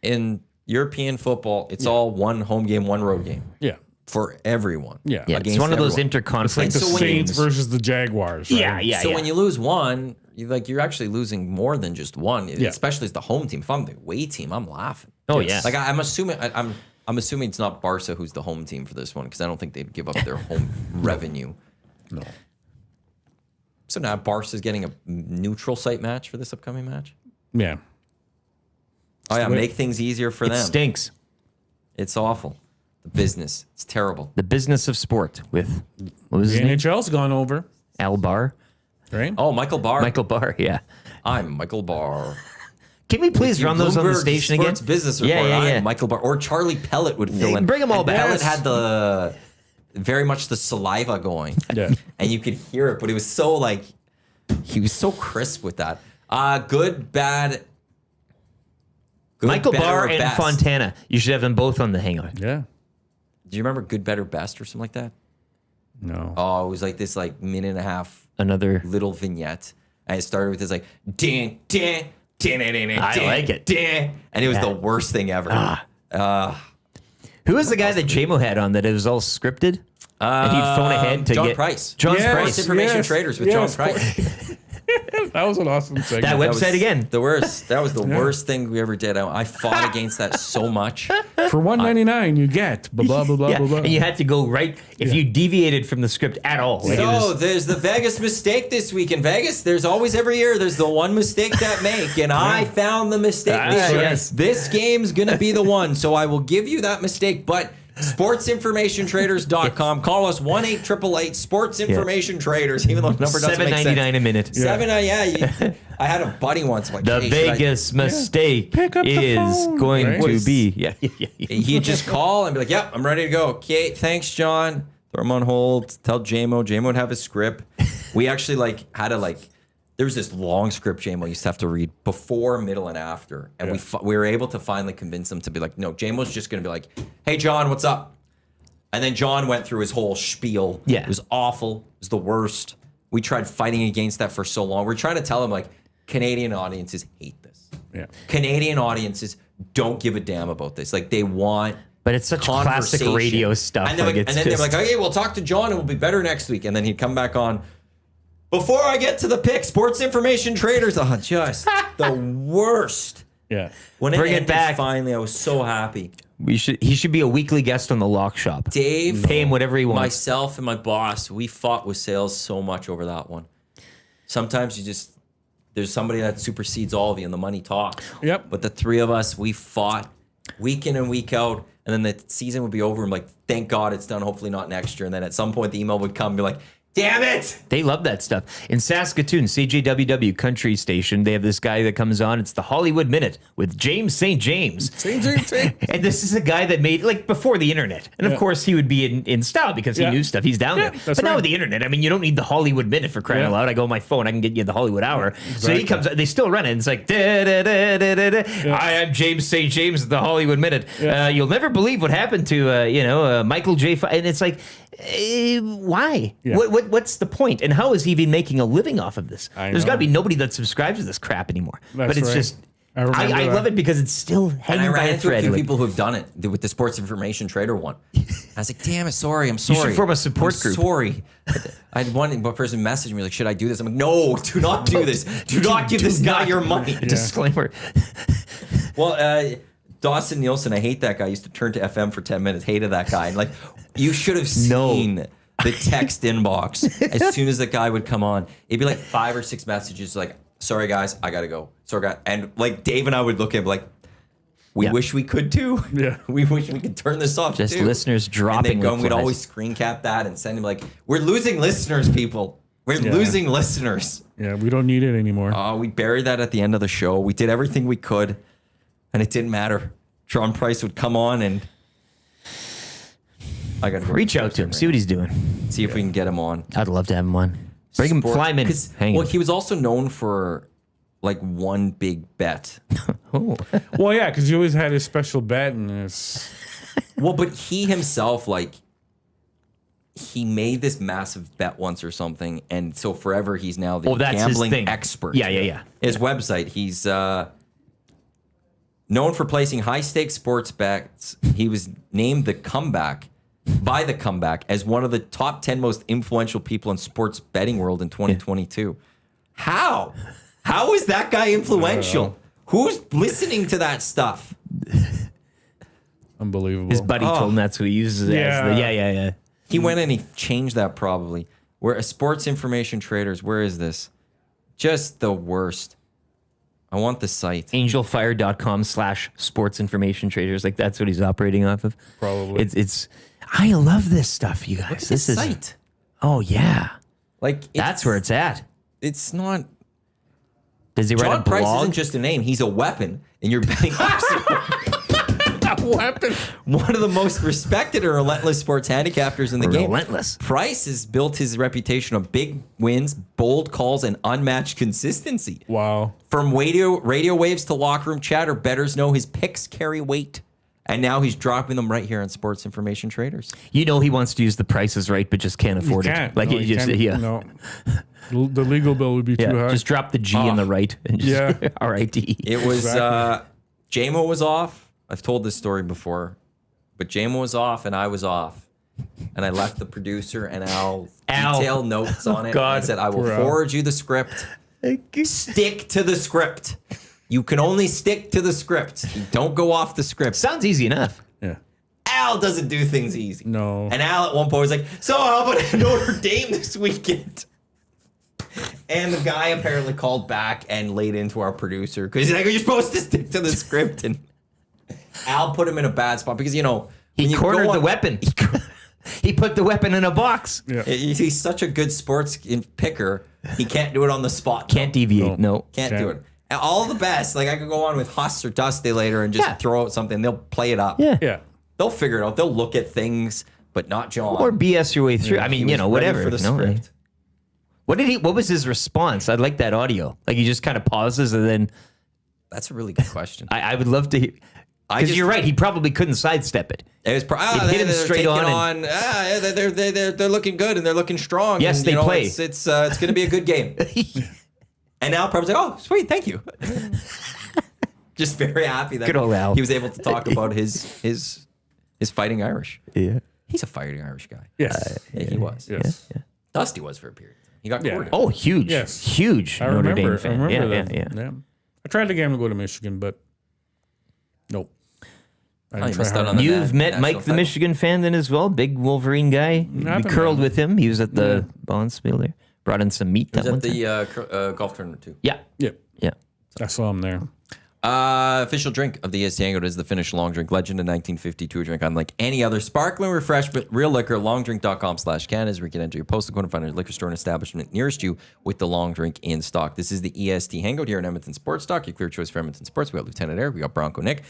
S1: In European football, it's all one home game, one road game
S3: Yeah,
S1: for everyone.
S3: yeah.
S2: Yeah, it's
S1: Against
S2: one of those
S1: everyone.
S3: It's like
S2: interconference
S3: the
S1: So when you-
S3: Saints versus the Jaguars. Right?
S2: Yeah, yeah,
S1: So
S2: yeah.
S1: when you lose one, you're actually losing more than just one. Especially as the home team. If I'm the away team, I'm laughing.
S2: Oh, yeah.
S1: Like I'm assuming I'm assuming it's not Barca who's the home team for this one because I don't think they'd give up their home revenue.
S3: No.
S1: So now Barca's getting a neutral site match for this upcoming match.
S3: Yeah.
S1: Oh yeah,
S3: way-
S1: make things easier for
S2: it
S1: them.
S2: stinks.
S1: It's awful. The business. It's terrible.
S2: The business of sport with what was his
S3: The
S2: name?
S3: NHL's gone over,
S2: Al Barr.
S3: right?
S1: Oh, Michael Barr.
S2: Michael Barr, yeah.
S1: I'm Michael Barr.
S2: Can we please run those on the
S1: Bloomberg
S2: station again?
S1: Sports Business Report.
S2: Yeah, yeah, yeah.
S1: I'm Michael Barr. Or Charlie Pellet would fill
S2: Yeah,
S1: in.
S2: bring 'em all
S1: And
S2: back.
S1: Pellet
S3: Yes.
S1: had the very much the saliva going.
S3: Yeah.
S1: And you could hear it, but it was so like he was so crisp with that. Good, bad. Good,
S2: Michael
S1: better,
S2: Barr
S1: or
S2: and
S1: best.
S2: Fontana. You should have them both on the hangout.
S3: Yeah.
S1: Do you remember Good, Better, Best or something like that?
S3: No.
S1: Oh, it was like this like minute and a half
S2: Another.
S1: little vignette. And it started with this like din din din din din.
S2: I like it.
S1: Din, and it was
S2: Yeah.
S1: the worst thing ever.
S2: Who was the guy that JMO had on that it was all scripted? And he'd phone ahead to
S1: John
S2: get
S1: Price.
S2: John
S3: Yes.
S1: Sports
S2: Price.
S1: Information
S3: Yes.
S1: Traders with
S3: Yes.
S1: John Price.
S3: That was an awesome segment.
S2: That
S1: That
S2: website
S1: was
S2: again.
S1: The worst. That was the worst thing we ever did. I fought against that so much.
S3: For $1.99, you get blah blah blah blah
S2: Yeah,
S3: blah blah.
S2: and you had to go right if you deviated from the script at all. Like it
S1: So
S2: was-
S1: there's the Vegas mistake this week in Vegas. There's always every year. There's the one mistake that make, and I found the mistake this
S2: Ah,
S1: year.
S2: yes.
S1: This game's gonna be the one. So I will give you that mistake, but. SportsInformationTraders.com. Call us 1-888 Sports Information Traders. Even though the number doesn't make sense.
S2: $7.99 a minute.
S1: I had a buddy once. I'm like,
S2: The
S1: hey, should I-
S2: Vegas mistake
S3: Pick up the
S2: is
S3: phone,
S2: going
S3: right?
S2: to be. Yeah, yeah, yeah.
S1: He'd just call and be like, "Yep, I'm ready to go." Okay, thanks, John. Throw him on hold. Tell JMO. JMO would have his script. We actually had to there was this long script JMO used to have to read before, middle, and after, and we were able to finally convince him to be like, "No, JMO's just gonna be like, hey, John, what's up?" And then John went through his whole spiel.
S2: Yeah.
S1: It was awful. It was the worst. We tried fighting against that for so long. We're trying to tell him Canadian audiences hate this.
S3: Yeah.
S1: Canadian audiences don't give a damn about this. Like they want.
S2: But it's such classic
S1: conversation.
S2: radio stuff.
S1: And, they're
S2: like,
S1: like,
S2: it's
S1: and then they're
S2: just,
S1: like, okay, we'll talk to John and we'll be better next week. And then he'd come back on. Before I get to the pick, Sports Information Traders. Oh, just the worst.
S3: Yeah.
S1: When
S2: Bring it
S1: ended
S2: back.
S1: finally, I was so happy.
S2: he should be a weekly guest on the Lock Shop.
S1: Dave,
S2: Pay him whatever he wants.
S1: myself, and my boss, we fought with sales so much over that one. Sometimes there's somebody that supersedes all of you and the money talks.
S3: Yep.
S1: But the three of us, we fought week in and week out. And then the season would be over. I'm like, thank God it's done. Hopefully not next year. And then at some point the email would come and be like, Damn it!
S2: They love that stuff. In Saskatoon, CJWW Country Station, they have this guy that comes on. It's the Hollywood Minute with James St. James.
S3: St. James.
S2: And this is a guy that made, like, before the internet. And of course, he would be in style because he knew stuff. He's down there. But now with the internet, I mean, you don't need the Hollywood Minute for crying out loud. I go on my phone, I can get you the Hollywood Hour. Exactly. So he comes, they still run it. And it's like, I am James St. James, the Hollywood Minute. You'll never believe what happened to, Michael J. And it's like, why?
S3: Yeah.
S2: What's the point? And how is he even making a living off of this? There's got to be nobody that subscribes to this crap anymore.
S3: That's
S2: but it's
S3: right.
S2: just,
S3: I
S2: love it because it's still
S1: And
S2: hanging
S1: I
S2: by
S1: ran
S2: a
S1: into a
S2: thread.
S1: few people who have done it with the sports information trader one. I was like, damn it, sorry, I'm sorry.
S2: You should form a support group.
S1: Sorry. I had one person message me like, should I do this? I'm like, no, do not do this. Do not give this guy your money.
S2: Disclaimer.
S1: Well, Dawson Nielsen, I hate that guy. I used to turn to FM for 10 minutes. Hated that guy. And like, you should have seen the text inbox as soon as that guy would come on. It'd be like 5 or 6 messages like, sorry guys, I gotta go. Sorry guys. And like Dave and I would look at him like, we wish we could too.
S3: Yeah.
S1: We wish we could turn this off
S2: Just
S1: too.
S2: listeners dropping
S1: And then we'd
S2: replies.
S1: always screen cap that and send him like, we're losing listeners, people. We're losing listeners.
S3: Yeah, we don't need it anymore.
S1: We buried that at the end of the show. We did everything we could, and it didn't matter. John Price would come on, and I got to
S2: Reach out to him. See what he's doing.
S1: See if we can get him on.
S2: I'd love to have him on. Bring him, fly him in. Hang
S1: Well,
S2: him.
S1: he was also known for like one big bet.
S2: Oh.
S3: Well, yeah, because you always had his special bet, and it's
S1: Well, but he himself, like, he made this massive bet once or something, and so forever he's now the
S2: That's his
S1: gambling
S2: thing.
S1: expert.
S2: Yeah.
S1: His website, he's known for placing high-stakes sports bets. He was named by the comeback as one of the top 10 most influential people in sports betting world in 2022. How? How is that guy influential? Who's listening to that stuff?
S3: unbelievable.
S2: His buddy told him that's what he uses it as. Yeah.
S1: He went and he changed that probably. Where a sports information traders, where is this? Just the worst. I want the site.
S2: Angelfire.com/sports information traders. Like that's what he's operating off of.
S3: Probably.
S2: It's I love this stuff, you guys.
S1: This
S2: is
S1: site.
S2: Oh yeah.
S1: Like
S2: That's where it's at.
S1: It's not.
S2: Does he write
S1: John
S2: a
S1: Price
S2: blog?
S1: isn't just a name; he's a weapon, and you're betting.
S3: Weapon.
S1: One of the most respected and relentless sports handicappers in the game.
S2: Relentless.
S1: Price has built his reputation on big wins, bold calls, and unmatched consistency.
S3: Wow.
S1: From radio waves to locker room chatter, bettors know his picks carry weight. And now he's dropping them right here on Sports Information Traders.
S2: You know he wants to use the prices right, but just can't afford
S3: Can't.
S2: it. Like
S3: No,
S2: he
S3: you
S2: just
S3: can't. No. The legal bill would be too high.
S2: just drop the G on the right and just R-I-T.
S1: It was,
S3: Exactly.
S1: JMO was off. I've told this story before, but JMO was off and I was off. And I left the producer and Al detailed notes on it.
S2: God.
S1: I said, I will
S3: Poor Al.
S1: forward you the script. Stick to the script. You can only stick to the script. You don't go off the script.
S2: Sounds easy enough.
S3: Yeah.
S1: Al doesn't do things easy.
S3: No.
S1: And Al at one point was like, so how about Notre Dame this weekend? And the guy apparently called back and laid into our producer because he's like, you're supposed to stick to the script. And Al put him in a bad spot because, you know, when
S2: He
S1: you
S2: cornered
S1: go
S2: the
S1: on-
S2: weapon. He put the weapon in a box.
S3: Yeah.
S1: He's such a good sports picker. He can't do it on the spot.
S2: Can't deviate. No.
S1: Can't do it. And all the best. Like I could go on with Huss or Dusty later and just throw out something. They'll play it up.
S2: Yeah.
S3: Yeah.
S1: They'll figure it out. They'll look at things, but not John.
S2: Or BS your way through. I
S1: He
S2: mean,
S1: was
S2: you know,
S1: ready
S2: whatever.
S1: for the
S2: No,
S1: script.
S2: What was his response? I'd like that audio. Like he just kind of pauses and then
S1: That's a really good question.
S2: I would love to hear. Because you're right, he probably couldn't sidestep it.
S1: It was
S2: It hit him straight on
S1: They're looking good and they're looking strong.
S2: Yes,
S1: and,
S2: they play.
S1: It's going to be a good game. And now probably like, oh, sweet, thank you. Just very happy that
S2: Good old Al.
S1: he was able to talk about his fighting Irish.
S2: Yeah.
S1: He's a fighting Irish guy.
S3: Yes.
S1: Yeah, he was.
S3: Yes.
S1: Dusty was for a period. He got
S3: Yeah.
S1: courted.
S2: Oh, huge.
S3: Yes.
S2: Huge
S3: I
S2: Notre
S3: remember.
S2: Dame fan.
S3: I remember
S2: yeah,
S3: that.
S2: yeah.
S3: I tried to get him to go to Michigan, but nope. I
S1: you
S3: didn't
S1: missed
S3: try
S1: out
S3: hard.
S1: on the
S2: You've met
S1: national
S2: Mike the
S1: title.
S2: Michigan fan then as well. Big Wolverine guy. We
S3: haven't
S2: curled
S3: met
S2: with him. He was at the Bonspiel there. Brought in some meat
S1: He was
S2: that one
S1: at
S2: time.
S1: the golf tournament too.
S2: Yeah.
S3: Yeah.
S2: Yeah.
S3: I saw him there.
S1: Official drink of the EST Hangout is the Finnish long drink, legend in 1952 drink, unlike any other sparkling refreshment, real liquor. Longdrink.com/Canada is where you can enter your postal code and find a liquor store and establishment nearest you with the long drink in stock. This is the EST Hangout here in Edmonton Sports Stock, your clear choice for Edmonton Sports. We got Lieutenant Eric, we got BroncoNick,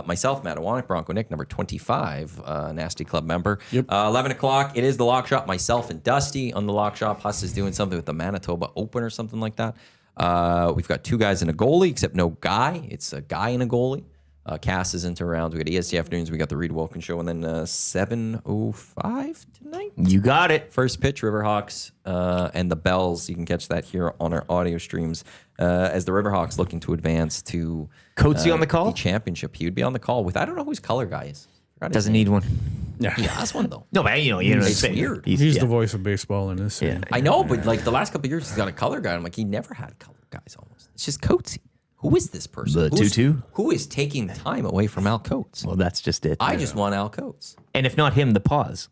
S1: myself, Matt Iwanyk, BroncoNick, number 25, Nasty Club member. 11 o'clock, it is the Lock Shop, myself and Dusty on the Lock Shop. Huss is doing something with the Manitoba Open or something like that. We've got 2 guys and a goalie, except no guy. It's a guy and a goalie. Cass isn't around. We got EST Afternoons. We got the Reed Wilkins Show. And then 7:05 tonight.
S2: You got it.
S1: First pitch, Riverhawks and the Bells. You can catch that here on our audio streams as the Riverhawks looking to advance to
S2: Coatsy on the call?
S1: the championship. He would be on the call with, I don't know who his color guy is. Forgot his
S2: Doesn't
S1: name.
S2: need one.
S3: Yeah.
S1: He has one, though.
S2: No, man, you know what I'm
S1: It's
S2: saying.
S1: weird.
S3: He's the voice of baseball in this city.
S1: I know, but like the last couple of years, he's got a color guy. I'm like, he never had color guys almost. It's just Coatsy. Who is this person?
S2: The 2-2?
S1: Who is taking time away from Al Coates?
S2: Well, that's just it.
S1: I just want Al Coates.
S2: And if not him, the pause.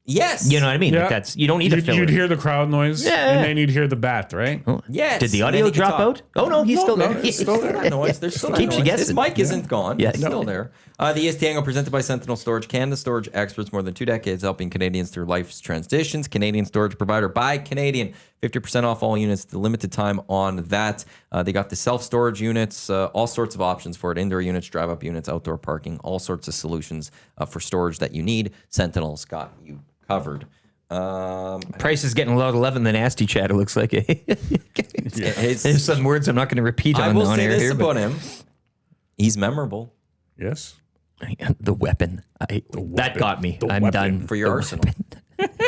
S1: Yes.
S2: You know what I mean?
S3: Yeah.
S2: Like that's you don't need a filler.
S3: You'd hear the crowd noise,
S2: Yeah.
S3: and then you'd hear the bat, right?
S1: Yes.
S2: Did the
S1: And then
S2: audio
S1: he could
S2: drop
S1: talk.
S2: out? Oh no, he's still
S3: no,
S2: there.
S3: it's still there.
S1: That noise. There's still that
S2: Keeps you
S1: noise.
S2: guessing.
S1: His mic isn't gone.
S2: Yeah.
S1: It's still there. The EST Hangout presented by Sentinel Storage Canada. Storage experts, more than 2 decades, helping Canadians through life's transitions. Canadian storage provider by Canadian. 50% off all units. The limited time on that. They got the self-storage units, all sorts of options for it. Indoor units, drive-up units, outdoor parking, all sorts of solutions for storage that you need. Sentinel's got you covered.
S2: Price is getting a lot of love in the nasty chat. It looks like. There's some words I'm not going to repeat
S1: I
S2: on
S1: will say
S2: air
S1: this
S2: here.
S1: about him. He's memorable
S3: Yes.
S2: The weapon. That got me.
S3: The
S2: I'm
S3: weapon.
S2: done.
S1: for your arsenal.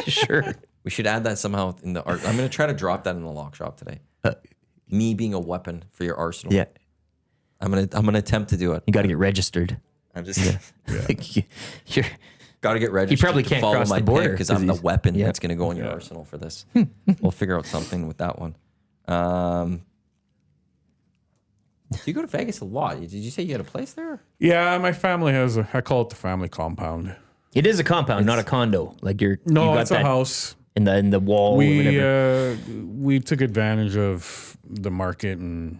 S2: Sure.
S1: We should add that somehow in the art. I'm going to try to drop that in the Lock Shop today. Me being a weapon for your arsenal.
S2: Yeah.
S1: I'm gonna attempt to do it.
S2: You got to get registered.
S1: I'm just
S2: You're,
S1: got to get registered.
S2: probably
S1: to
S2: can't
S1: follow
S2: cross
S1: my
S2: the border
S1: because I'm the
S2: 'cause he's-
S1: weapon
S2: yeah.
S1: that's going to go in your arsenal for this. We'll figure out something with that one. You go to Vegas a lot. Did you say you had a place there?
S3: Yeah, my family has I call it the family compound.
S2: it is a compound, not a condo. Like you
S3: No,
S2: got
S3: it's a house.
S2: in the wall. or whatever.
S3: We took advantage of the market in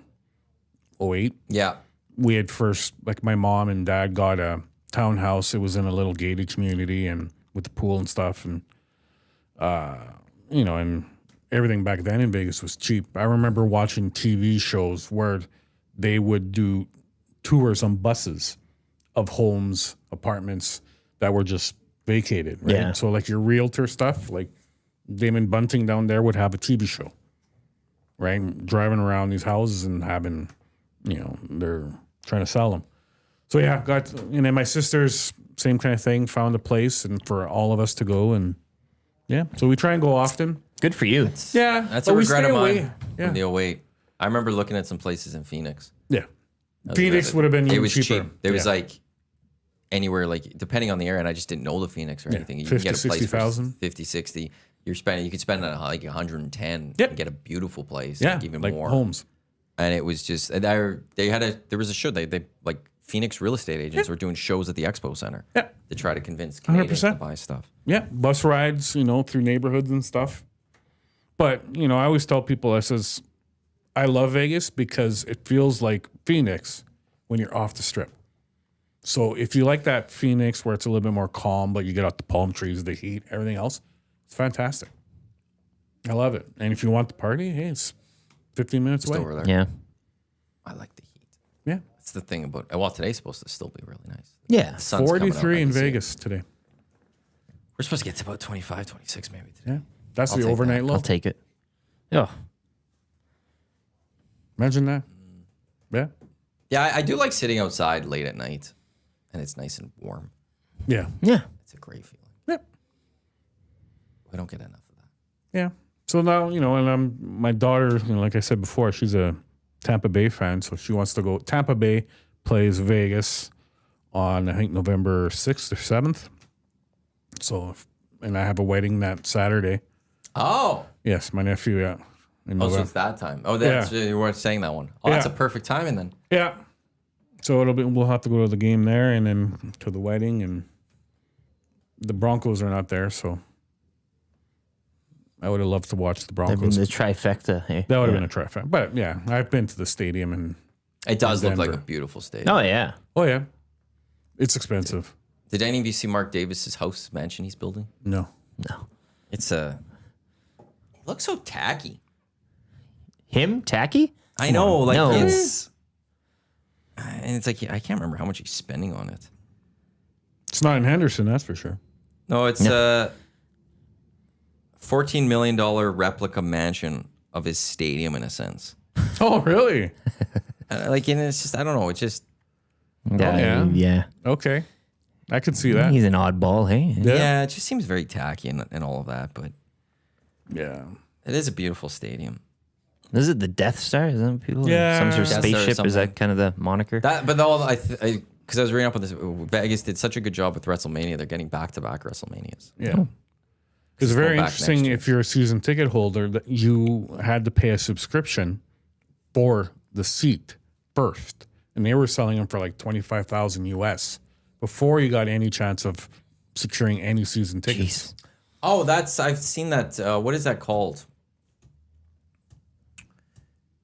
S3: 2008.
S1: Yeah.
S3: We had first, like my mom and dad got a townhouse. It was in a little gated community and with the pool and stuff. And, and everything back then in Vegas was cheap. I remember watching TV shows where they would do tours on buses of homes, apartments that were just vacated. Right?
S2: Yeah.
S3: So like your realtor stuff, like Damon Bunting down there would have a TV show, right? Driving around these houses and having, they're trying to sell them. So yeah, and then my sisters, same kind of thing, found a place and for all of us to go. And yeah, so we try and go often.
S2: Good for you.
S3: Yeah.
S1: That's
S3: but
S1: a
S3: we
S1: regret
S3: stay
S1: of
S3: away.
S1: mine.
S3: Yeah.
S1: From the 08. I remember looking at some places in Phoenix.
S3: Yeah. Phoenix would have been
S1: It
S3: even
S1: was
S3: cheaper.
S1: cheap. There was
S3: Yeah.
S1: like anywhere, like depending on the area, and I just didn't know the Phoenix or anything. You
S3: 50,
S1: can get a place for
S3: 60,000.
S1: 50, 60. You could spend like 110
S3: Yep.
S1: and get a beautiful place.
S3: Yeah,
S1: like even
S3: like
S1: more.
S3: homes.
S1: And it was just, and there was a show, they like Phoenix real estate agents were doing shows at the Expo Center
S3: Yeah.
S1: to try to convince Canadians to
S3: 100%.
S1: buy stuff.
S3: Yeah, bus rides, through neighborhoods and stuff. But, I always tell people, I love Vegas because it feels like Phoenix when you're off the strip. So if you like that Phoenix where it's a little bit more calm, but you get out the palm trees, the heat, everything else, it's fantastic. I love it. And if you want the party, hey, it's 15 minutes
S1: Just
S3: away.
S1: over there.
S2: Yeah.
S1: I like the heat.
S3: Yeah.
S1: That's the thing about, well, today's supposed to still be really nice.
S2: Yeah.
S1: The sun's coming out,
S3: 43
S1: I
S3: in
S1: can see it.
S3: Vegas today.
S1: We're supposed to get to about 25, 26 maybe today.
S3: Yeah. That's
S1: I'll
S3: the
S1: take
S3: overnight
S1: that.
S3: low.
S2: I'll take it. Oh,
S3: Imagine that. Yeah.
S1: Yeah, I do like sitting outside late at night, and it's nice and warm.
S3: Yeah.
S2: yeah.
S1: It's a great feeling.
S3: Yep.
S1: We don't get enough of that.
S3: Yeah. So now, and my daughter, like I said before, she's a Tampa Bay fan, so she wants to go. Tampa Bay plays Vegas on, I think, November 6th or 7th. So, and I have a wedding that Saturday.
S1: Oh,
S3: Yes, my nephew, yeah. In
S1: so
S3: November.
S1: it's that time. Oh, that's you weren't saying that one. Oh, that's a
S3: Yeah.
S1: perfect timing then.
S3: Yeah. So we'll have to go to the game there and then to the wedding, and the Broncos are not there, so I would have loved to watch the
S2: I mean,
S3: Broncos.
S2: the trifecta. Hey.
S3: That would have been a trifecta. But yeah, I've been to the stadium and
S1: It does
S3: in
S1: look like a
S3: Denver.
S1: beautiful stadium.
S2: Oh yeah.
S3: Oh yeah, it's expensive.
S1: Did any of you see Mark Davis's house mansion he's building?
S3: No.
S2: No.
S1: It's a. It looks so tacky.
S2: Him tacky?
S1: I know, like
S2: No.
S1: it's. And it's like I can't remember how much he's spending on it.
S3: It's not in Henderson, that's for sure.
S1: No, it's a $14 million replica mansion of his stadium in a sense.
S3: Oh, really?
S1: Like, and it's just I don't know. It's just
S3: yeah.
S2: Yeah.
S3: Okay. I can see that.
S2: He's an oddball, hey?
S1: yeah, it just seems very tacky and all of that. But
S3: Yeah.
S1: it is a beautiful stadium.
S2: Is it the Death Star? Is that what people?
S3: Yeah.
S2: Some sort of
S1: Death Star or
S2: spaceship? Is
S1: something.
S2: that kind of the moniker?
S1: But all because I was reading up on this, Vegas did such a good job with WrestleMania. They're getting back-to-back WrestleManias.
S3: Yeah. It's very
S1: back
S3: interesting
S1: next year.
S3: if you're a season ticket holder that you had to pay a subscription for the seat first. And they were selling them for like $25,000 US before you got any chance of securing any season tickets.
S2: Jeez.
S1: Oh, I've seen that. What is that called?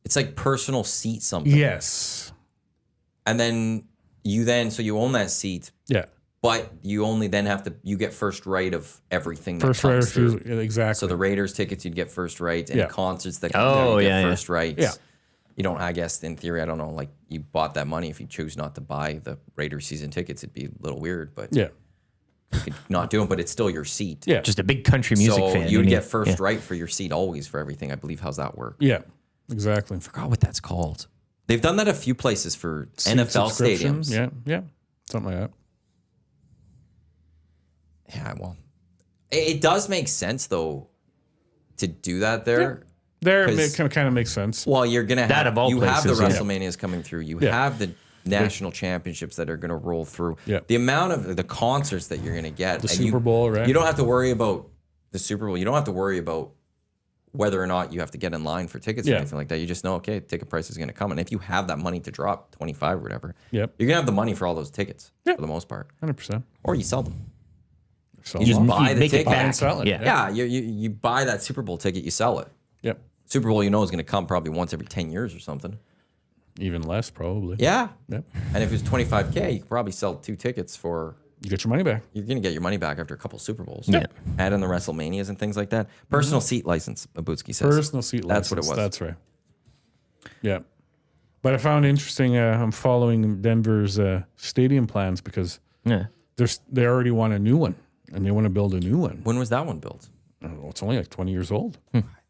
S1: It's like personal seat something.
S3: Yes.
S1: And then so you own that seat,
S3: Yeah.
S1: but you only then you get first right of everything that
S3: First right
S1: comes through.
S3: refusal. Exactly.
S1: So the Raiders tickets, you'd get first right. And
S3: Yeah.
S1: concerts that come
S2: Oh,
S1: down, you
S2: yeah,
S1: get
S2: yeah.
S1: first rights.
S3: Yeah.
S1: You don't, I guess, in theory, I don't know, like you bought that money. If you choose not to buy the Raiders season tickets, it'd be a little weird, but
S3: yeah.
S1: you could not do it, but it's still your seat.
S3: Yeah.
S2: Just a big country music
S1: So
S2: fan.
S1: you would
S2: and
S1: get first
S2: yeah.
S1: right for your seat always for everything. I believe. How's that work?
S3: Yeah. Exactly.
S1: Forgot what that's called. They've done that a few places for
S3: Seat
S1: NFL
S3: subscription.
S1: stadiums.
S3: Yeah. Yeah. Something like that.
S1: Yeah, well, it does make sense though to do that there.
S3: There,
S1: 'Cause-
S3: it kind of makes sense.
S1: Well, you're gonna
S2: That
S1: have
S2: of all
S1: you have the
S2: places, yeah.
S1: WrestleManias coming through. You
S3: Yeah.
S1: have the national championships that are gonna roll through.
S3: Yeah.
S1: The amount of the concerts that you're gonna get.
S3: The
S1: and
S3: Super Bowl, right?
S1: You don't have to worry about the Super Bowl. You don't have to worry about whether or not you have to get in line for tickets or
S3: Yeah.
S1: anything like that. You just know, okay, ticket price is gonna come, and if you have that money to drop 25 or whatever,
S3: Yep.
S1: you're gonna have the money for all those tickets
S3: Yeah.
S1: for the most part,
S3: 100%.
S1: or you sell them.
S3: So
S1: You just
S3: long.
S1: buy the
S2: make it
S1: ticket.
S3: Buy and
S2: back.
S3: sell it.
S2: Yeah.
S1: Yeah, you buy that Super Bowl ticket, you sell it.
S3: Yep.
S1: Super Bowl, you know, is going to come probably once every 10 years or something.
S3: Even less, probably.
S1: Yeah.
S3: Yep.
S1: And if it's 25K, you could probably sell 2 tickets for,
S3: You get your money back.
S1: you're going to get your money back after a couple Super Bowls.
S2: Yeah.
S1: Add in the WrestleManias and things like that. Personal seat license, Abutski says.
S3: Personal seat license.
S1: That's what it was.
S3: That's right. Yeah. But I found it interesting. I'm following Denver's stadium plans because
S2: Yeah.
S3: they already want a new one and they want to build a new one.
S1: When was that one built?
S3: Oh, it's only like 20 years old.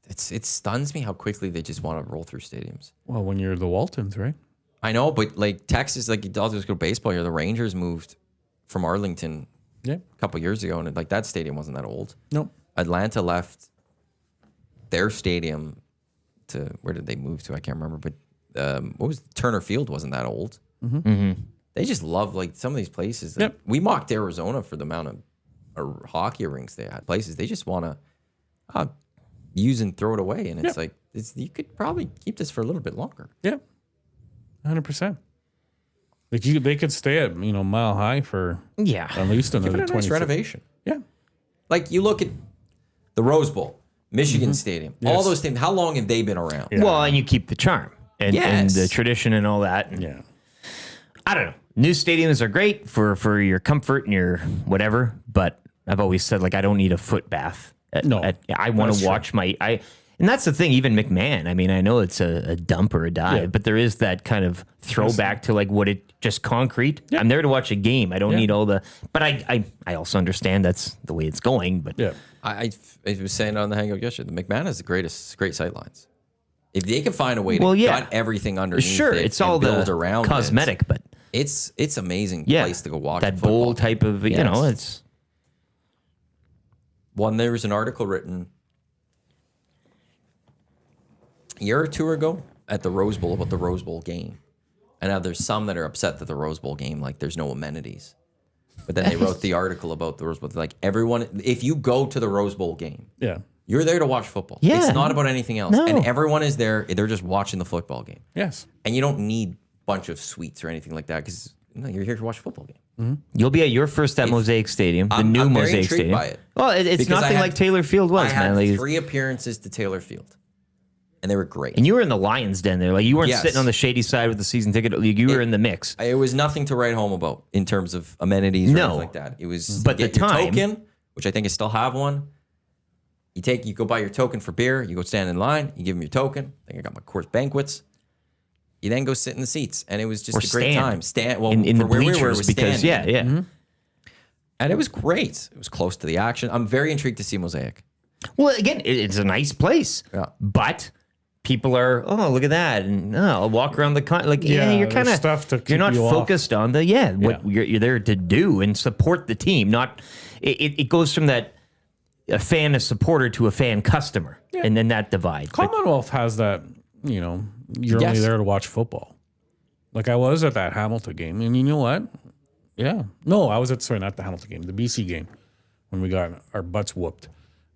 S1: It stuns me how quickly they just want to roll through stadiums.
S3: Well, when you're the Waltons, right?
S1: I know, but like Texas, like I'll just go baseball here. The Rangers moved from Arlington
S3: Yeah.
S1: a couple years ago, and like that stadium wasn't that old.
S3: No.
S1: Atlanta left their stadium to where did they move to? I can't remember, but what was Turner Field wasn't that old. They just love like some of these places. Like,
S3: Yep.
S1: we mocked Arizona for the amount of hockey rinks they had. Places they just want to use and throw it away, and it's
S3: Yeah.
S1: like you could probably keep this for a little bit longer.
S3: Yeah. 100%. Like they could stay at, Mile High for
S2: Yeah.
S3: at least
S1: Give
S3: another
S1: it a
S3: 20.
S1: nice renovation.
S3: Yeah.
S1: Like you look at the Rose Bowl, Michigan Stadium, all
S3: Yes.
S1: those things. How long have they been around?
S3: Yeah.
S2: Well, and you keep the charm and
S1: Yes.
S2: the tradition and all that. And
S3: Yeah.
S2: I don't know. New stadiums are great for your comfort and your whatever, but I've always said like I don't need a foot bath.
S3: No,
S2: I want
S3: that's
S2: to watch and that's the thing. Even McMahon. I mean, I know it's a dump or a dive,
S3: Yeah.
S2: but there is that kind of throwback to like what it just concrete. I'm there to watch a game. I don't
S3: Yeah.
S2: need all the. But I also understand that's the way it's going. But
S3: Yeah.
S1: I was saying on the Hangout yesterday, the McMahon has the great sightlines. If they can find a way to
S2: Well, yeah.
S1: gut everything underneath
S2: sure,
S1: it
S2: it's
S1: and
S2: all
S1: build
S2: the
S1: around
S2: cosmetic, but
S1: it's amazing
S2: yeah,
S1: place to go watch
S2: that
S1: a football
S2: bowl
S1: game.
S2: type of
S1: Yes.
S2: it's.
S1: One, there was an article written a year or two ago at the Rose Bowl about the Rose Bowl game. And now there's some that are upset that the Rose Bowl game, like there's no amenities. But then they wrote the article about the Rose Bowl. Like everyone, if you go to the Rose Bowl game,
S3: Yeah.
S1: you're there to watch football.
S2: Yeah.
S1: It's not about anything else.
S2: No.
S1: And everyone is there. They're just watching the football game.
S3: Yes.
S1: And you don't need a bunch of suites or anything like that because you're here to watch a football game.
S2: You'll be at your first at Mosaic Stadium, the new
S1: I'm very
S2: Mosaic
S1: intrigued
S2: Stadium.
S1: by it.
S2: Well, it's
S1: Because I
S2: nothing
S1: had-
S2: like Taylor Field was,
S1: I had
S2: man. Like,
S1: 3 appearances to Taylor Field. and they were great.
S2: And you were in the Lions Den there. Like, you weren't
S1: Yes.
S2: sitting on the shady side with the season ticket. You were in the mix.
S1: It was nothing to write home about in terms of amenities or anything like that. It was
S2: But
S1: get
S2: the
S1: your
S2: time-
S1: token, which I think I still have one. You go buy your token for beer. You go stand in line. You give them your token. I think I got my Coors Banquets. You then go sit in the seats, and it was just
S2: Or
S1: a great
S2: stand.
S1: time. Stand well
S2: in
S1: for
S2: the
S1: where we
S2: bleachers
S1: were, it was
S2: because,
S1: standing.
S2: yeah.
S1: And it was great. It was close to the action. I'm very intrigued to see Mosaic.
S2: Well, again, it's a nice place.
S1: Yeah.
S2: But people are, oh, look at that. And I'll walk around the you're
S3: there's
S2: kind of
S3: stuff to
S2: you're
S3: keep
S2: not
S3: you off.
S2: focused on the what you're there to do and support the team. Not it goes from that a fan, a supporter to a fan customer, and then that divide. But
S3: Commonwealth has that, you're
S1: Yes.
S3: only there to watch football. Like I was at that Hamilton game, and you know what? Yeah. No, I was not the Hamilton game, the BC game, when we got our butts whooped.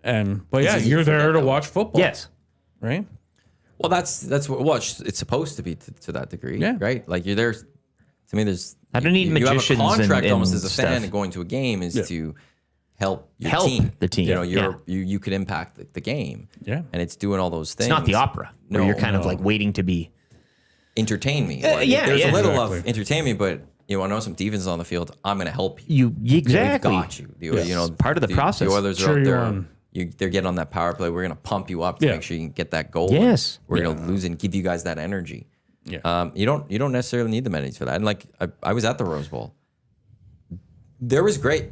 S3: But yeah,
S1: easy
S3: you're
S1: to forget
S3: there to
S1: that.
S3: watch football.
S2: yes,
S3: Right?
S1: Well, that's what it's supposed to be to that degree,
S3: Yeah.
S1: right? Like you're there. To me, there's
S2: I don't need
S1: you
S2: magicians
S1: have a contract
S2: and
S1: almost as a fan,
S2: stuff.
S1: and going to a game is to help your
S2: Help
S1: team.
S2: the team.
S1: You know,
S2: Yeah.
S1: you could impact the game.
S3: Yeah.
S1: and it's doing all those things.
S2: it's not the opera where you're kind of like waiting to be.
S1: Entertain me.
S2: yeah,
S1: there's
S2: yeah.
S1: a little
S3: Exactly.
S1: of entertain me, but you want to know some defense on the field? I'm going to help you.
S2: You exactly
S1: We've got you. You know,
S2: part of the process.
S1: The others
S3: Cheer
S1: are out
S3: you
S1: there.
S3: on.
S1: They're getting on that power play. We're going to pump you up to
S3: Yeah.
S1: make sure you can get that goal.
S2: Yes.
S1: We're going to lose and give you guys that energy.
S3: Yeah.
S1: You don't necessarily need the amenities for that. And like I was at the Rose Bowl. There was great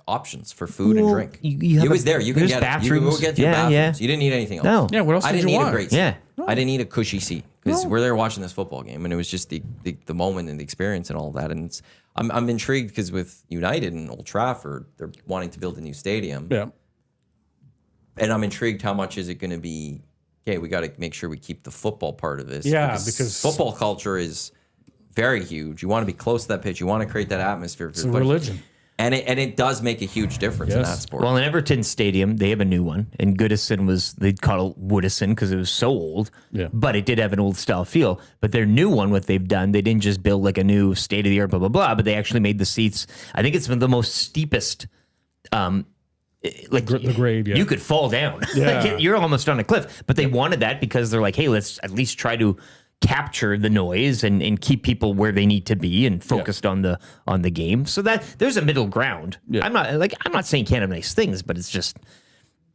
S1: options for food and
S2: Well,
S1: drink.
S2: you have
S1: it was
S2: a-
S1: there. You can
S2: there's
S1: get it. You can
S2: bathrooms.
S1: go get your
S2: Yeah,
S1: bathrooms.
S2: yeah.
S1: You didn't need anything else.
S2: No.
S3: Yeah, what else
S1: I
S3: did
S1: didn't
S3: you
S1: need
S3: want?
S1: a great seat.
S2: Yeah.
S1: I didn't need a cushy seat because we're there watching this football game, and it was just the moment and the experience and all that. And I'm intrigued because with United and Old Trafford, they're wanting to build a new stadium,
S3: Yeah.
S1: and I'm intrigued how much is it going to be. Okay, we got to make sure we keep the football part of this.
S3: Yeah, because-
S1: football culture is very huge. You want to be close to that pitch. You want to create that atmosphere.
S3: It's a religion.
S1: and it does make a huge difference in
S3: Yes.
S1: that sport.
S2: Well, in Everton Stadium, they have a new one, and Goodison they'd call it Woodison because it was so old.
S3: Yeah.
S2: But it did have an old style feel. But their new one, what they've done, they didn't just build like a new state of the art, blah blah blah. But they actually made the seats. I think it's the most steepest. Like
S3: The grade, yeah.
S2: you could fall down.
S3: Yeah.
S2: Like you're almost on a cliff. But they wanted that because they're like, hey, let's at least try to capture the noise and keep people where they need to be and focused on the game. So that there's a middle ground.
S3: Yeah.
S2: I'm not saying can't have nice things, but it's just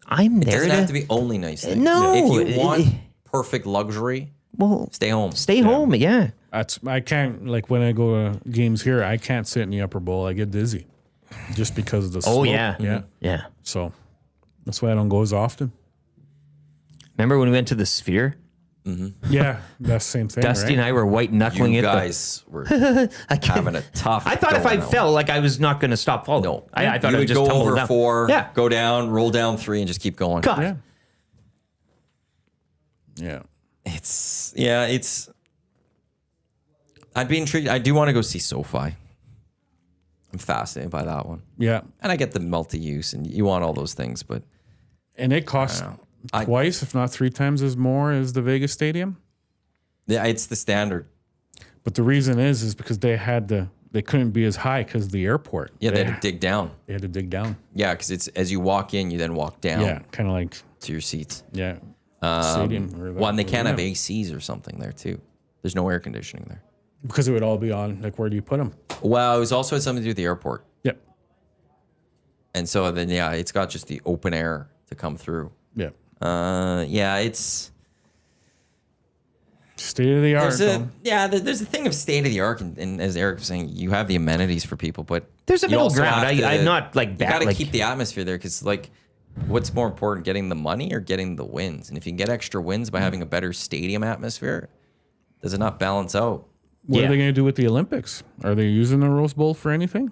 S2: I'm
S1: it
S2: there
S1: doesn't
S2: to
S1: have to be only nice things.
S2: No,
S1: if you want perfect luxury,
S2: well
S1: stay home.
S2: stay home. Yeah.
S3: I can't, like when I go to games here, I can't sit in the upper bowl. I get dizzy just because of the
S2: Oh
S3: slope.
S2: yeah.
S3: Yeah.
S2: Yeah.
S3: So that's why I don't go as often.
S2: Remember when we went to the Sphere?
S3: Yeah, that's the same thing.
S2: Dusty and
S3: right?
S2: I were white knuckling
S1: You
S2: it.
S1: guys were
S2: I can't-
S1: having a tough.
S2: I thought if I
S1: going out.
S2: fell, like I was not going to stop falling.
S1: No,
S2: I thought
S1: you
S2: I would
S1: would
S2: just
S1: go
S2: tumble
S1: over
S2: down.
S1: 4,
S2: Yeah.
S1: go down, roll down 3, and just keep going.
S2: God.
S3: Yeah. Yeah.
S1: It's. I'd be intrigued. I do want to go see SoFi. I'm fascinated by that one,
S3: Yeah.
S1: and I get the multi-use, and you want all those things, but
S3: And it costs
S1: I-
S3: twice, if not 3 times as more as the Vegas Stadium.
S1: yeah, it's the standard.
S3: But the reason is because they couldn't be as high because of the airport.
S1: Yeah, they had to dig down.
S3: They had to dig down.
S1: Yeah, because it's as you walk in, you then walk down
S3: Yeah, kind of like,
S1: to your seats.
S3: yeah. Stadium. or
S1: Well, and they can't have
S3: yeah.
S1: ACs or something there too. There's no air conditioning there.
S3: Because it would all be on, like, where do you put them?
S1: Well, it was also had something to do with the airport.
S3: Yep.
S1: And so then, yeah, it's got just the open air to come through.
S3: Yeah.
S1: Yeah, it's
S3: State of the art.
S1: there's a thing of state of the art, and as Eric was saying, you have the amenities for people, but
S2: There's a
S1: you
S2: middle
S1: also
S2: ground.
S1: have to-
S2: I'm not like
S1: you
S2: bad.
S1: got to
S2: Like,
S1: keep the atmosphere there because, like, what's more important, getting the money or getting the wins? And if you can get extra wins by having a better stadium atmosphere, does it not balance out?
S3: What
S2: Yeah.
S3: are they going to do with the Olympics? Are they using the Rose Bowl for anything?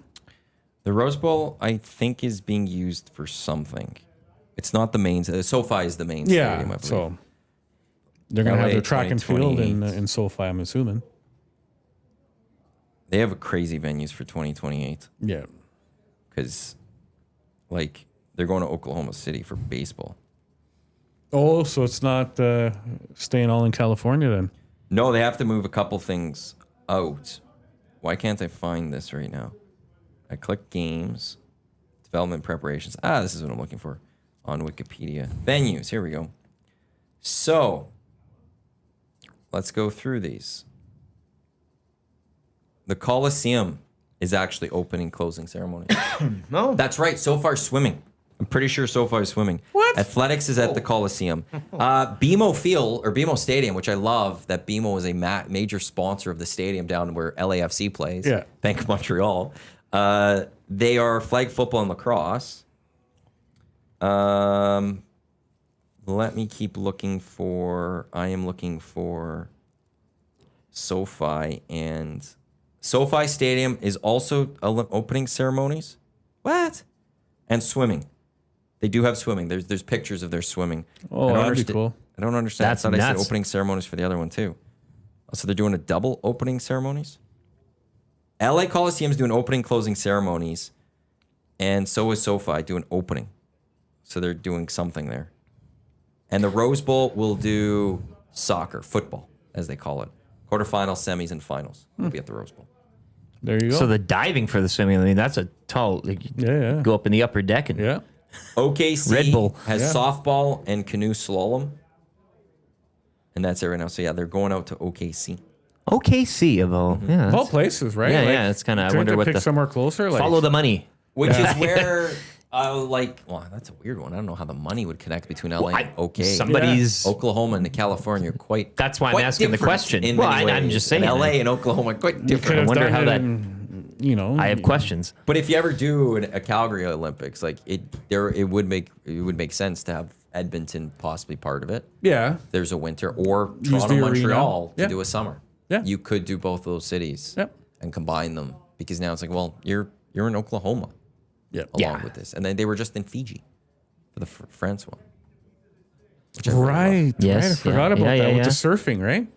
S1: The Rose Bowl, I think, is being used for something. It's not the main. SoFi is the main stadium. I believe.
S3: So they're going to have
S1: LA
S3: their track and field
S1: 2028.
S3: in SoFi, I'm assuming.
S1: They have crazy venues for 2028
S3: Yeah.
S1: because, like, they're going to Oklahoma City for baseball.
S3: Oh, so it's not staying all in California then?
S1: No, they have to move a couple things out. Why can't I find this right now? I click games, development preparations. This is what I'm looking for on Wikipedia. Venues, here we go. So, let's go through these. The Coliseum is actually opening closing ceremony.
S2: No.
S1: That's right. SoFar swimming. I'm pretty sure SoFar is swimming.
S3: What?
S1: Athletics is at the Coliseum. BMO Field or BMO Stadium, which I love that BMO is a major sponsor of the stadium down where LAFC plays.
S3: Yeah.
S1: Bank of Montreal. They are flag football and lacrosse. Let me keep looking for. I am looking for SoFi, and SoFi Stadium is also opening ceremonies. What? And swimming. They do have swimming. There's pictures of their swimming.
S3: Oh, that'd be cool.
S1: I don't understand.
S2: That's
S1: I thought I said
S2: nuts.
S1: opening ceremonies for the other one too. So they're doing a double opening ceremonies. LA Coliseum's doing opening, closing ceremonies, and so is SoFi doing opening. So they're doing something there. And the Rose Bowl will do soccer, football, as they call it. Quarterfinals, semis, and finals will be at the Rose Bowl.
S3: There you go.
S2: So the diving for the swimming, I mean, that's a tall. Like,
S3: yeah.
S2: Go up in the upper deck and
S3: Yeah.
S1: OKC
S2: Red Bull.
S1: has
S3: Yeah.
S1: softball and canoe slalom. And that's it right now. So yeah, they're going out to OKC.
S2: OKC of all.
S1: Mm-hmm.
S2: Yeah.
S3: Of all
S2: that's-
S3: places, right?
S2: Yeah, yeah, it's kinda- I
S3: couldn't
S2: wonder
S3: they
S2: what
S3: pick
S2: the-
S3: somewhere closer. Like,
S2: Follow the money.
S1: Which is where, that's a weird one. I don't know how the money would connect between LA and OK.
S2: Somebody's.
S1: Oklahoma and California are quite.
S2: That's why I'm
S1: quite
S2: asking the
S1: different
S2: question.
S1: in
S2: Well,
S1: many
S2: I'm
S1: ways.
S2: just saying.
S1: And LA and Oklahoma are quite
S3: You could
S1: different.
S3: have
S2: wonder
S3: done
S2: how
S3: it
S2: that-
S3: in,
S2: I have questions.
S1: But if you ever do a Calgary Olympics, like it would make sense to have Edmonton possibly part of it.
S3: Yeah.
S1: There's a winter, or
S3: Use
S1: Toronto,
S3: the arena.
S1: Montreal to
S3: Yeah.
S1: do a summer.
S3: Yeah.
S1: You could do both of those cities
S3: Yep.
S1: and combine them, because now it's like, well, you're in Oklahoma
S3: Yep.
S1: along
S2: Yeah.
S1: with this, and then they were just in Fiji for the France one. Which I really love.
S3: Right.
S2: Yes,
S3: Right. I forgot
S2: yeah,
S3: about
S2: yeah,
S3: that with
S2: yeah.
S3: the surfing, right?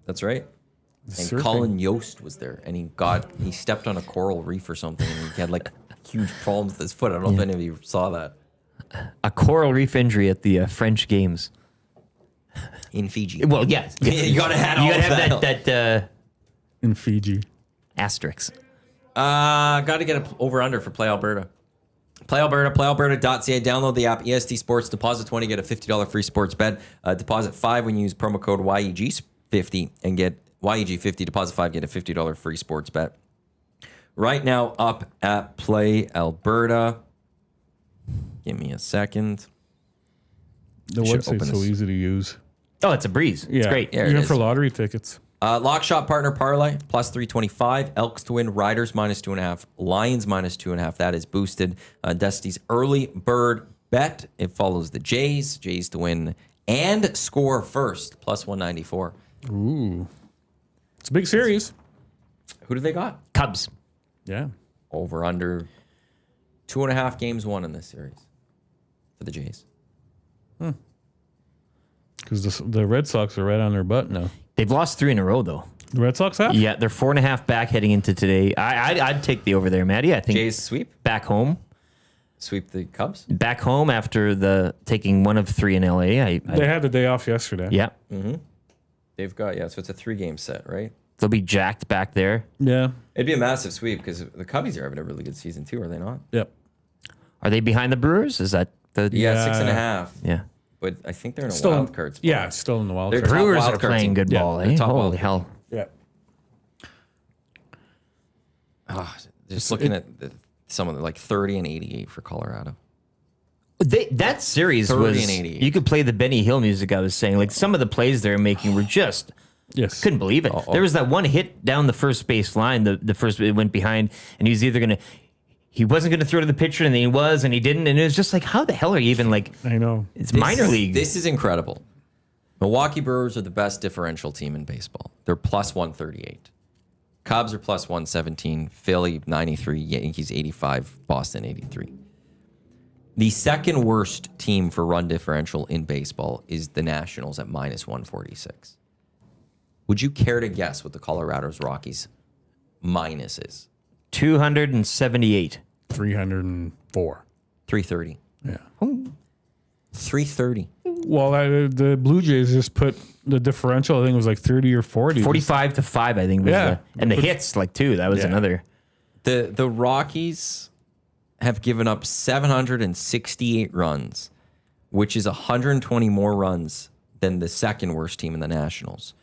S1: That's right. And
S3: Surfing.
S1: Colin Yost was there, and he stepped on a coral reef or something, and he had like huge problems with his foot. I don't know if any of you saw that
S2: A coral reef injury at the French Games.
S1: in Fiji.
S2: Well, yes.
S1: You gotta have all of
S2: have
S1: that.
S2: that
S3: In Fiji.
S2: asterisk.
S1: Got to get an over under for Play Alberta. Play Alberta, playalberta.ca. Download the app, EST Sports. Deposit $20, get a $50 free sports bet. Deposit $5 when you use promo code YEG50 and get YEG50. Deposit $5, get a $50 free sports bet. Right now, up at Play Alberta. Give me a second.
S3: The
S1: Should
S3: website's
S1: open
S3: so
S1: this.
S3: easy to use.
S2: Oh, it's a breeze.
S3: Yeah.
S2: It's great.
S1: Yeah, it
S3: Even
S1: is.
S3: for lottery tickets.
S1: Lock shot partner parlay plus 325. Elks to win. Riders minus 2.5. Lions minus 2.5. That is boosted. Dusty's early bird bet. It follows the Jays. Jays to win and score first plus 194.
S3: Ooh. It's a big series.
S1: Who do they got?
S2: Cubs.
S3: Yeah.
S1: Over under 2.5 games won in this series for the Jays.
S3: Because the Red Sox are right on their butt now.
S2: They've lost 3 in a row, though.
S3: The Red Sox have?
S2: Yeah, they're 4.5 back heading into today. I'd take the over there, Maddie. I think
S1: Jays sweep.
S2: back home
S1: Sweep the Cubs.
S2: after the taking 1 of 3 in LA.
S3: They had the day off yesterday.
S2: Yeah,
S1: They've got, so it's a 3-game set, right?
S2: they'll be jacked back there.
S3: Yeah.
S1: It'd be a massive sweep because the Cubbies are having a really good season too, are they not?
S3: Yep.
S2: Are they behind the Brewers? Is that the
S1: Yeah,
S3: Yeah.
S1: 6.5.
S2: Yeah.
S1: But I think they're in a
S3: Still
S1: wild card spot.
S3: Yeah, still in the wild
S1: They're
S3: card.
S1: top
S2: Brewers
S1: wild
S2: are
S1: card
S2: playing
S1: team.
S2: good
S3: Yeah,
S2: ball.
S1: they're
S2: Eh?
S1: top wild
S2: Holy
S1: card
S2: hell!
S3: Yeah.
S1: Just looking at some of the 30 and 88 for Colorado.
S2: That series
S1: 30
S2: was.
S1: and 88.
S2: You could play the Benny Hill music. I was saying, like some of the plays they're making were just.
S3: Yes.
S2: Couldn't believe it. There was that one hit down the first base line. The first it went behind, and he was either gonna. He wasn't going to throw to the pitcher, and then he was, and he didn't. And it was just like, how the hell are you even like?
S3: I know.
S2: It's minor league.
S1: This is incredible. Milwaukee Brewers are the best differential team in baseball. They're plus 138. Cubs are plus 117. Philly 93. Yankees 85. Boston 83. The second worst team for run differential in baseball is the Nationals at minus 146. Would you care to guess what the Colorado's Rockies minus is?
S2: 278.
S3: 304.
S1: 330.
S3: Yeah.
S1: 330.
S3: Well, the Blue Jays just put the differential. I think it was like 30 or 40.
S2: 45 to 5, I think. Was
S3: Yeah.
S2: and the hits, like, too. That was
S3: Yeah.
S2: another.
S1: The Rockies have given up 768 runs, which is 120 more runs than the second worst team in the Nationals.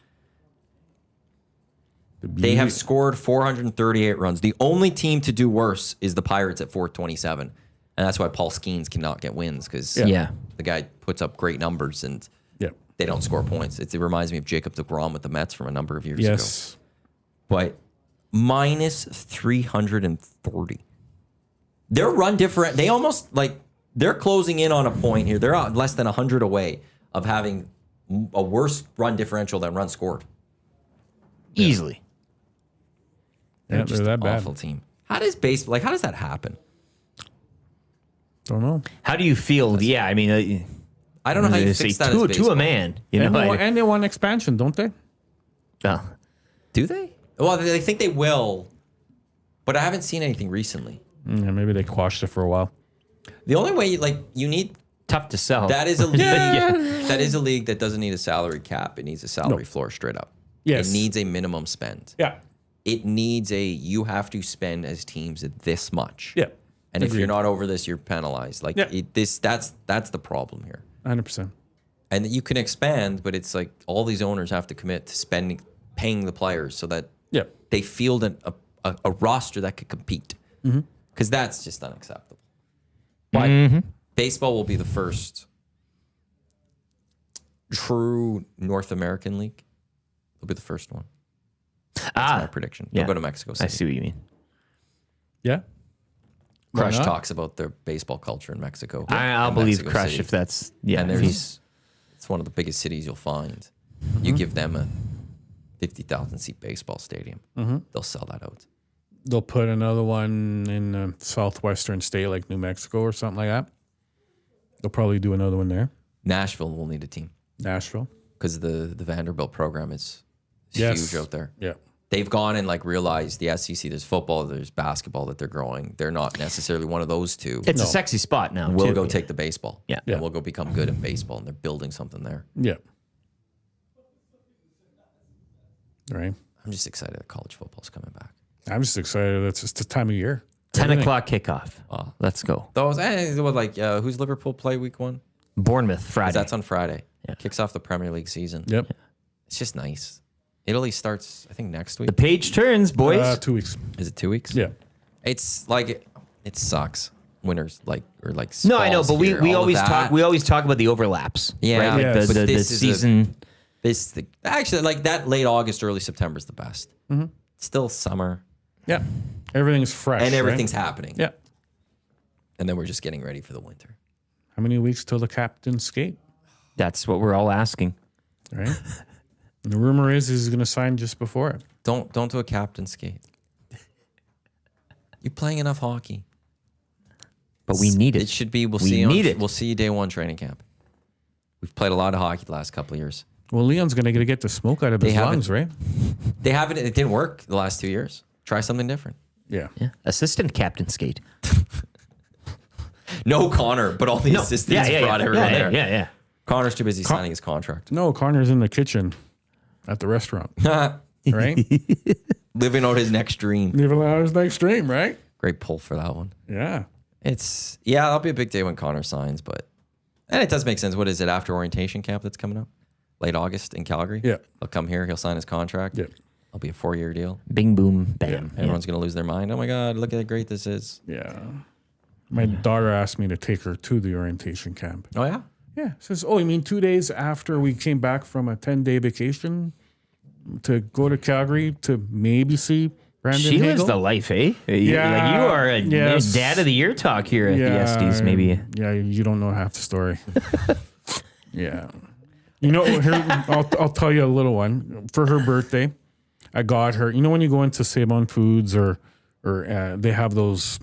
S1: They have scored 438 runs. The only team to do worse is the Pirates at 427. And that's why Paul Skeens cannot get wins because
S2: Yeah.
S1: the guy puts up great numbers and
S3: Yeah.
S1: they don't score points. It reminds me of Jacob deGrom with the Mets from a number of years ago.
S3: Yes.
S1: But minus 330. Their run different. They almost they're closing in on a point here. They're less than 100 away of having a worse run differential than runs scored.
S2: Easily.
S3: Yeah,
S1: They're just
S3: they're that
S1: an
S3: bad.
S1: awful team. How does baseball, how does that happen?
S3: Don't know.
S2: How do you feel? Yeah, I mean,
S1: I don't know how you
S2: say
S1: fix that
S2: to,
S1: as baseball.
S2: to a man. You know,
S3: And they won expansion, don't they?
S1: Do they? Well, they think they will, but I haven't seen anything recently.
S3: Yeah, maybe they quashed it for a while.
S1: The only way, you need,
S2: tough to sell.
S1: that is a league, that is a league that doesn't need a salary cap. It needs a salary floor straight up.
S3: Yes.
S1: It needs a minimum spend.
S3: Yeah.
S1: It needs you have to spend as teams at this much.
S3: Yeah.
S1: And if
S3: Agreed.
S1: you're not over this, you're penalized. That's the problem here.
S3: 100%.
S1: And you can expand, but it's like all these owners have to commit to paying the players so that
S3: Yeah.
S1: they field a roster that could compete. Because that's just unacceptable. But baseball will be the first true North American league. It'll be the first one. That's my prediction. They'll go to Mexico City.
S2: I see what you mean.
S3: Yeah.
S1: Crush
S3: not?
S1: talks about their baseball culture in Mexico.
S2: I'll
S1: and
S2: believe
S1: Mexico
S2: Crush
S1: City.
S2: if that's
S1: And
S2: if he's
S1: it's one of the biggest cities you'll find. You give them a 50,000 seat baseball stadium, they'll sell that out.
S3: They'll put another one in a southwestern state like New Mexico or something like that. They'll probably do another one there.
S1: Nashville will need a team
S3: Nashville.
S1: because the Vanderbilt program is
S3: Yes.
S1: huge out there.
S3: Yeah.
S1: They've gone and realized the SEC, there's football, there's basketball that they're growing. They're not necessarily one of those two.
S2: it's a sexy spot now.
S1: We'll
S2: too.
S1: go take the baseball.
S2: Yeah.
S1: And we'll go become good in baseball, and they're building something there.
S3: Yeah. Right.
S1: I'm just excited that college football's coming back.
S3: I'm just excited. That's just the time of year.
S2: 10
S3: Everything.
S2: o'clock kickoff. Let's go.
S1: Those, who's Liverpool play week 1?
S2: Bournemouth Friday.
S1: That's on Friday.
S2: Yeah.
S1: Kicks off the Premier League season.
S3: Yep.
S1: It's just nice. Italy starts, I think, next week.
S2: The page turns, boys.
S3: 2 weeks.
S1: Is it 2 weeks?
S3: Yeah.
S1: It's it sucks. Winters
S2: No, I know,
S1: falls
S2: but
S1: here,
S2: we
S1: all of
S2: always
S1: that.
S2: talk. We always talk about the overlaps.
S1: Yeah,
S2: right?
S3: Yeah,
S2: Like
S3: but
S2: the
S1: this is
S2: season.
S1: Actually, that late August, early September is the best. Still summer,
S3: Yeah. Everything's fresh.
S1: and everything's
S3: right?
S1: happening.
S3: Yeah.
S1: And then we're just getting ready for the winter.
S3: How many weeks till the captain skate?
S2: That's what we're all asking.
S3: Right. And the rumor is he's going to sign just before it.
S1: Don't do a captain skate. You're playing enough hockey.
S2: But we need it.
S1: It should be.
S2: We need it.
S1: We'll see you day 1 training camp. We've played a lot of hockey the last couple of years.
S3: Well, Leon's going to get the smoke out of his
S1: haven't-
S3: lungs, right?
S1: They haven't. It didn't work the last 2 years. Try something different.
S3: Yeah.
S2: Yeah. Assistant captain skate.
S1: No Connor, but all the assistants brought everyone there.
S2: Yeah.
S1: Connor's too busy signing his contract.
S3: No, Connor's in the kitchen at the restaurant, right?
S1: Living out his next dream.
S3: Living out his next dream, right?
S1: Great pull for that one.
S3: Yeah.
S1: That'll be a big day when Connor signs, and it does make sense. What is it after orientation camp that's coming up? Late August in Calgary?
S3: Yeah.
S1: He'll come here, he'll sign his contract.
S3: Yeah.
S1: It'll be a 4-year deal.
S2: Bing, boom, bam. Yeah.
S1: Everyone's going to lose their mind. Oh my God, look at how great this is.
S3: Yeah. My daughter asked me to take her to the orientation camp.
S1: Oh yeah?
S3: Yeah. Says, oh, you mean 2 days after we came back from a 10-day vacation to go to Calgary to maybe see Brandon
S2: She lives
S3: Hagel?
S2: the life, eh?
S3: Yeah,
S2: You are a
S3: yes.
S2: dad of the year talk here at the Estes, maybe.
S3: Yeah, you don't know half the story. Yeah. You know, here, I'll tell you a little one. For her birthday, I got her, you know when you go into Save-On Foods or they have those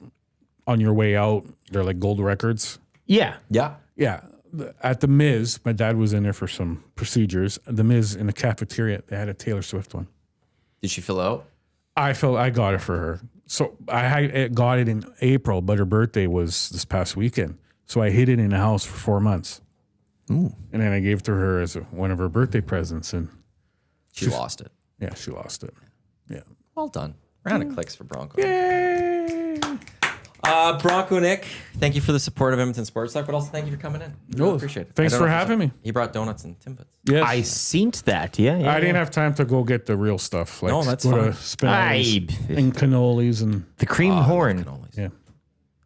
S3: on your way out, they're like gold records.
S2: Yeah.
S1: Yeah.
S3: Yeah. At the Miz, my dad was in there for some procedures. The Miz in the cafeteria, they had a Taylor Swift one.
S1: Did she fill out?
S3: I got it for her. So I got it in April, but her birthday was this past weekend. So I hid it in the house for 4 months.
S2: Ooh.
S3: And then I gave it to her as one of her birthday presents. And
S1: She lost it.
S3: yeah, she lost it. Yeah.
S1: Well done. Round of clicks for Bronco.
S3: Yay!
S1: BroncoNick, thank you for the support of Edmonton Sports Talk, but also thank you for coming in. Really appreciate it.
S3: Thanks
S1: I don't
S3: for
S1: know if
S3: having me.
S1: He brought donuts and Timbits.
S3: Yes.
S2: I seen that. Yeah.
S3: I didn't have time to go get the real stuff. Like
S1: No, that's
S3: go to
S1: fine.
S3: Spinelli's and cannolis and
S2: The cream horn.
S1: Cannolis.
S3: yeah.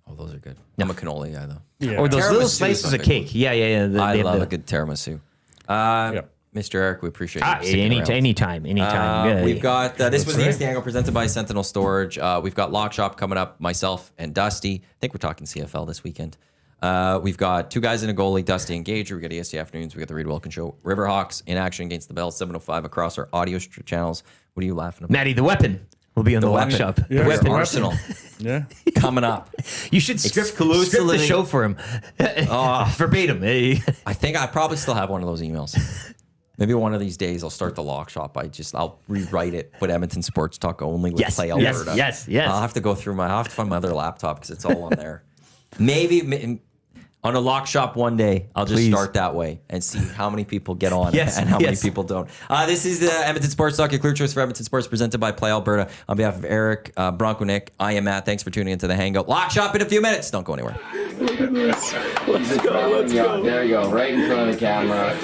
S1: Oh, those are good. I'm a cannoli guy, though.
S3: Yeah.
S2: Or those
S1: Tiramisu
S2: little
S1: is
S2: slices
S1: my
S2: of
S1: big
S2: cake.
S1: one.
S2: Yeah.
S1: I
S2: They have
S1: love
S2: the-
S1: a good tiramisu.
S3: Yep.
S1: Mr. Eric, we appreciate you. sticking around.
S2: Anytime. Yeah,
S1: We've
S2: yeah.
S1: got this was the
S3: right.
S1: EST Hangout presented by Sentinel Storage. We've got Lock Shop coming up. Myself and Dusty. I think we're talking CFL this weekend. We've got two guys in a goalie, Dusty and Gager. We got EST Afternoons. We got the Reed Wilkins Show. Riverhawks in action against the Bells, 7:05 across our audio channels. What are you laughing about?
S2: Maddie, the weapon will be on the
S1: weapon.
S2: workshop.
S3: Yeah,
S1: Where's
S3: the
S1: Arsenal
S3: Yeah.
S1: coming up?
S2: You should script
S1: Exclusively-
S2: the show for him. Verbatim. Hey.
S1: I think I probably still have one of those emails. Maybe one of these days I'll start the Lock Shop. I'll rewrite it, put Edmonton Sports Talk only with
S2: Yes,
S1: Play
S2: yes,
S1: Alberta.
S2: yes.
S1: I'll have to go through I'll have to find my other laptop because it's all on there. Maybe on a Lock Shop one day, I'll just
S2: Please.
S1: start that way and see how many people get on
S2: Yes,
S1: and how many
S2: yes.
S1: people don't. This is the Edmonton Sports Talk, your clear choice for Edmonton Sports, presented by Play Alberta. On behalf of Eric, BroncoNick, I am Matt. Thanks for tuning into the Hangout. Lock Shop in a few minutes. Don't go anywhere.
S5: Let's go. There you go, right in front of the camera.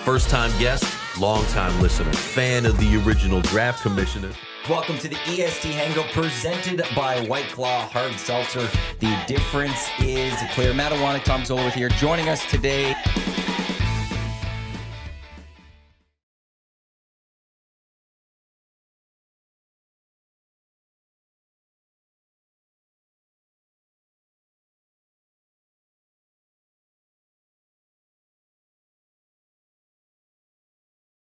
S6: First-time guest, long-time listener, fan of the original draft commissioner.
S1: Welcome to the EST Hangout presented by White Claw Hard Seltzer. The difference is clear. Matt Iwanyk, Tom Zola with here. Joining us today,